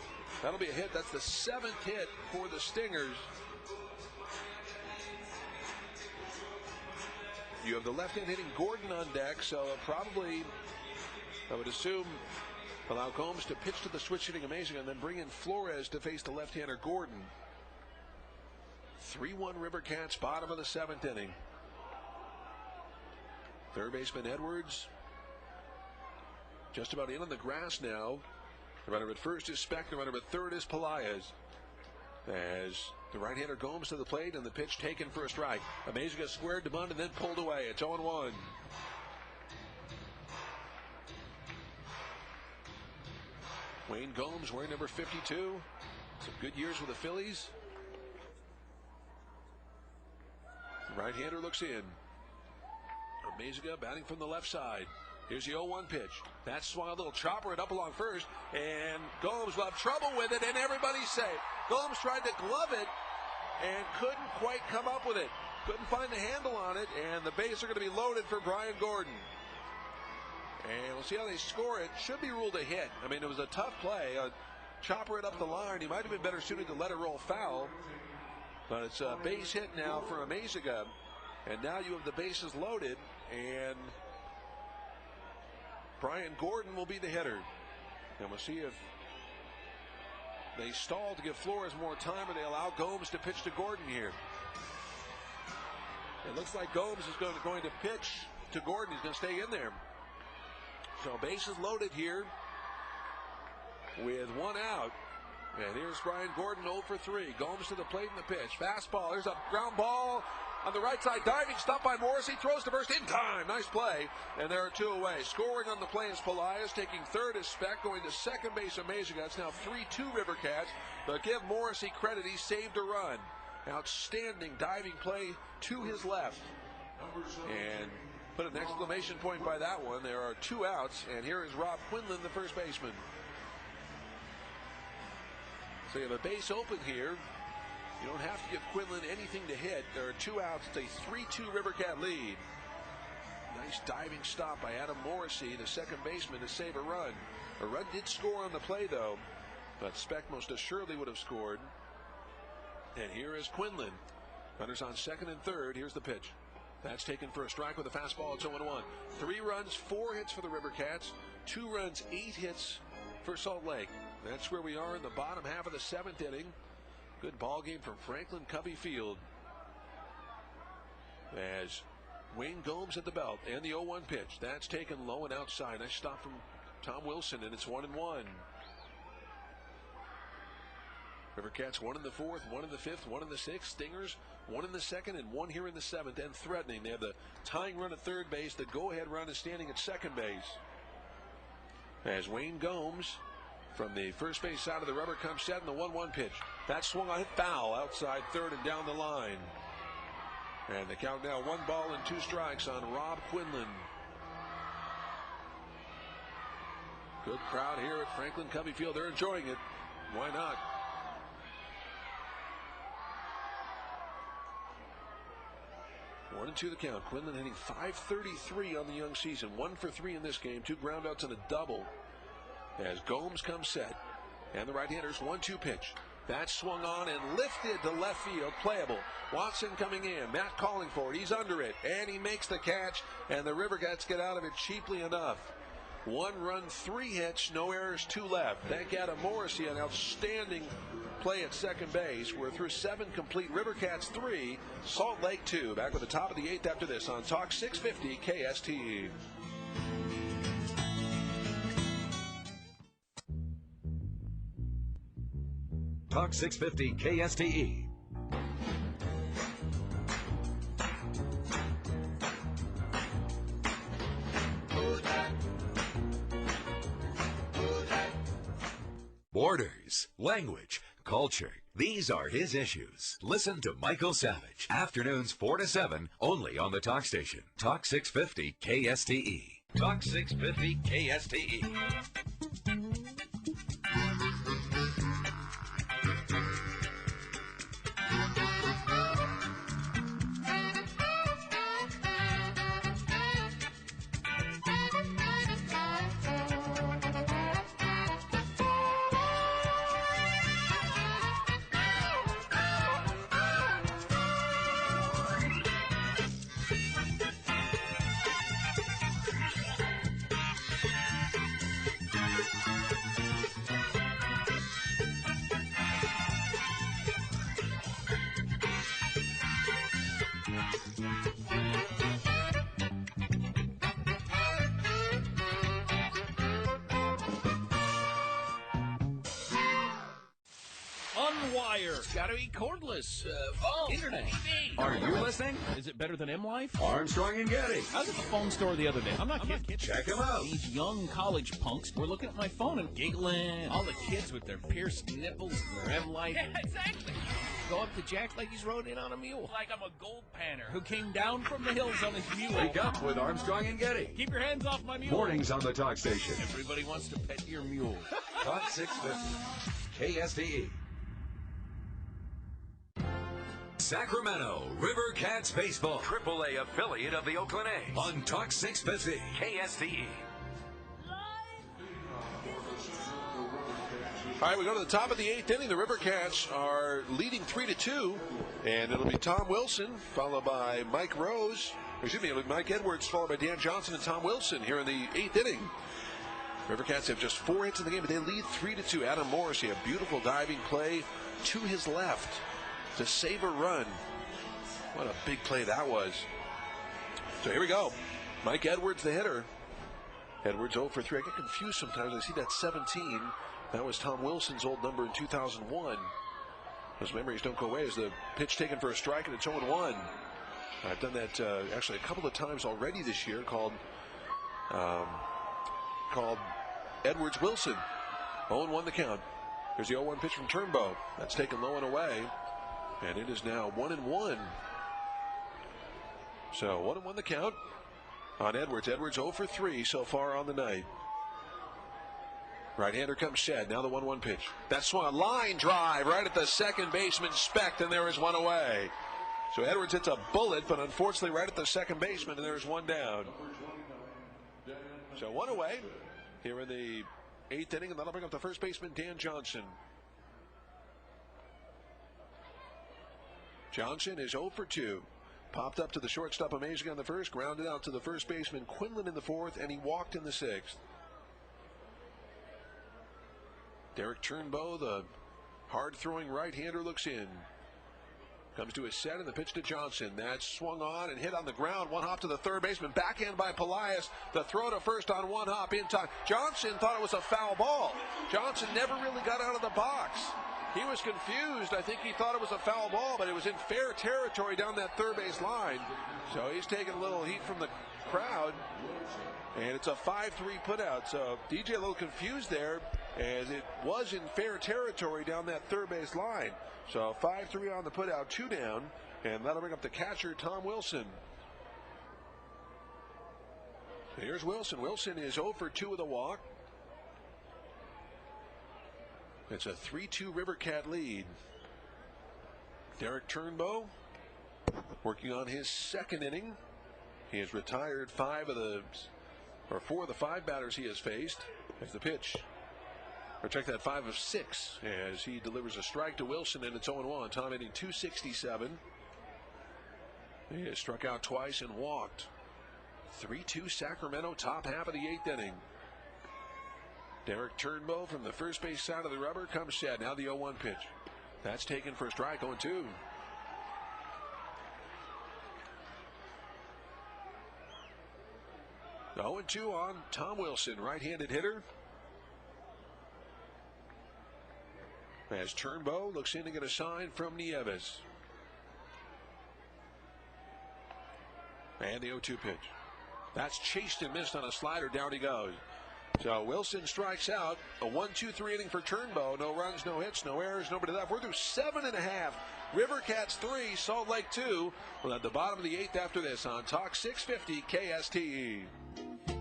That'll be a hit. That's the 7th hit for the Stingers. You have the left-hand hitting Gordon on deck, so probably, I would assume, allow Gomes to pitch to the switch hitting Amezaga and then bring in Flores to face the left-hander Gordon. 3-1 River Cats, bottom of the 7th inning. Third baseman Edwards just about in on the grass now. The runner at first is Specht. The runner at third is Pelaez. As the right-hander Gomes to the plate, and the pitch taken for a strike. Amezaga squared to bunt and then pulled away. It's 0-1. Wayne Gomes wearing number 52. Some good years with the Phillies. The right-hander looks in. Amezaga batting from the left side. Here's the 0-1 pitch. That's swung a little chopper it up along first, and Gomes will have trouble with it, and everybody's safe. Gomes tried to glove it and couldn't quite come up with it. Couldn't find the handle on it, and the bases are going to be loaded for Brian Gordon. And we'll see how they score it. Should be ruled a hit. I mean, it was a tough play. Chopper it up the line. He might have been better suited to let it roll foul, but it's a base hit now for Amezaga, and now you have the bases loaded, and Brian Gordon will be the hitter. And we'll see if they stall to give Flores more time, or they allow Gomes to pitch to Gordon here. It looks like Gomes is going to pitch to Gordon. He's going to stay in there. So bases loaded here with 1 out. And here's Brian Gordon 0 for 3. Gomes to the plate in the pitch. Fastball. There's a ground ball on the right side. Diving stop by Morrissey. Throws to first in time. Nice play. And there are 2 away. Scoring on the play is Pelaez. Taking third is Specht. Going to second base Amezaga. It's now 3-2 River Cats. But give Morrissey credit. He saved a run. Outstanding diving play to his left. And put an exclamation point by that one. There are 2 outs. And here is Rob Quinlan, the first baseman. So you have a base open here. You don't have to give Quinlan anything to hit. There are 2 outs. It's a 3-2 River Cat lead. Nice diving stop by Adam Morrissey, the second baseman, to save a run. A run did score on the play, though, but Specht most assuredly would have scored. And here is Quinlan. Runners on second and third. Here's the pitch. That's taken for a strike with a fastball. It's 0-1. 3 runs, 4 hits for the River Cats. 2 runs, 8 hits for Salt Lake. That's where we are in the bottom half of the 7th inning. Good ball game from Franklin Covey Field. As Wayne Gomes at the belt, and the 0-1 pitch. That's taken low and outside. Nice stop from Tom Wilson, and it's 1-1. River Cats 1 in the 4th, 1 in the 5th, 1 in the 6th. Stingers 1 in the 2nd and 1 here in the 7th, and threatening. They have the tying run at third base. The go-ahead run is standing at second base. As Wayne Gomes from the first base side of the rubber comes set in the 1-1 pitch. That swung on, hit foul outside third and down the line. And the count now 1 ball and 2 strikes on Rob Quinlan. Good crowd here at Franklin Covey Field. They're enjoying it. Why not? One and two the count. Quinlan hitting .533 on the young season. 1 for 3 in this game. 2 groundouts and a double. As Gomes comes set. And the right-hander's 1-2 pitch. That swung on and lifted to left field. Playable. Watson coming in. Matt calling for it. He's under it. And he makes the catch. And the River Cats get out of it cheaply enough. 1 run, 3 hits, no errors, 2 left. Thank Adam Morrissey, an outstanding play at second base. We're through 7 complete. River Cats 3, Salt Lake 2. Back with the top of the 8th after this on Talk 650 KSTE. Talk 650 KSTE. Borders, language, culture. These are his issues. Listen to Michael Savage. Afternoons 4 to 7, only on the Talk Station. Talk 650 KSTE. Talk 650 KSTE. Unwired. Gotta be cordless. Phone. Internet. TV. Are you listening? Is it better than M-Life? Armstrong and Getty. I was at the phone store the other day. I'm not kidding. Check them out. These young college punks were looking at my phone and giggling. All the kids with their pierced nipples and their M-Life. Yeah, exactly. Go up to Jack like he's rode in on a mule. Like I'm a gold panner who came down from the hills on his mule. Wake up with Armstrong and Getty. Keep your hands off my mule. Mornings on the Talk Station. Everybody wants to pet your mule. Talk 650 KSTE. Sacramento River Cats Baseball, AAA affiliate of the Oakland A's, on Talk 650 KSTE. All right, we go to the top of the 8th inning. The River Cats are leading 3-2, and it'll be Tom Wilson, followed by Mike Rose. Excuse me, it'll be Mike Edwards, followed by Dan Johnson and Tom Wilson here in the 8th inning. River Cats have just 4 hits in the game, but they lead 3-2. Adam Morrissey, a beautiful diving play to his left to save a run. What a big play that was. So here we go. Mike Edwards, the hitter. Edwards 0 for 3. I get confused sometimes. I see that 17. That was Tom Wilson's old number in 2001. Those memories don't go away. As the pitch taken for a strike, and it's 0-1. I've done that actually a couple of times already this year, called Edwards Wilson. 0-1 the count. Here's the 0-1 pitch from Turnbow. That's taken low and away. And it is now 1-1. So 1-1 the count on Edwards. Edwards 0 for 3 so far on the night. Right-hander comes Shed. Now the 1-1 pitch. That swung a line drive right at the second baseman Specht, and there is one away. So Edwards hits a bullet, but unfortunately right at the second baseman, and there's one down. So one away here in the 8th inning, and that'll bring up the first baseman, Dan Johnson. Johnson is 0 for 2. Popped up to the shortstop Amazing on the first, grounded out to the first baseman Quinlan in the 4th, and he walked in the 6th. Derek Turnbow, the hard-throwing right-hander, looks in. Comes to his set, and the pitch to Johnson. That's swung on and hit on the ground. One hop to the third baseman. Backhand by Pelias. The throw to first on one hop in time. Johnson thought it was a foul ball. Johnson never really got out of the box. He was confused. I think he thought it was a foul ball, but it was in fair territory down that third base line. So he's taking a little heat from the crowd. And it's a 5-3 putout. So DJ a little confused there. as it was in fair territory down that third base line. So 5-3 on the putout, 2 down, and that'll bring up the catcher, Tom Wilson. Here's Wilson. Wilson is 0 for 2 with a walk. It's a 3-2 River Cat lead. Derek Turnbow working on his second inning. He has retired 4 of the 5 batters he has faced. As the pitch, or check that, 5 of 6 as he delivers a strike to Wilson, and it's 0-1. Tom hitting .267. He has struck out twice and walked. 3-2 Sacramento, top half of the 8th inning. Derek Turnbow from the first base side of the rubber comes set. Now the 0-1 pitch. That's taken for a strike, 0-2. The 0-2 on Tom Wilson, right-handed hitter. As Turnbow looks in to get a sign from Nieves. And the 0-2 pitch. That's chased and missed on a slider. Down he goes. So Wilson strikes out. A 1-2-3 inning for Turnbow. No runs, no hits, no errors, nobody left. We're through 7.5. River Cats 3, Salt Lake 2. We'll at the bottom of the 8th after this on Talk 650 KSTE.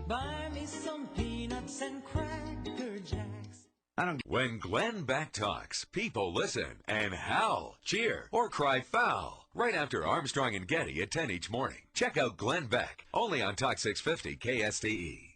Buy me some peanuts and Cracker Jacks. When Glenn Beck talks, people listen and howl, cheer, or cry foul. Right after Armstrong and Getty at 10 each morning. Check out Glenn Beck, only on Talk 650 KSTE.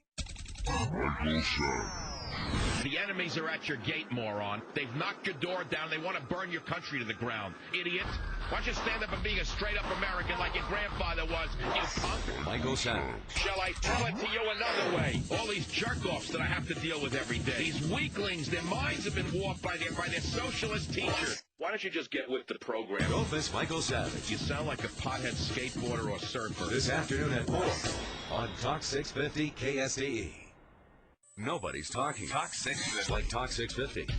The enemies are at your gate, moron. They've knocked your door down. They want to burn your country to the ground. Idiot. Why don't you stand up and be a straight-up American like your grandfather was, you punk? Michael Savage. Shall I tell it to you another way? All these jerk-offs that I have to deal with every day. These weaklings, their minds have been warped by their socialist teachers. Why don't you just get with the program? Don't miss Michael Savage. You sound like a pothead skateboarder or surfer. This afternoon at 4 on Talk 650 KSTE. Nobody's talking. Talk 650. Like Talk 650.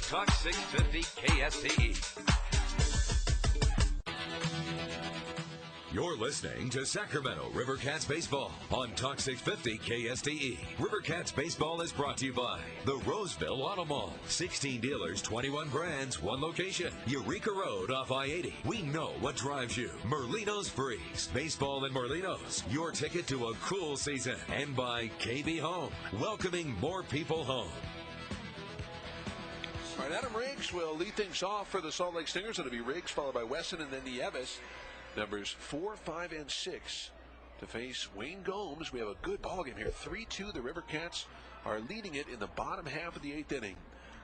Talk 650 KSTE. You're listening to Sacramento River Cats Baseball on Talk 650 KSTE. River Cats Baseball is brought to you by the Roseville Auto Mall. 16 dealers, 21 brands, 1 location. Eureka Road off I-80. We know what drives you. Merlino's Freeze. Baseball in Merlino's. Your ticket to a cool season. And by KB Home. Welcoming more people home. All right, Adam Riggs will lead things off for the Salt Lake Stingers. It'll be Riggs followed by Wesson and then Nieves. Numbers 4, 5, and 6 to face Wayne Gomes. We have a good ball game here. 3-2. The River Cats are leading it in the bottom half of the 8th inning.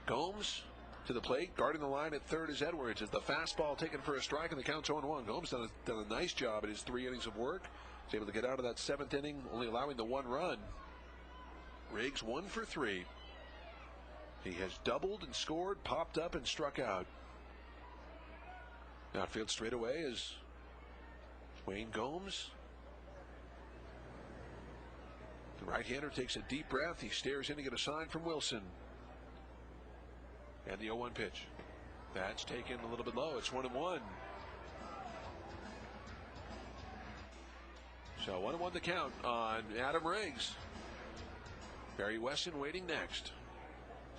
Gomes to the plate. Guarding the line at third is Edwards. As the fastball taken for a strike, and the count's 0-1. Gomes done a nice job at his 3 innings of work. He's able to get out of that 7th inning, only allowing the 1 run. Riggs 1 for 3. He has doubled and scored, popped up, and struck out. Outfield straight away is Wayne Gomes. The right-hander takes a deep breath. He stares in to get a sign from Wilson. And the 0-1 pitch. That's taken a little bit low. It's 1-1. So 1-1 the count on Adam Riggs. Barry Wesson waiting next.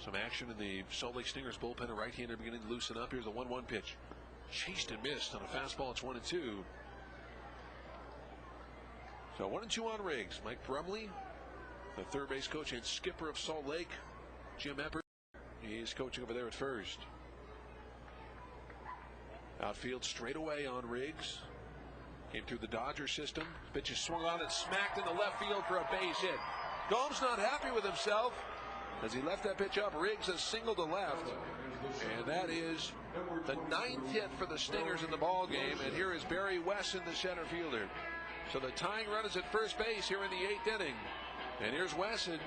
Some action in the Salt Lake Stingers bullpen. A right-hander beginning to loosen up. Here's the 1-1 pitch. Chased and missed on a fastball. It's 1-2. So 1-2 on Riggs. Mike Brumley, the third base coach and skipper of Salt Lake. Jim Eppert, he's coaching over there at first. Outfield straight away on Riggs. Came through the Dodger system. Pitch is swung on and smacked in the left field for a base hit. Gomes not happy with himself as he left that pitch up. Riggs has singled to left. And that is the 9th hit for the Stingers in the ball game. And here is Barry Wesson, the center fielder. So the tying run is at first base here in the 8th inning. And here's Wesson,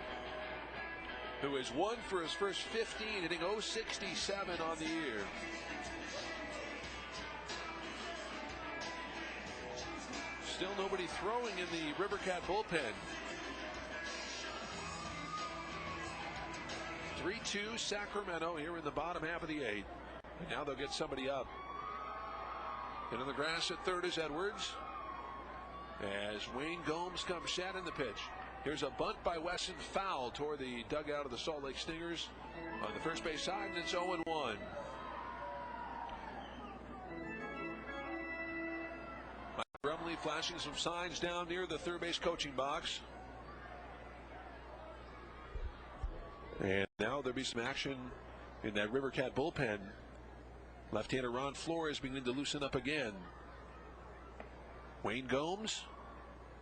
who has won for his first 15, hitting .067 on the year. Still nobody throwing in the Rivercat bullpen. 3-2 Sacramento here in the bottom half of the 8th. And now they'll get somebody up. And on the grass at third is Edwards. As Wayne Gomes comes set in the pitch. Here's a bunt by Wesson, foul toward the dugout of the Salt Lake Stingers on the first base side, and it's 0-1. Mike Brumley flashing some signs down near the third base coaching box. And now there'll be some action in that Rivercat bullpen. Left-hander Ron Flores beginning to loosen up again. Wayne Gomes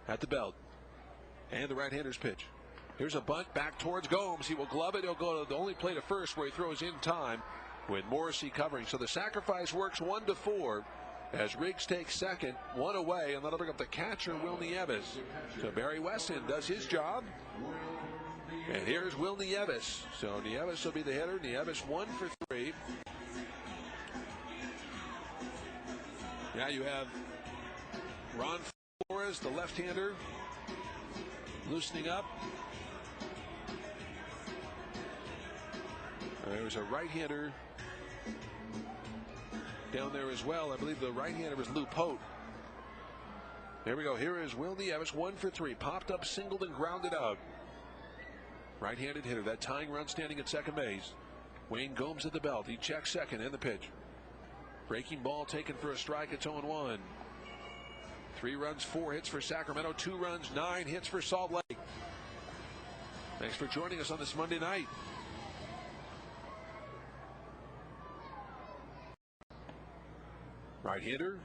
at the belt. And the right-hander's pitch. Here's a bunt back towards Gomes. He will glove it. He'll go to the only play to first where he throws in time with Morrissey covering. So the sacrifice works 1-4 as Riggs takes second, one away, and that'll bring up the catcher, Will Nieves. So Barry Wesson does his job. And here's Will Nieves. So Nieves will be the hitter. Nieves 1 for 3. Now you have Ron Flores, the left-hander, loosening up. There's a right-hander down there as well. I believe the right-hander was Lou Pote. There we go. Here is Will Nieves, 1 for 3. Popped up, singled, and grounded out. Right-handed hitter. That tying run standing at second base. Wayne Gomes at the belt. He checks second and the pitch. Breaking ball taken for a strike. It's 0-1. 3 runs, 4 hits for Sacramento. 2 runs, 9 hits for Salt Lake. Thanks for joining us on this Monday night. Right-hander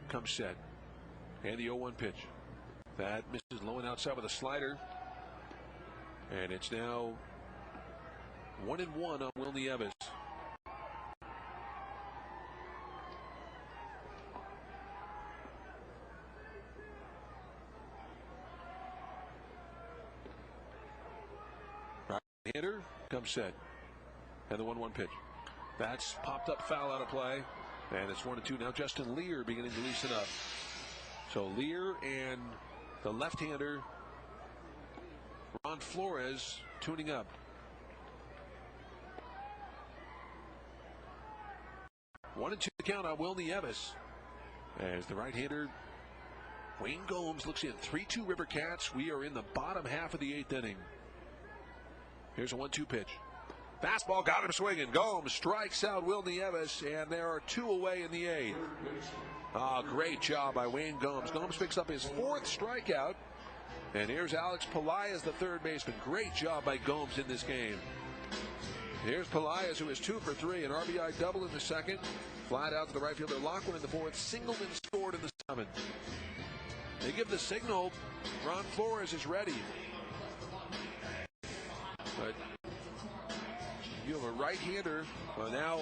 comes set. And the 0-1 pitch. That misses low and outside with a slider. And it's now 1-1 on Will Nieves. Right-hander comes set. And the 1-1 pitch. That's popped up, foul out of play. And it's 1-2. Now Justin Lear beginning to loosen up. So Lear and the left-hander Ron Flores tuning up. 1-2 count on Will Nieves. As the right-hander Wayne Gomes looks in. 3-2 Rivercats. We are in the bottom half of the 8th inning. Here's a 1-2 pitch. Fastball got him swinging. Gomes strikes out Will Nieves, and there are 2 away in the 8th. Great job by Wayne Gomes. Gomes picks up his 4th strikeout. And here's Alex Pelaez, the third baseman. Great job by Gomes in this game. Here's Pelaez, who is 2 for 3, an RBI double in the 2nd. Flat out to the right fielder. Lockwood in the 4th. Singleton scored in the 7th. They give the signal. Ron Flores is ready. But you have a right-hander. Well, now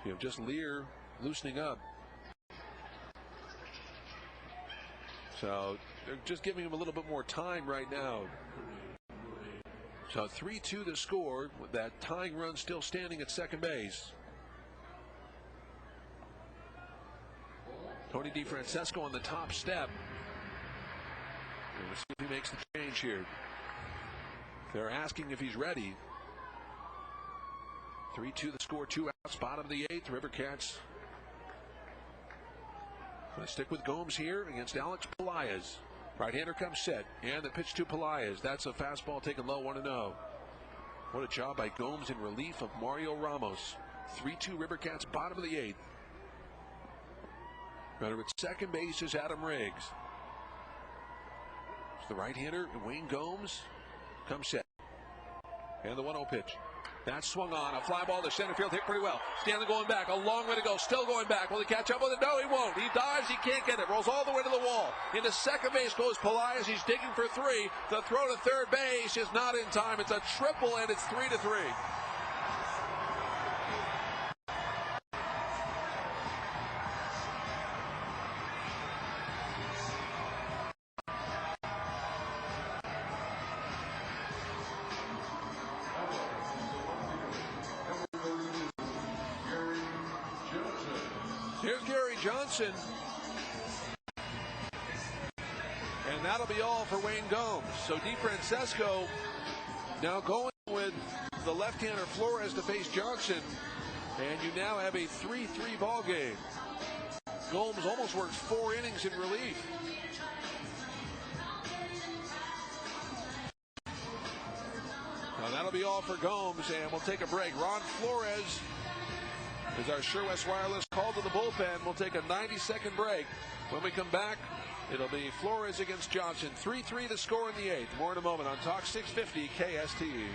you have just Lear loosening up. So they're just giving him a little bit more time right now. So 3-2 the score, with that tying run still standing at second base. Tony DeFrancesco on the top step. And we'll see if he makes the change here. They're asking if he's ready. 3-2 the score, 2 outs, bottom of the 8th. Rivercats going to stick with Gomes here against Alex Pelaez. Right-hander comes set, and the pitch to Pelaez. That's a fastball taken low, 1-0. What a job by Gomes in relief of Mario Ramos. 3-2 Rivercats, bottom of the 8th. Runner at second base is Adam Riggs. So the right-hander, Wayne Gomes, comes set. And the 1-0 pitch. That's swung on. A fly ball to center field, hit pretty well. Stanley going back. A long way to go. Still going back. Will he catch up with it? No, he won't. He dives. He can't get it. Rolls all the way to the wall. Into second base goes Pelaez. He's digging for 3. The throw to third base is not in time. It's a triple, and it's 3-3. Here's Gary Johnson. And that'll be all for Wayne Gomes. So DeFrancesco now going with the left-hander Flores to face Johnson. And you now have a 3-3 ball game. Gomes almost worked 4 innings in relief. Now that'll be all for Gomes, and we'll take a break. Ron Flores is our Sure West Wireless call to the bullpen. We'll take a 90-second break. When we come back, it'll be Flores against Johnson. 3-3 the score in the 8th. More in a moment on Talk 650 KSTE.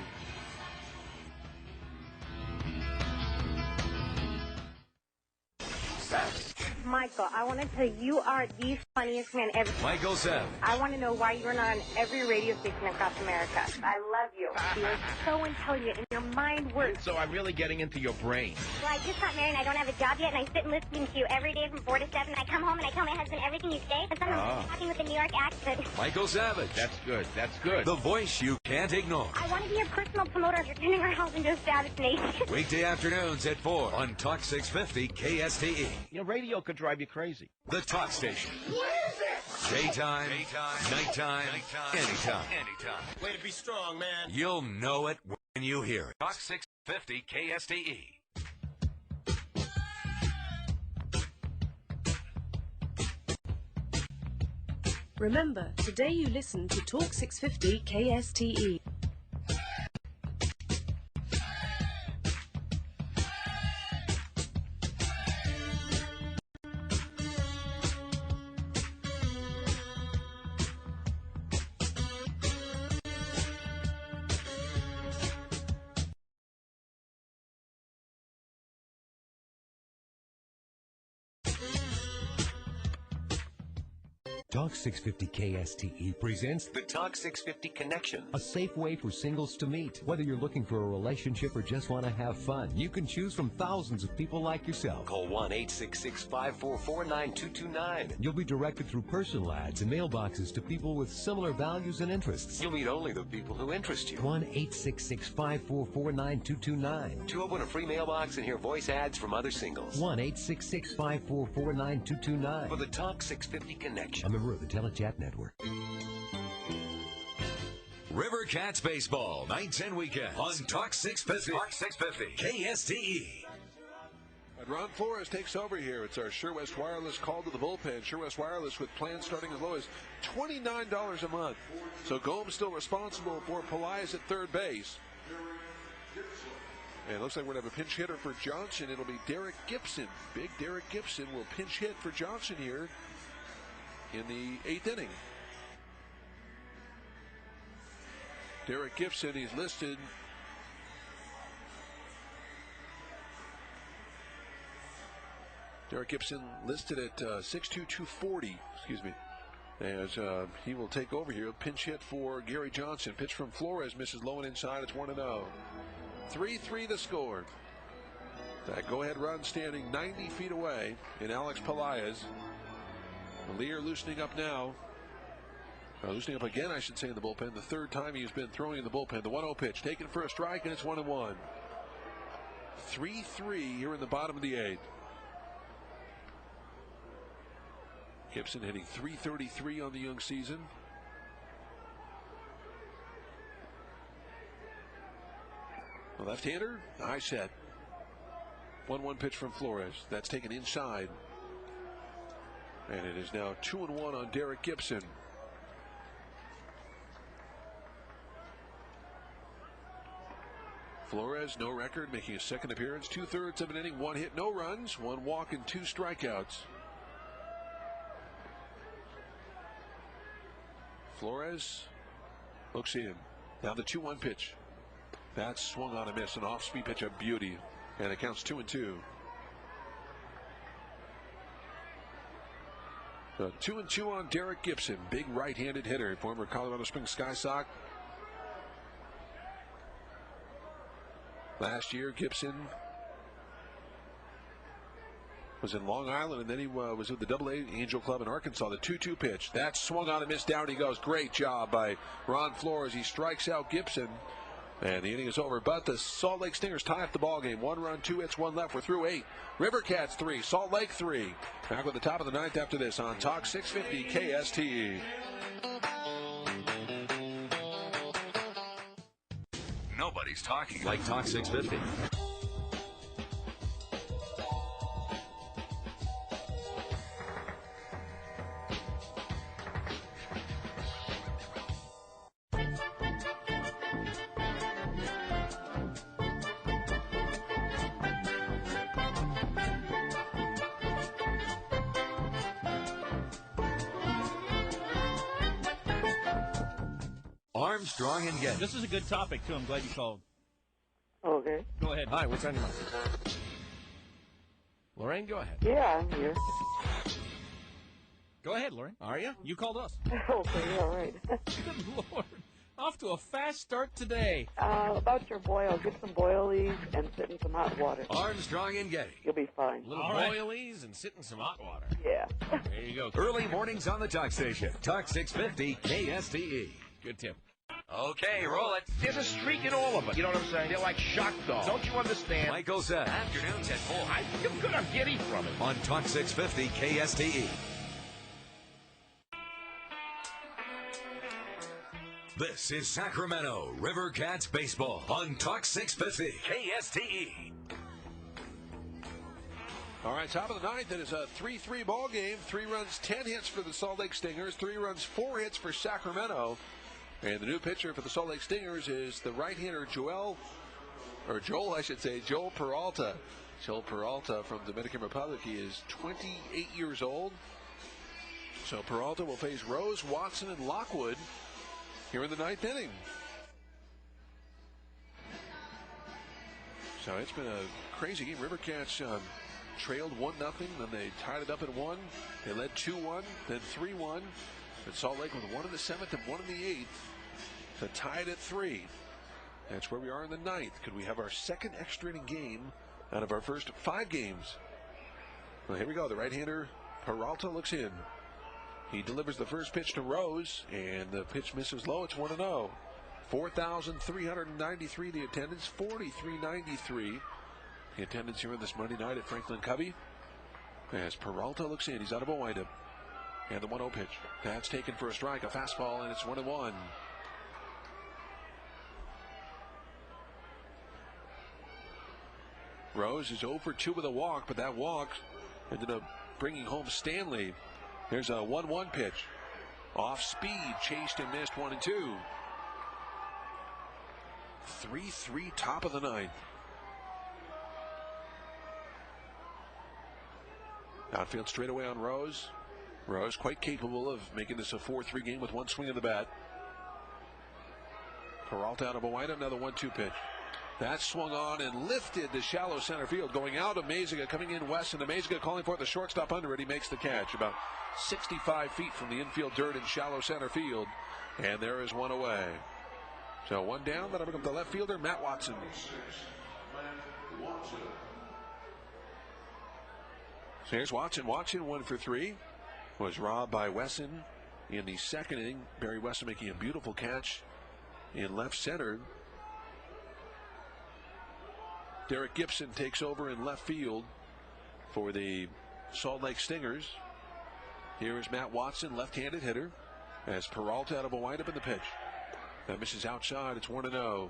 Michael, I want to tell you, you are the funniest man ever. Michael Savage. I want to know why you are not on every radio station across America. I love you. You're so intelligent and your mind works. So I'm really getting into your brain. Well, I just got married and I don't have a job yet, and I sit and listen to you every day from 4 to 7. I come home and I tell my husband everything you say, and sometimes I'm talking with a New York accent. Michael Savage. That's good. That's good. The voice you can't ignore. I want to be your personal promoter if you're turning our house into a Savage Nation. Weekday afternoons at 4 on Talk 650 KSTE. You know, radio could drive you crazy. The Talk Station. What is it? Daytime, nighttime, anytime. Way to be strong, man. You'll know it when you hear it. Talk 650 KSTE. Remember, today you listen to Talk 650 KSTE. Talk 650 KSTE presents the Talk 650 Connection, a safe way for singles to meet. Whether you're looking for a relationship or just want to have fun, you can choose from thousands of people like yourself. Call 1-866-544-9229. You'll be directed through personal ads and mailboxes to people with similar values and interests. You'll meet only the people who interest you. 1-866-544-9229. To open a free mailbox and hear voice ads from other singles. 1-866-544-9229 for the Talk 650 Connection. A member of the Telechat Network. River Cats Baseball, nights and weekends on Talk 650. Talk 650 KSTE. And Ron Flores takes over here. It's our Sure West Wireless call to the bullpen. Sure West Wireless with plans starting as low as $29 a month. So Gomes still responsible for Pelias at third base. And it looks like we're going to have a pinch hitter for Johnson. It'll be Derek Gibson. Big Derek Gibson will pinch hit for Johnson here in the 8th inning. Derek Gibson, he's listed. Derek Gibson listed at 6'2", 240, excuse me. As he will take over here. Pinch hit for Gary Johnson. Pitch from Flores, misses low and inside. It's 1-0. 3-3 the score. That go-ahead run standing 90 feet away in Alex Pelias. Lear loosening up now. Loosening up again, I should say, in the bullpen. The third time he's been throwing in the bullpen. The 1-0 pitch taken for a strike, and it's 1-1. 3-3 here in the bottom of the 8th. Gibson hitting .333 on the young season. The left-hander, high set. 1-1 pitch from Flores. That's taken inside. And it is now 2-1 on Derek Gibson. Flores, no record, making his second appearance. 2/3 of an inning, 1 hit, no runs, 1 walk, and 2 strikeouts. Flores looks in. Now the 2-1 pitch. That's swung on a miss, an off-speed pitch, a beauty. And it counts 2-2. 2-2 on Derek Gibson, big right-handed hitter, former Colorado Springs Sky Sox. Last year, Gibson was in Long Island, and then he was with the Double-A Angel Club in Arkansas. The 2-2 pitch, that swung on and missed. Down he goes. Great job by Ron Flores. He strikes out Gibson. And the inning is over, but the Salt Lake Stingers tie up the ball game. 1 run, 2 hits, 1 left. We're through 8. River Cats 3, Salt Lake 3. Back with the top of the 9th after this on Talk 650 KSTE. Nobody's talking like Talk 650. Armstrong and Getty. This is a good topic, too. I'm glad you called. Okay. Go ahead. Hi, what's on your mind? Lorraine, go ahead. Yeah, I'm here. Go ahead, Lorraine. Are you? You called us. Okay, all right. Good Lord. Off to a fast start today. About your boil, get some boilies and sit in some hot water. Armstrong and Getty. You'll be fine. Little boilies and sit in some hot water. Yeah. There you go. Early mornings on the Talk Station. Talk 650 KSTE. Good tip. Okay, roll it. There's a streak in all of us. You know what I'm saying? They're like shock dogs. Don't you understand? Michael said. Afternoons at 4. You're good. I'm giddy from it. On Talk 650 KSTE. This is Sacramento River Cats baseball on Talk 650 KSTE. All right, top of the 9th. It is a 3-3 ball game. 3 runs, 10 hits for the Salt Lake Stingers. 3 runs, 4 hits for Sacramento. And the new pitcher for the Salt Lake Stingers is the right-hander Joel Peralta. Joel Peralta from Dominican Republic. He is 28 years old. So Peralta will face Rose, Watson, and Lockwood here in the 9th inning. So it's been a crazy game. River Cats trailed 1-0, then they tied it up at 1. They led 2-1, then 3-1. But Salt Lake with 1 in the 7th and 1 in the 8th to tie it at 3. That's where we are in the 9th. Could we have our second extra inning game out of our first 5 games? Well, here we go. The right-hander Peralta looks in. He delivers the first pitch to Rose, and the pitch misses low. It's 1-0. 4,393 the attendance, 4,393 the attendance here on this Monday night at Franklin Covey. As Peralta looks in, he's out of a windup. And the 1-0 pitch. That's taken for a strike, a fastball, and it's 1-1. Rose is 0 for 2 with a walk, but that walk ended up bringing home Stanley. There's a 1-1 pitch. Off speed, chased and missed 1-2. 3-3, top of the 9th. Outfield straightaway on Rose. Rose quite capable of making this a 4-3 game with 1 swing of the bat. Peralta out of a windup, another 1-2 pitch. That swung on and lifted to shallow center field. Going out of Maziga, coming in west, and Maziga calling for it. The shortstop under it. He makes the catch about 65 feet from the infield dirt in shallow center field. And there is 1 away. So 1 down. That'll bring up the left fielder, Matt Watson. So here's Watson. Watson 1 for 3. Was robbed by Wesson in the 2nd inning. Barry Wesson making a beautiful catch in left center. Derek Gibson takes over in left field for the Salt Lake Stingers. Here is Matt Watson, left-handed hitter, as Peralta out of a windup in the pitch. That misses outside. It's 1-0.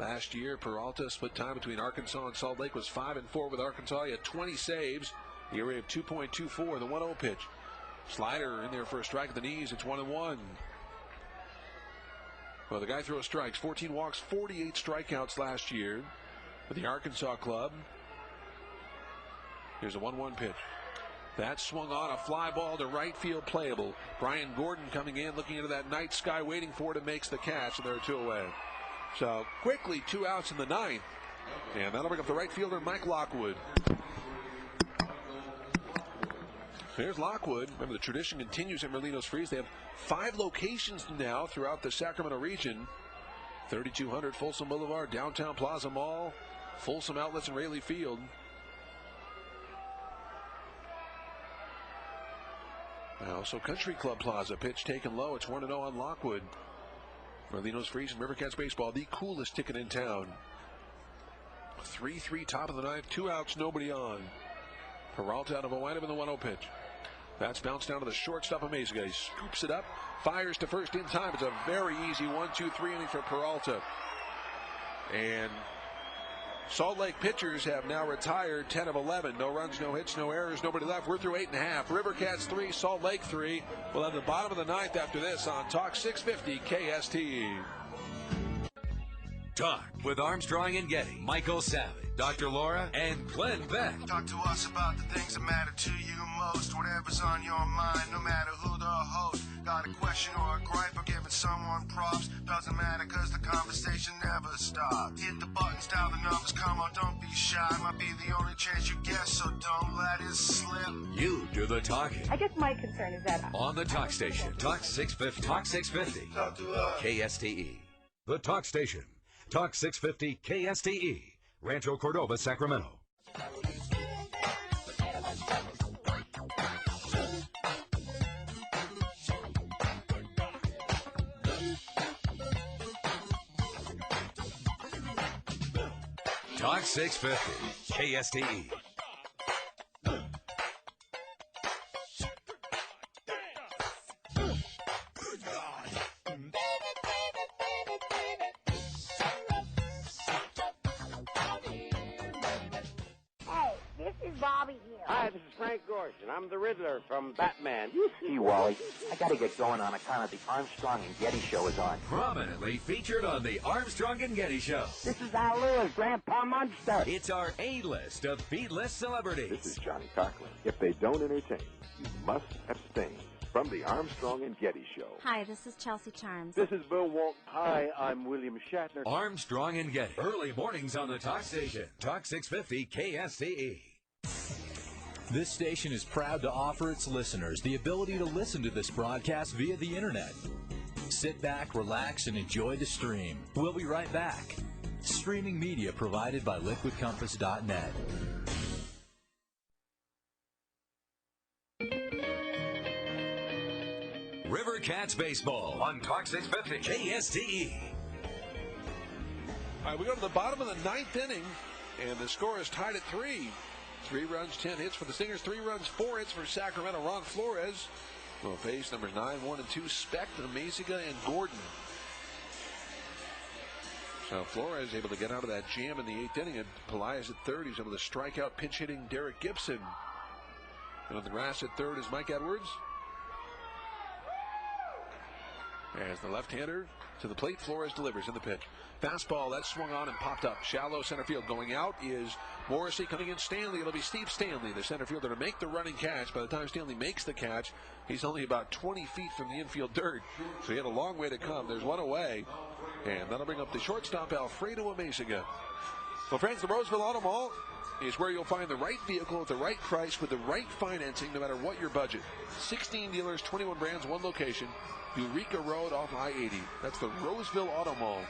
Last year, Peralta split time between Arkansas and Salt Lake was 5-4 with Arkansas. He had 20 saves. The area of 2.24. The 1-0 pitch. Slider in there for a strike at the knees. It's 1-1. Well, the guy throws strikes. 14 walks, 48 strikeouts last year with the Arkansas club. Here's a 1-1 pitch. That swung on, a fly ball to right field, playable. Brian Gordon coming in, looking into that night sky, waiting for it, and makes the catch, and there are 2 away. So quickly 2 outs in the 9th. And that'll bring up the right fielder, Mike Lockwood. There's Lockwood. Remember, the tradition continues at Merlino's Freeze. They have 5 locations now throughout the Sacramento region. 3200 Folsom Boulevard, Downtown Plaza Mall, Folsom Outlets, and Rayleigh Field. Also Country Club Plaza, pitch taken low. It's 1-0 on Lockwood. Marlino's Friesen, Rivercats baseball, the coolest ticket in town. 3-3 top of the ninth, 2 outs, nobody on. Peralta out of a windup in the 1-0 pitch. That's bounced down to the shortstop of Mesa. He scoops it up, fires to first in time. It's a very easy 1-2-3 inning for Peralta. And Salt Lake pitchers have now retired 10 of 11. No runs, no hits, no errors, nobody left. We're through 8.5. Rivercats 3, Salt Lake 3. We'll have the bottom of the ninth after this on Talk 650 KSTE. Talk with Armstrong and Getty, Michael Savage, Dr. Laura, and Glenn Beck. Talk to us about the things that matter to you most. Whatever's on your mind, no matter who the host. Got a question or a gripe or giving someone props. Doesn't matter because the conversation never stops. Hit the buttons, dial the numbers, come on, don't be shy. Might be the only chance you get, so don't let it slip. You do the talking. I guess my concern is that On the Talk Station, Talk 650. Talk 650. Talk to us. KSTE. The Talk Station. Talk 650 KSTE. Rancho Cordova, Sacramento. Talk 650 KSTE. Hi, this is Frank Gorshin. I'm the Riddler from Batman. Gee, Wally, I gotta get going on account of the Armstrong and Getty show is on. Prominently featured on the Armstrong and Getty Show. This is Al Lewis, Grandpa Munster. It's our A-list of B-list celebrities. This is Johnny Cochran. If they don't entertain, you must abstain. From the Armstrong and Getty Show. Hi, this is Chelsea Charms. This is Bill Walton. Hi, I'm William Shatner. Armstrong and Getty. Early mornings on the Talk Station. Talk 650 KSTE. This station is proud to offer its listeners the ability to listen to this broadcast via the internet. Sit back, relax, and enjoy the stream. We'll be right back. Streaming media provided by liquidcompass.net. Rivercats baseball on Talk 650 KSTE. All right, we go to the bottom of the ninth inning, and the score is tied at 3. 3 runs, 10 hits for the Stingers. 3 runs, 4 hits for Sacramento. Ron Flores will face numbers 9, 1, and 2, Speck, Amaziga, and Gordon. So Flores able to get out of that jam in the 8th inning, and Pelaez at third. He's able to strike out pinch-hitting Derek Gibson. And on the grass at third is Mike Edwards. As the left-hander to the plate, Flores delivers in the pitch. Fastball, that swung on and popped up. Shallow center field. Going out is Morrissey. Coming in, Stanley. It'll be Steve Stanley, the center fielder, to make the running catch. By the time Stanley makes the catch, he's only about 20 feet from the infield dirt. So he had a long way to come. There's one away. And that'll bring up the shortstop, Alfredo Amaziga. Well, friends, the Roseville Auto Mall is where you'll find the right vehicle at the right price with the right financing, no matter what your budget. 16 dealers, 21 brands, 1 location. Eureka Road off I-80. That's the Roseville Auto Mall.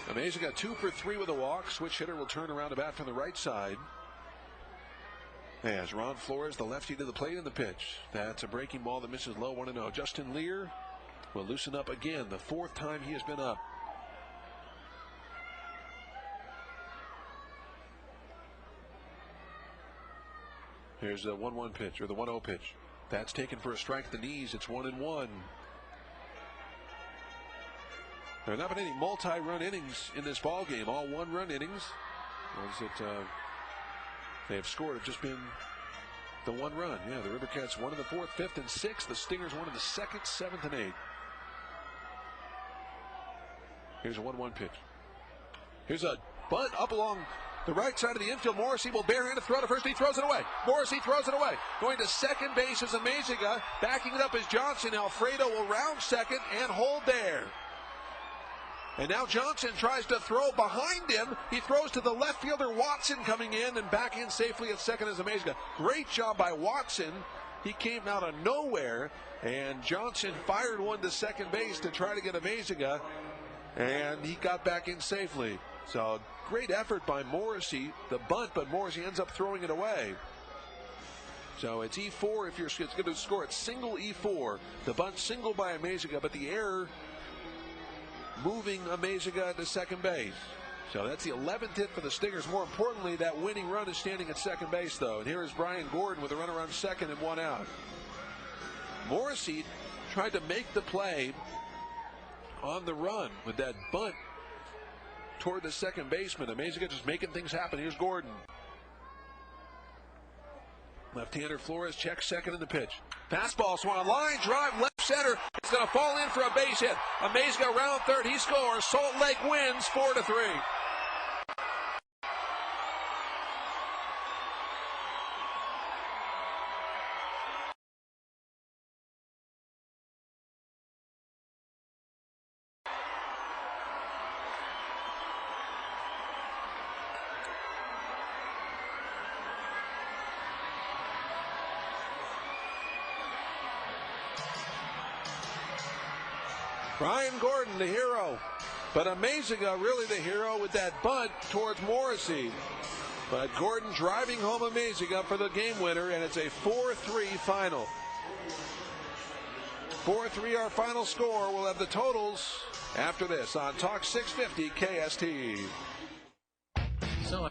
Amaziga 2 for 3 with a walk. Switch hitter will turn around to bat from the right side. As Ron Flores, the lefty, to the plate in the pitch. That's a breaking ball that misses low, 1-0. Justin Lear will loosen up again, the 4th time he has been up. Here's the 1-1 pitch, or the 1-0 pitch. That's taken for a strike at the knees. It's 1-1. There have not been any multi-run innings in this ball game. All 1-run innings. They have scored have just been the 1 run. Yeah, the Rivercats 1 in the 4th, 5th, and 6th. The Stingers 1 in the 2nd, 7th, and 8th. Here's a 1-1 pitch. Here's a bunt up along the right side of the infield. Morrissey will barehand a throw to first. He throws it away. Morrissey throws it away. Going to second base is Amaziga. Backing it up is Johnson. Alfredo will round second and hold there. And now Johnson tries to throw behind him. He throws to the left fielder, Watson, coming in, and back in safely at second is Amaziga. Great job by Watson. He came out of nowhere, and Johnson fired one to second base to try to get Amaziga, and he got back in safely. So great effort by Morrissey, the bunt, but Morrissey ends up throwing it away. So it's E4 if it's going to score at single E4. The bunt single by Amezaga, but the error moving Amezaga to second base. So that's the 11th hit for the Stingers. More importantly, that winning run is standing at second base, though. And here is Brian Gordon with a runner on second and one out. Morrissey tried to make the play on the run with that bunt toward the second baseman. Amezaga just making things happen. Here's Gordon. Left-hander Flores checks second in the pitch. Fastball swung on line drive left center. It's going to fall in for a base hit. Amezaga round third. He scores. Salt Lake wins 4-3. Brian Gordon, the hero. But Amezaga really the hero with that bunt towards Morrissey. But Gordon driving home Amezaga for the game winner, and it's a 4-3 final. 4-3 our final score. We'll have the totals after this on Talk 650 KST. So,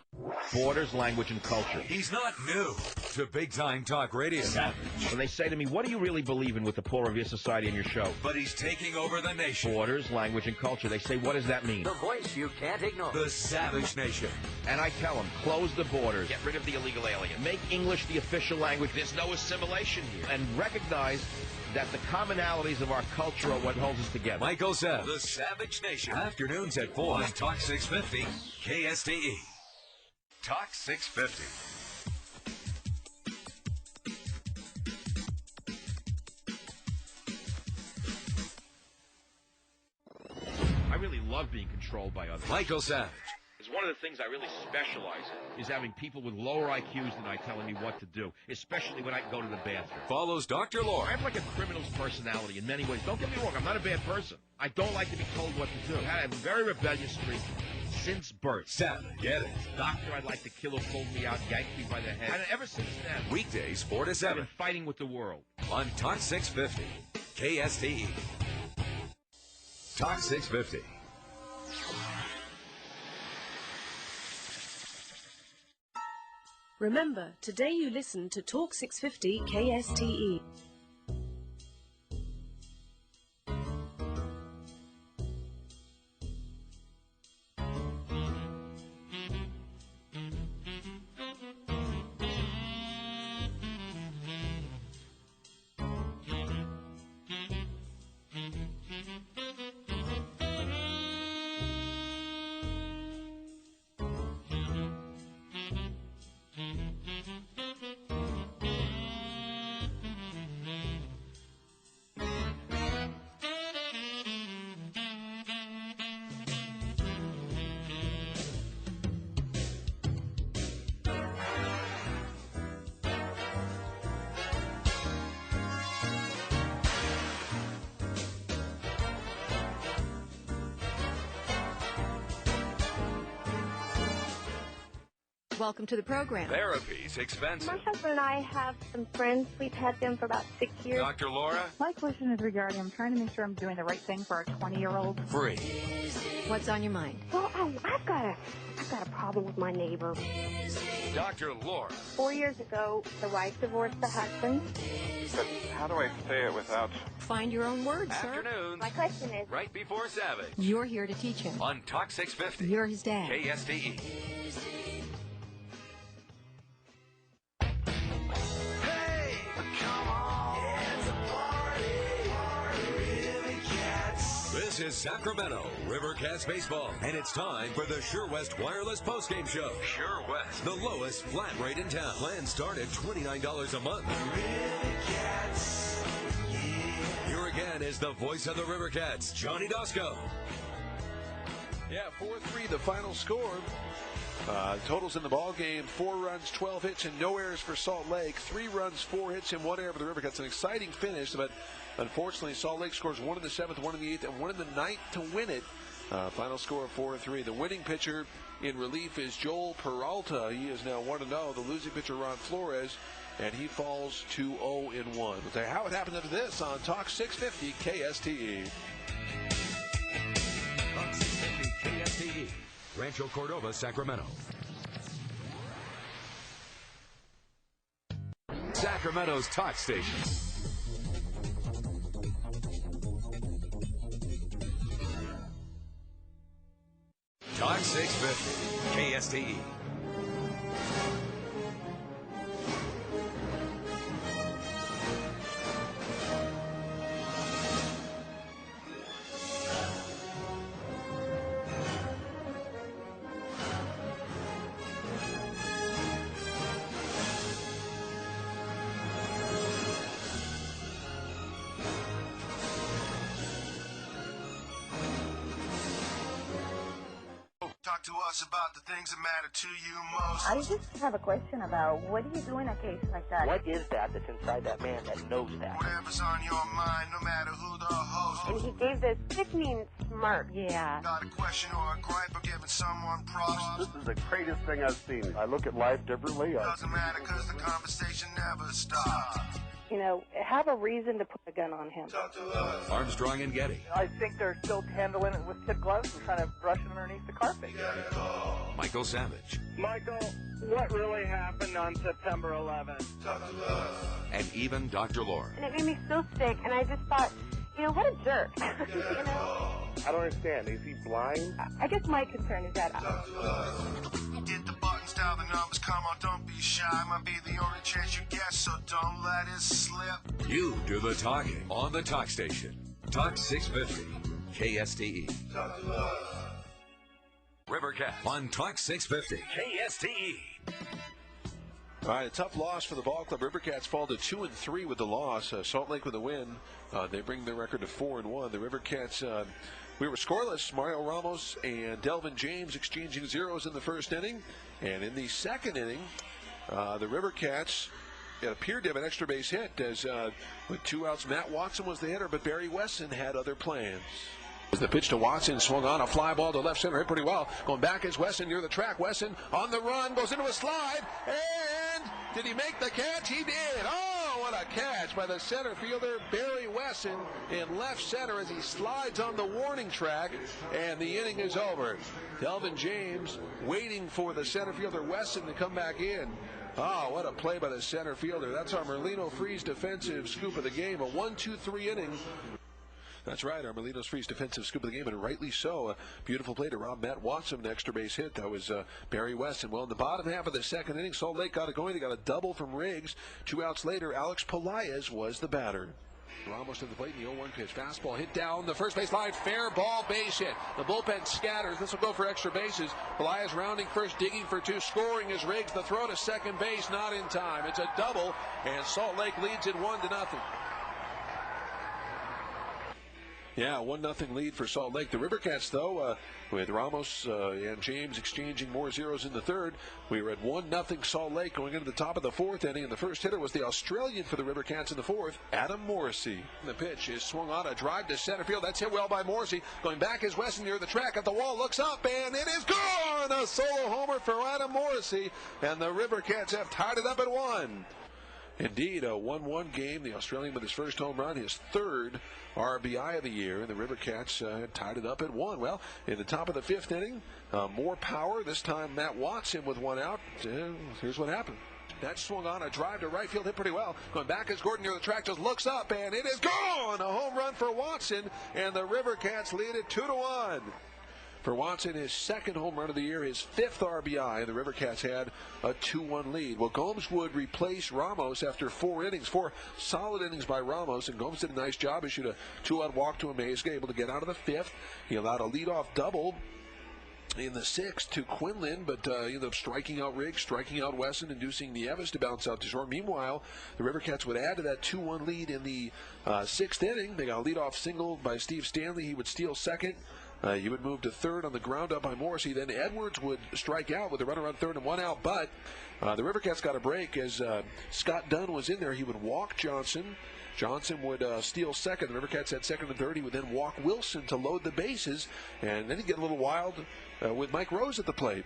borders, language, and culture. He's not new to big-time talk radio. Savage. When they say to me, what do you really believe in with the poor of your society and your show? But he's taking over the nation. Borders, language, and culture. They say, what does that mean? The voice you can't ignore. The Savage Nation. And I tell them, close the borders. Get rid of the illegal alien. Make English the official language. There's no assimilation here. And recognize that the commonalities of our culture are what holds us together. Michael Savage. The Savage Nation. Afternoons at 4 on Talk 650 KSTE. Talk 650. I really love being controlled by others. Michael Savage. It's one of the things I really specialize in, is having people with lower IQs than I telling me what to do, especially when I go to the bathroom. Follows Dr. Laura. I have like a criminal's personality in many ways. Don't get me wrong, I'm not a bad person. I don't like to be told what to do. I had a very rebellious streak since birth. Savage, get it. Doctor I'd like to kill who pulled me out, yanked me by the head. And ever since then, weekdays 4 to 7. I've been fighting with the world. On Talk 650 KSTE. Talk 650. Remember, today you listen to Talk 650 KSTE. Welcome to the program. Therapy's expensive. My husband and I have some friends. We've had them for about 6 years. Dr. Laura? My question is regarding, I'm trying to make sure I'm doing the right thing for our 20-year-old. Free. What's on your mind? Well, I've got a problem with my neighbor. Dr. Laura. 4 years ago, the wife divorced the husband. But how do I say it without... Find your own words, sir. Afternoons. My question is... Right before Savage. You're here to teach him. On Talk 650. You're his dad. KSTE. This is Sacramento Rivercats baseball, and it's time for the Sure West Wireless postgame show. Sure West, the lowest flat rate in town. Plans start at $29 a month. Here again is the voice of the Rivercats, Johnny Dosco. Yeah, 4-3 the final score. Totals in the ball game: 4 runs, 12 hits, and no errors for Salt Lake. 3 runs, 4 hits, and 1 error for the Rivercats. An exciting finish, but unfortunately, Salt Lake scores 1 in the 7th, 1 in the 8th, and 1 in the 9th to win it. Final score of 4-3. The winning pitcher in relief is Joel Peralta. He is now 1-0. The losing pitcher, Ron Flores, and he falls to 0-1. We'll tell you how it happened after this on Talk 650 KSTE. Talk 650 KSTE, Rancho Cordova, Sacramento. Sacramento's talk station. Talk 650 KSTE. Talk to us about the things that matter to you most. I just have a question about what do you do in a case like that? What is that that's inside that man that knows that? Whatever's on your mind, no matter who the host. And he gave this sickening smirk. Yeah. Got a question or a gripe or giving someone props. This is the greatest thing I've seen. I look at life differently. Doesn't matter because the conversation never stops. You know, have a reason to put a gun on him. Talk to us. Armstrong and Getty. I think they're still handling it with kid gloves and trying to brush it underneath the carpet. Michael Savage. Michael, what really happened on September 11th? Talk to us. And even Dr. Laura. And it made me so sick, and I just thought, you know, what a jerk. You know? I don't understand. Is he blind? I guess my concern is that Hit the buttons, dial the numbers, come on, don't be shy. Might be the only chance you get, so don't let it slip. You do the talking on the talk station. Talk 650 KSTE. Talk to us. Rivercats on Talk 650 KSTE. All right, a tough loss for the ball club. Rivercats fall to 2-3 with the loss. Salt Lake with a win. They bring their record to 4-1. The Rivercats, we were scoreless. Mario Ramos and Delvin James exchanging zeros in the first inning. And in the second inning, the Rivercats, it appeared to have an extra base hit as with 2 outs, Matt Watson was the hitter, but Barry Wesson had other plans. As the pitch to Watson swung on, a fly ball to left center, hit pretty well. Going back is Wesson near the track. Wesson on the run, goes into a slide, and did he make the catch? He did. Oh, what a catch by the center fielder, Barry Wesson, in left center as he slides on the warning track, and the inning is over. Delvin James waiting for the center fielder Wesson to come back in. Oh, what a play by the center fielder. That's our Merlino Freeze defensive scoop of the game. A 1-2-3 inning. That's right, our Merlino's Freeze defensive scoop of the game, and rightly so. A beautiful play to rob Matt Watson, an extra base hit. That was Barry Weston. Well, in the bottom half of the second inning, Salt Lake got it going. They got a double from Riggs. 2 outs later, Alex Pelaez was the batter. Ramos to the plate in the 0-1 pitch. Fastball hit down the first base line. Fair ball, base hit. The bullpen scatters. This will go for extra bases. Pelaez rounding first, digging for 2. Scoring is Riggs. The throw to second base, not in time. It's a double, and Salt Lake leads it 1-0. Yeah, 1-0 lead for Salt Lake. The Rivercats, though, with Ramos and James exchanging more zeros in the third, we were at 1-0 Salt Lake going into the top of the fourth inning, and the first hitter was the Australian for the Rivercats in the fourth, Adam Morrissey. The pitch is swung on, a drive to center field. That's hit well by Morrissey. Going back is Weston near the track at the wall, looks up, and it is gone! A solo homer for Adam Morrissey, and the Rivercats have tied it up at 1. Indeed, a 1-1 game. The Australian with his first home run, his third RBI of the year, and the Rivercats tied it up at 1. Well, in the top of the fifth inning, more power. This time, Matt Watson with 1 out. Here's what happened. That swung on, a drive to right field, hit pretty well. Going back is Gordon near the track, just looks up, and it is gone! A home run for Watson, and the Rivercats lead it 2-1. For Watson, his second home run of the year, his 5th RBI, and the Rivercats had a 2-1 lead. Well, Gomes would replace Ramos after 4 innings, 4 solid innings by Ramos, and Gomes did a nice job. He issued a 2-out walk to Amaze, able to get out of the 5th. He allowed a leadoff double in the 6th to Quinlan, but ended up striking out Riggs, striking out Wesson, inducing Nieves to bounce out to short. Meanwhile, the Rivercats would add to that 2-1 lead in the 6th inning. They got a leadoff single by Steve Stanley. He would steal second. He would move to third on the ground up by Morrissey. Then Edwards would strike out with a runner on third and 1 out. But the Rivercats got a break as Scott Dunn was in there. He would walk Johnson. Johnson would steal second. The Rivercats had second and third. He would then walk Wilson to load the bases. And then he'd get a little wild with Mike Rose at the plate.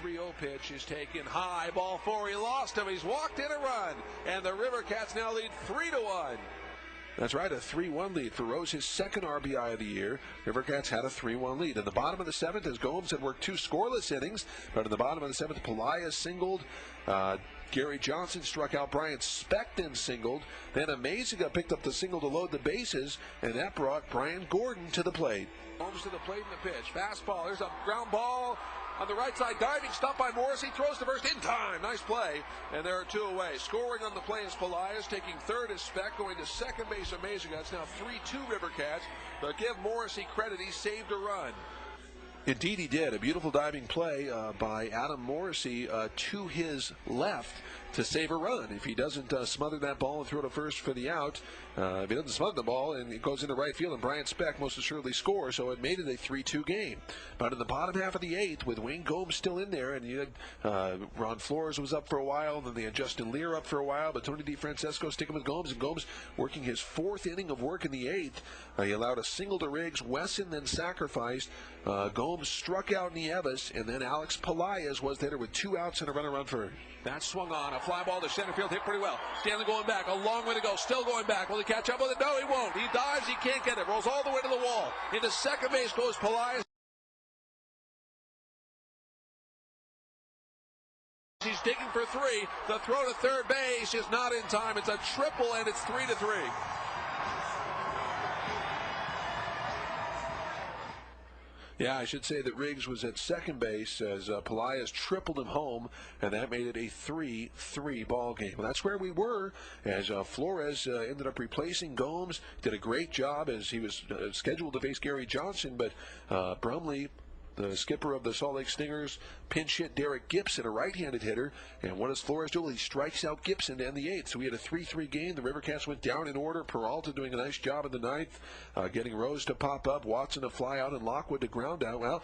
3-0 pitch is taken high. Ball 4. He lost him. He's walked in a run. And the River Cats now lead 3-1. That's right, a 3-1 lead for Rose, his second RBI of the year. River Cats had a 3-1 lead. In the bottom of the 7th, as Gomes had worked 2 scoreless innings, but in the bottom of the 7th, Pelaez singled. Gary Johnson struck out. Brian Speck then singled. Then Amaziga picked up the single to load the bases, and that brought Brian Gordon to the plate. Gomes to the plate in the pitch. Fastball. There's a ground ball. On the right side, diving, stopped by Morrissey, throws to first in time. Nice play, and there are 2 away. Scoring on the play is Pelaez, taking third is Speck, going to second base Amaziga. It's now 3-2 River Cats, but give Morrissey credit, he saved a run. Indeed he did. A beautiful diving play by Adam Morrissey to his left to save a run. If he doesn't smother that ball and throw to first for the out, if he doesn't smother the ball and it goes into right field, and Brian Speck most assuredly scores, so it made it a 3-2 game. But in the bottom half of the 8th, with Wayne Gomes still in there, and you had Ron Flores was up for a while, then they had Justin Lear up for a while, but Tony DeFrancesco sticking with Gomes, and Gomes working his 4th inning of work in the 8th. He allowed a single to Riggs. Wesson then sacrificed. Gomes struck out Nieves, and then Alex Pelaez was there with 2 outs and a runner on first. That swung on. A fly ball to center field, hit pretty well. Stanley going back. A long way to go. Still going back. Will he catch up with it? No, he won't. He dives. He can't get it. Rolls all the way to the wall. Into second base goes Pelaez. He's digging for 3. The throw to third base is not in time. It's a triple, and it's 3-3. Yeah, I should say that Riggs was at second base as Pelaez tripled him home, and that made it a 3-3 ball game. Well, that's where we were as Flores ended up replacing Gomes. Did a great job as he was scheduled to face Gary Johnson, but Brumley, the skipper of the Salt Lake Stingers, pinch hit Derek Gibson, a right-handed hitter, and what does Flores do? He strikes out Gibson to end the 8th. So we had a 3-3 game. The River Cats went down in order. Peralta doing a nice job in the 9th, getting Rose to pop up, Watson to fly out, and Lockwood to ground out. Well,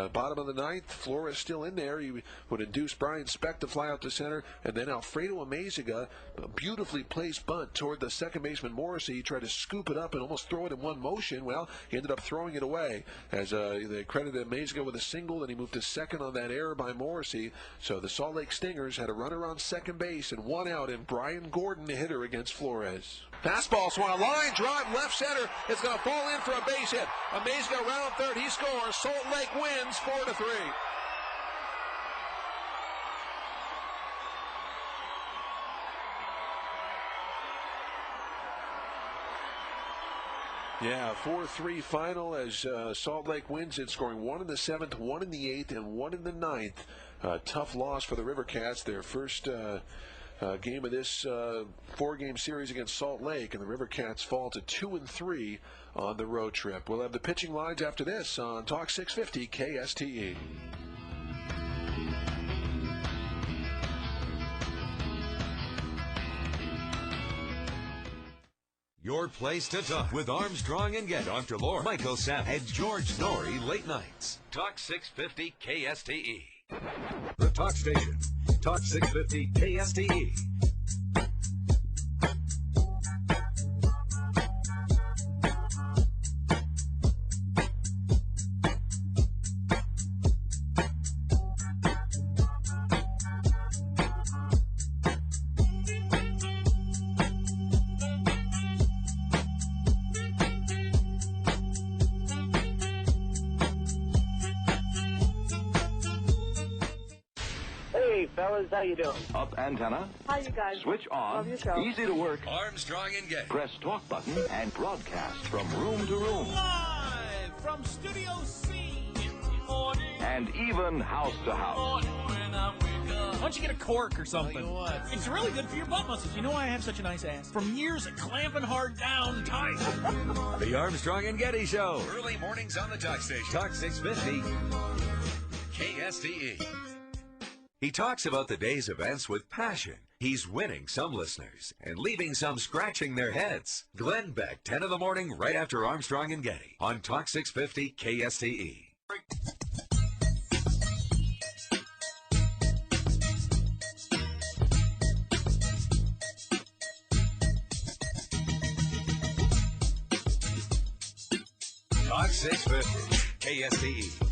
bottom of the 9th, Flores still in there. He would induce Brian Speck to fly out to center, and then Alfredo Amaziga, a beautifully placed bunt toward the second baseman Morrissey. He tried to scoop it up and almost throw it in one motion. Well, he ended up throwing it away as they credited Amaziga with a single, and he moved to second on that error by Morrissey. So the Salt Lake Stingers had a runner on second base and 1 out, and Brian Gordon, the hitter, against Flores. Fastball swung a line drive left center. It's going to fall in for a base hit. Amaziga around third. He scores. Salt Lake wins 4-3. Yeah, 4-3 final as Salt Lake wins it, scoring 1 in the 7th, 1 in the 8th, and 1 in the 9th. Tough loss for the River Cats, their first game of this 4-game series against Salt Lake, and the River Cats fall to 2-3 on the road trip. We'll have the pitching lines after this on Talk 650 KSTE. Your place to talk with Armstrong and Getty, Dr. Laura, Michael Sapp, and George Norrie late nights. Talk 650 KSTE. The Talk Station. Talk 650 KSTE. Fellas, how you doing? Up antenna. Hi, you guys. Switch on. Love your show. Easy to work. Armstrong and Getty. Press talk button and broadcast from room to room. Live from Studio C in the morning. And even house to house. Why don't you get a cork or something? It's really good for your butt muscles. You know why I have such a nice ass? From years of clamping hard down tight. The Armstrong and Getty Show. Early mornings on the Talk Station. Talk 650 KSTE. He talks about the day's events with passion. He's winning some listeners and leaving some scratching their heads. Glenn Beck, 10 in the morning, right after Armstrong and Getty on Talk 650 KSTE. Talk 650 KSTE.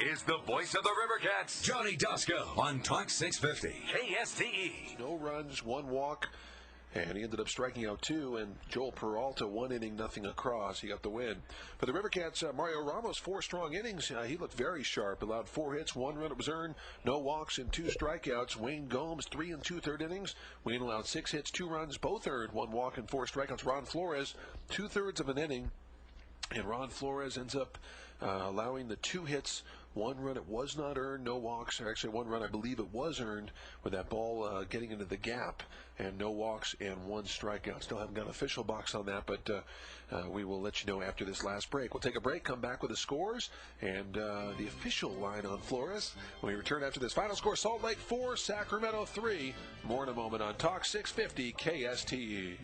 is the voice of the Rivercats, Johnny Dusko, on Talk 650 KSTE. No runs, one walk, and he ended up striking out 2, and Joel Peralta, 1 inning, nothing across. He got the win. For the Rivercats, Mario Ramos, 4 strong innings. He looked very sharp. Allowed 4 hits, 1 run was earned, no walks, and 2 strikeouts. Wayne Gomes, 3 2/3 innings. Wayne allowed 6 hits, 2 runs, both earned, 1 walk, and 4 strikeouts. Ron Flores, 2/3 of an inning. And Ron Flores ends up allowing the 2 hits, 1 run. It was not earned, no walks. Or actually, 1 run, I believe it was earned with that ball getting into the gap, and no walks and 1 strikeout. Still haven't got an official box on that, but we will let you know after this last break. We'll take a break, come back with the scores and the official line on Flores. When we return after this, final score: Salt Lake 4, Sacramento 3. More in a moment on Talk 650 KSTE.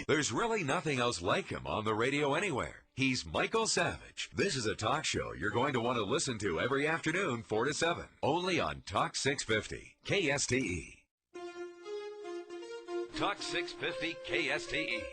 There's really nothing else like him on the radio anywhere. He's Michael Savage. This is a talk show you're going to want to listen to every afternoon, 4 to 7, only on Talk 650 KSTE. Talk 650 KSTE.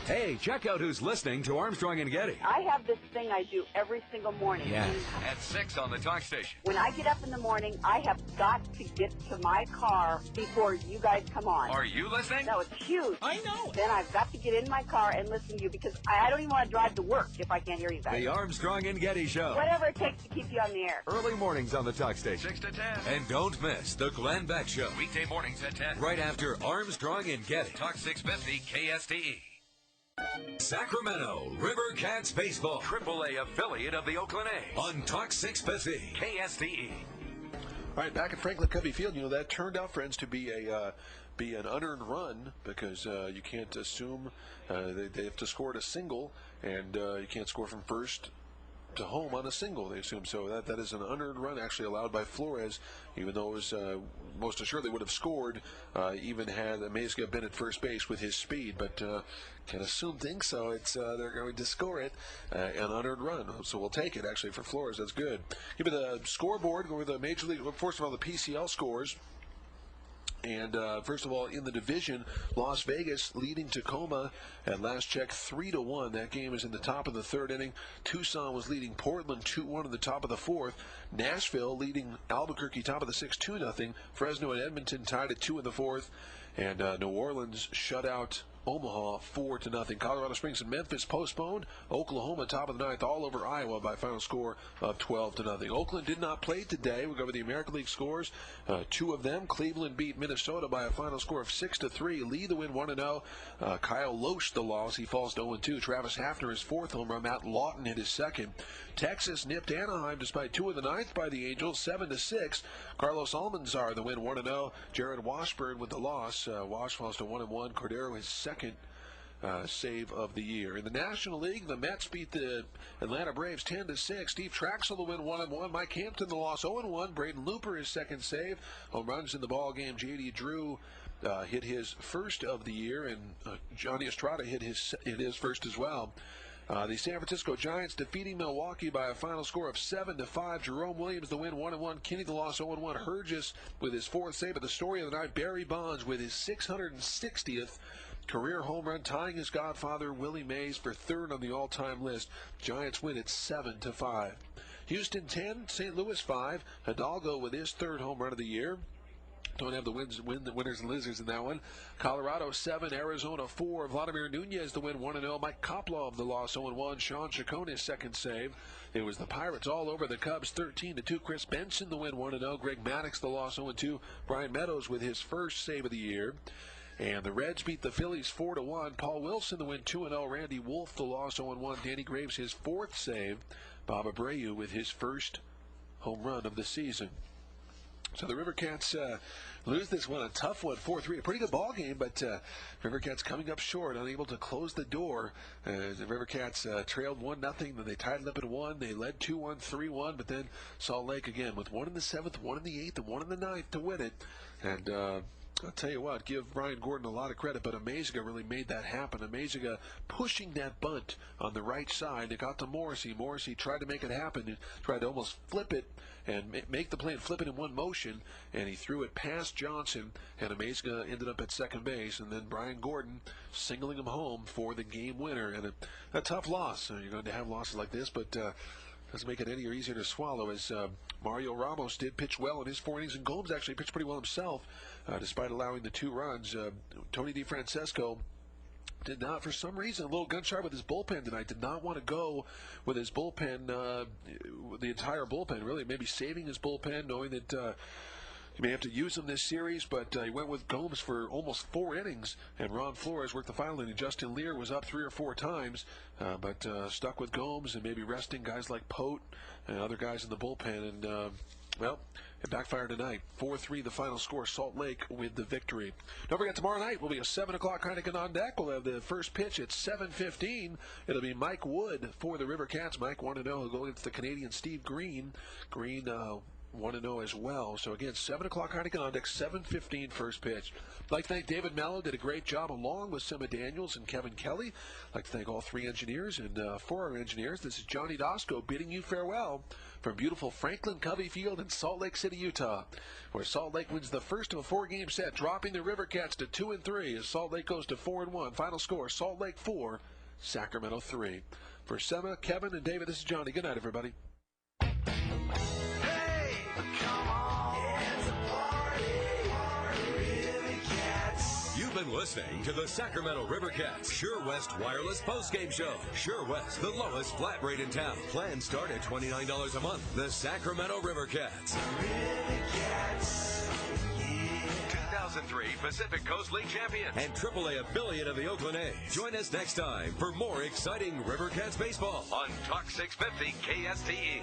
Hey, check out who's listening to Armstrong and Getty. I have this thing I do every single morning. Yes. At 6 on the talk station. When I get up in the morning, I have got to get to my car before you guys come on. Are you listening? No, it's huge. I know. Then I've got to get in my car and listen to you because I don't even want to drive to work if I can't hear you guys. The Armstrong and Getty Show. Whatever it takes to keep you on the air. Early mornings on the talk station. 6 to 10. And don't miss the Glenn Beck Show. Weekday mornings at 10. Right after Armstrong and Getty. Talk 650 KSTE. Sacramento Rivercats Baseball. AAA affiliate of the Oakland A's. On Talk 650 KSTE. All right, back at Franklin Covey Field, that turned out, friends, to be an unearned run because you can't assume they have to score a single, and you can't score from first to home on a single, they assume. So that is an unearned run actually allowed by Flores, even though it was most assuredly would have scored even had Amezga been at first base with his speed, but can assume things, so it's they're going to score it, an unearned run. So we'll take it actually for Flores. That's good. Give me the scoreboard. Go with the Major League. First of all, the PCL scores. And first of all, in the division, Las Vegas leading Tacoma at last check 3-1. That game is in the top of the 3rd inning. Tucson was leading Portland 2-1 in the top of the 4th. Nashville leading Albuquerque top of the 6th 2-0. Fresno and Edmonton tied at 2 in the 4th. And New Orleans shut out Omaha 4-0. Colorado Springs and Memphis postponed. Oklahoma top of the 9th all over Iowa by a final score of 12-0. Oakland did not play today. We'll go over the American League scores. 2 of them. Cleveland beat Minnesota by a final score of 6-3. Lee the win 1-0. Kyle Loesch the loss. He falls to 0-2. Travis Hafner his 4th home run. Matt Lawton hit his 2nd. Texas nipped Anaheim despite 2 of the 9th by the Angels 7-6. Carlos Almanzar the win 1-0. Jared Washburn with the loss. Wash falls to 1-1. Cordero his 2nd save of the year. In the National League, the Mets beat the Atlanta Braves 10-6. Steve Traxel the win 1-1. Mike Hampton the loss 0-1. Braden Looper his 2nd save. Home runs in the ball game. J.D. Drew hit his 1st of the year, and Johnny Estrada hit his 1st as well. The San Francisco Giants defeating Milwaukee by a final score of 7-5. Jerome Williams the win 1-1. Kinney the loss 0-1. Hergis with his 4th save. But the story of the night, Barry Bonds with his 660th career home run, tying his godfather Willie Mays for 3rd on the all-time list. Giants win it 7-5. Houston 10, St. Louis 5. Hidalgo with his 3rd home run of the year. Don't have the winners and losers in that one. Colorado 7, Arizona 4. Vladimir Nunez the win 1-0. Mike Koplov the loss 0-1. Sean Chaconis second save. It was the Pirates all over the Cubs 13-2. Chris Benson the win 1-0. Greg Maddux the loss 0-2. Brian Meadows with his first save of the year. And the Reds beat the Phillies 4-1. Paul Wilson the win 2-0. Randy Wolf the loss 0-1. Danny Graves his fourth save. Bob Abreu with his first home run of the season. So the Rivercats lose this one, a tough one, 4-3. A pretty good ball game, but Rivercats coming up short, unable to close the door. The Rivercats trailed 1-0, then they tied it up at 1. They led 2-1, 3-1, but then Salt Lake again with 1 in the 7th, 1 in the 8th, and 1 in the 9th to win it. And I'll tell you what, give Brian Gordon a lot of credit, but Amaziga really made that happen. Amaziga pushing that bunt on the right side. It got to Morrissey. Morrissey tried to make it happen and tried to almost flip it and make the play and flip it in one motion, and he threw it past Johnson, and Amaziga ended up at second base, and then Brian Gordon singling him home for the game winner. And a tough loss. You're going to have losses like this, but doesn't make it any easier to swallow, as Mario Ramos did pitch well in his 4 innings, and Gomes actually pitched pretty well himself, despite allowing the 2 runs. Tony DeFrancesco did not, for some reason, a little gun shy with his bullpen tonight, did not want to go with his bullpen, the entire bullpen, really, maybe saving his bullpen, knowing that he may have to use him this series, but he went with Gomes for almost 4 innings, and Ron Flores worked the final inning. Justin Lear was up 3 or 4 times, but stuck with Gomes and maybe resting guys like Pote and other guys in the bullpen, and, well, it backfired tonight. 4-3 the final score, Salt Lake with the victory. Don't forget, tomorrow night will be a 7 o'clock Heineken on deck. We'll have the first pitch at 7:15. It'll be Mike Wood for the Rivercats. Mike 1-0. He'll go against the Canadian Steve Green. Green 1-0 as well. So again, 7 o'clock Heineken on deck, 7:15 first pitch. I'd like to thank David Mello, did a great job along with Sima Daniels and Kevin Kelly. I'd like to thank all 3 engineers, and for our engineers, this is Johnny Dosco bidding you farewell from beautiful Franklin Covey Field in Salt Lake City, Utah, where Salt Lake wins the first of a 4-game set, dropping the Rivercats to 2-3 as Salt Lake goes to 4-1. Final score, Salt Lake 4, Sacramento 3. For Sema, Kevin, and David, this is Johnny. Good night, everybody. You've been listening to the Sacramento Rivercats Sure West Wireless Postgame Show. Sure West, the lowest flat rate in town. Plans start at $29 a month. The Sacramento Rivercats. 2003 Pacific Coast League champion and AAA affiliate of the Oakland A's. Join us next time for more exciting Rivercats baseball on Talk 650 KSTE.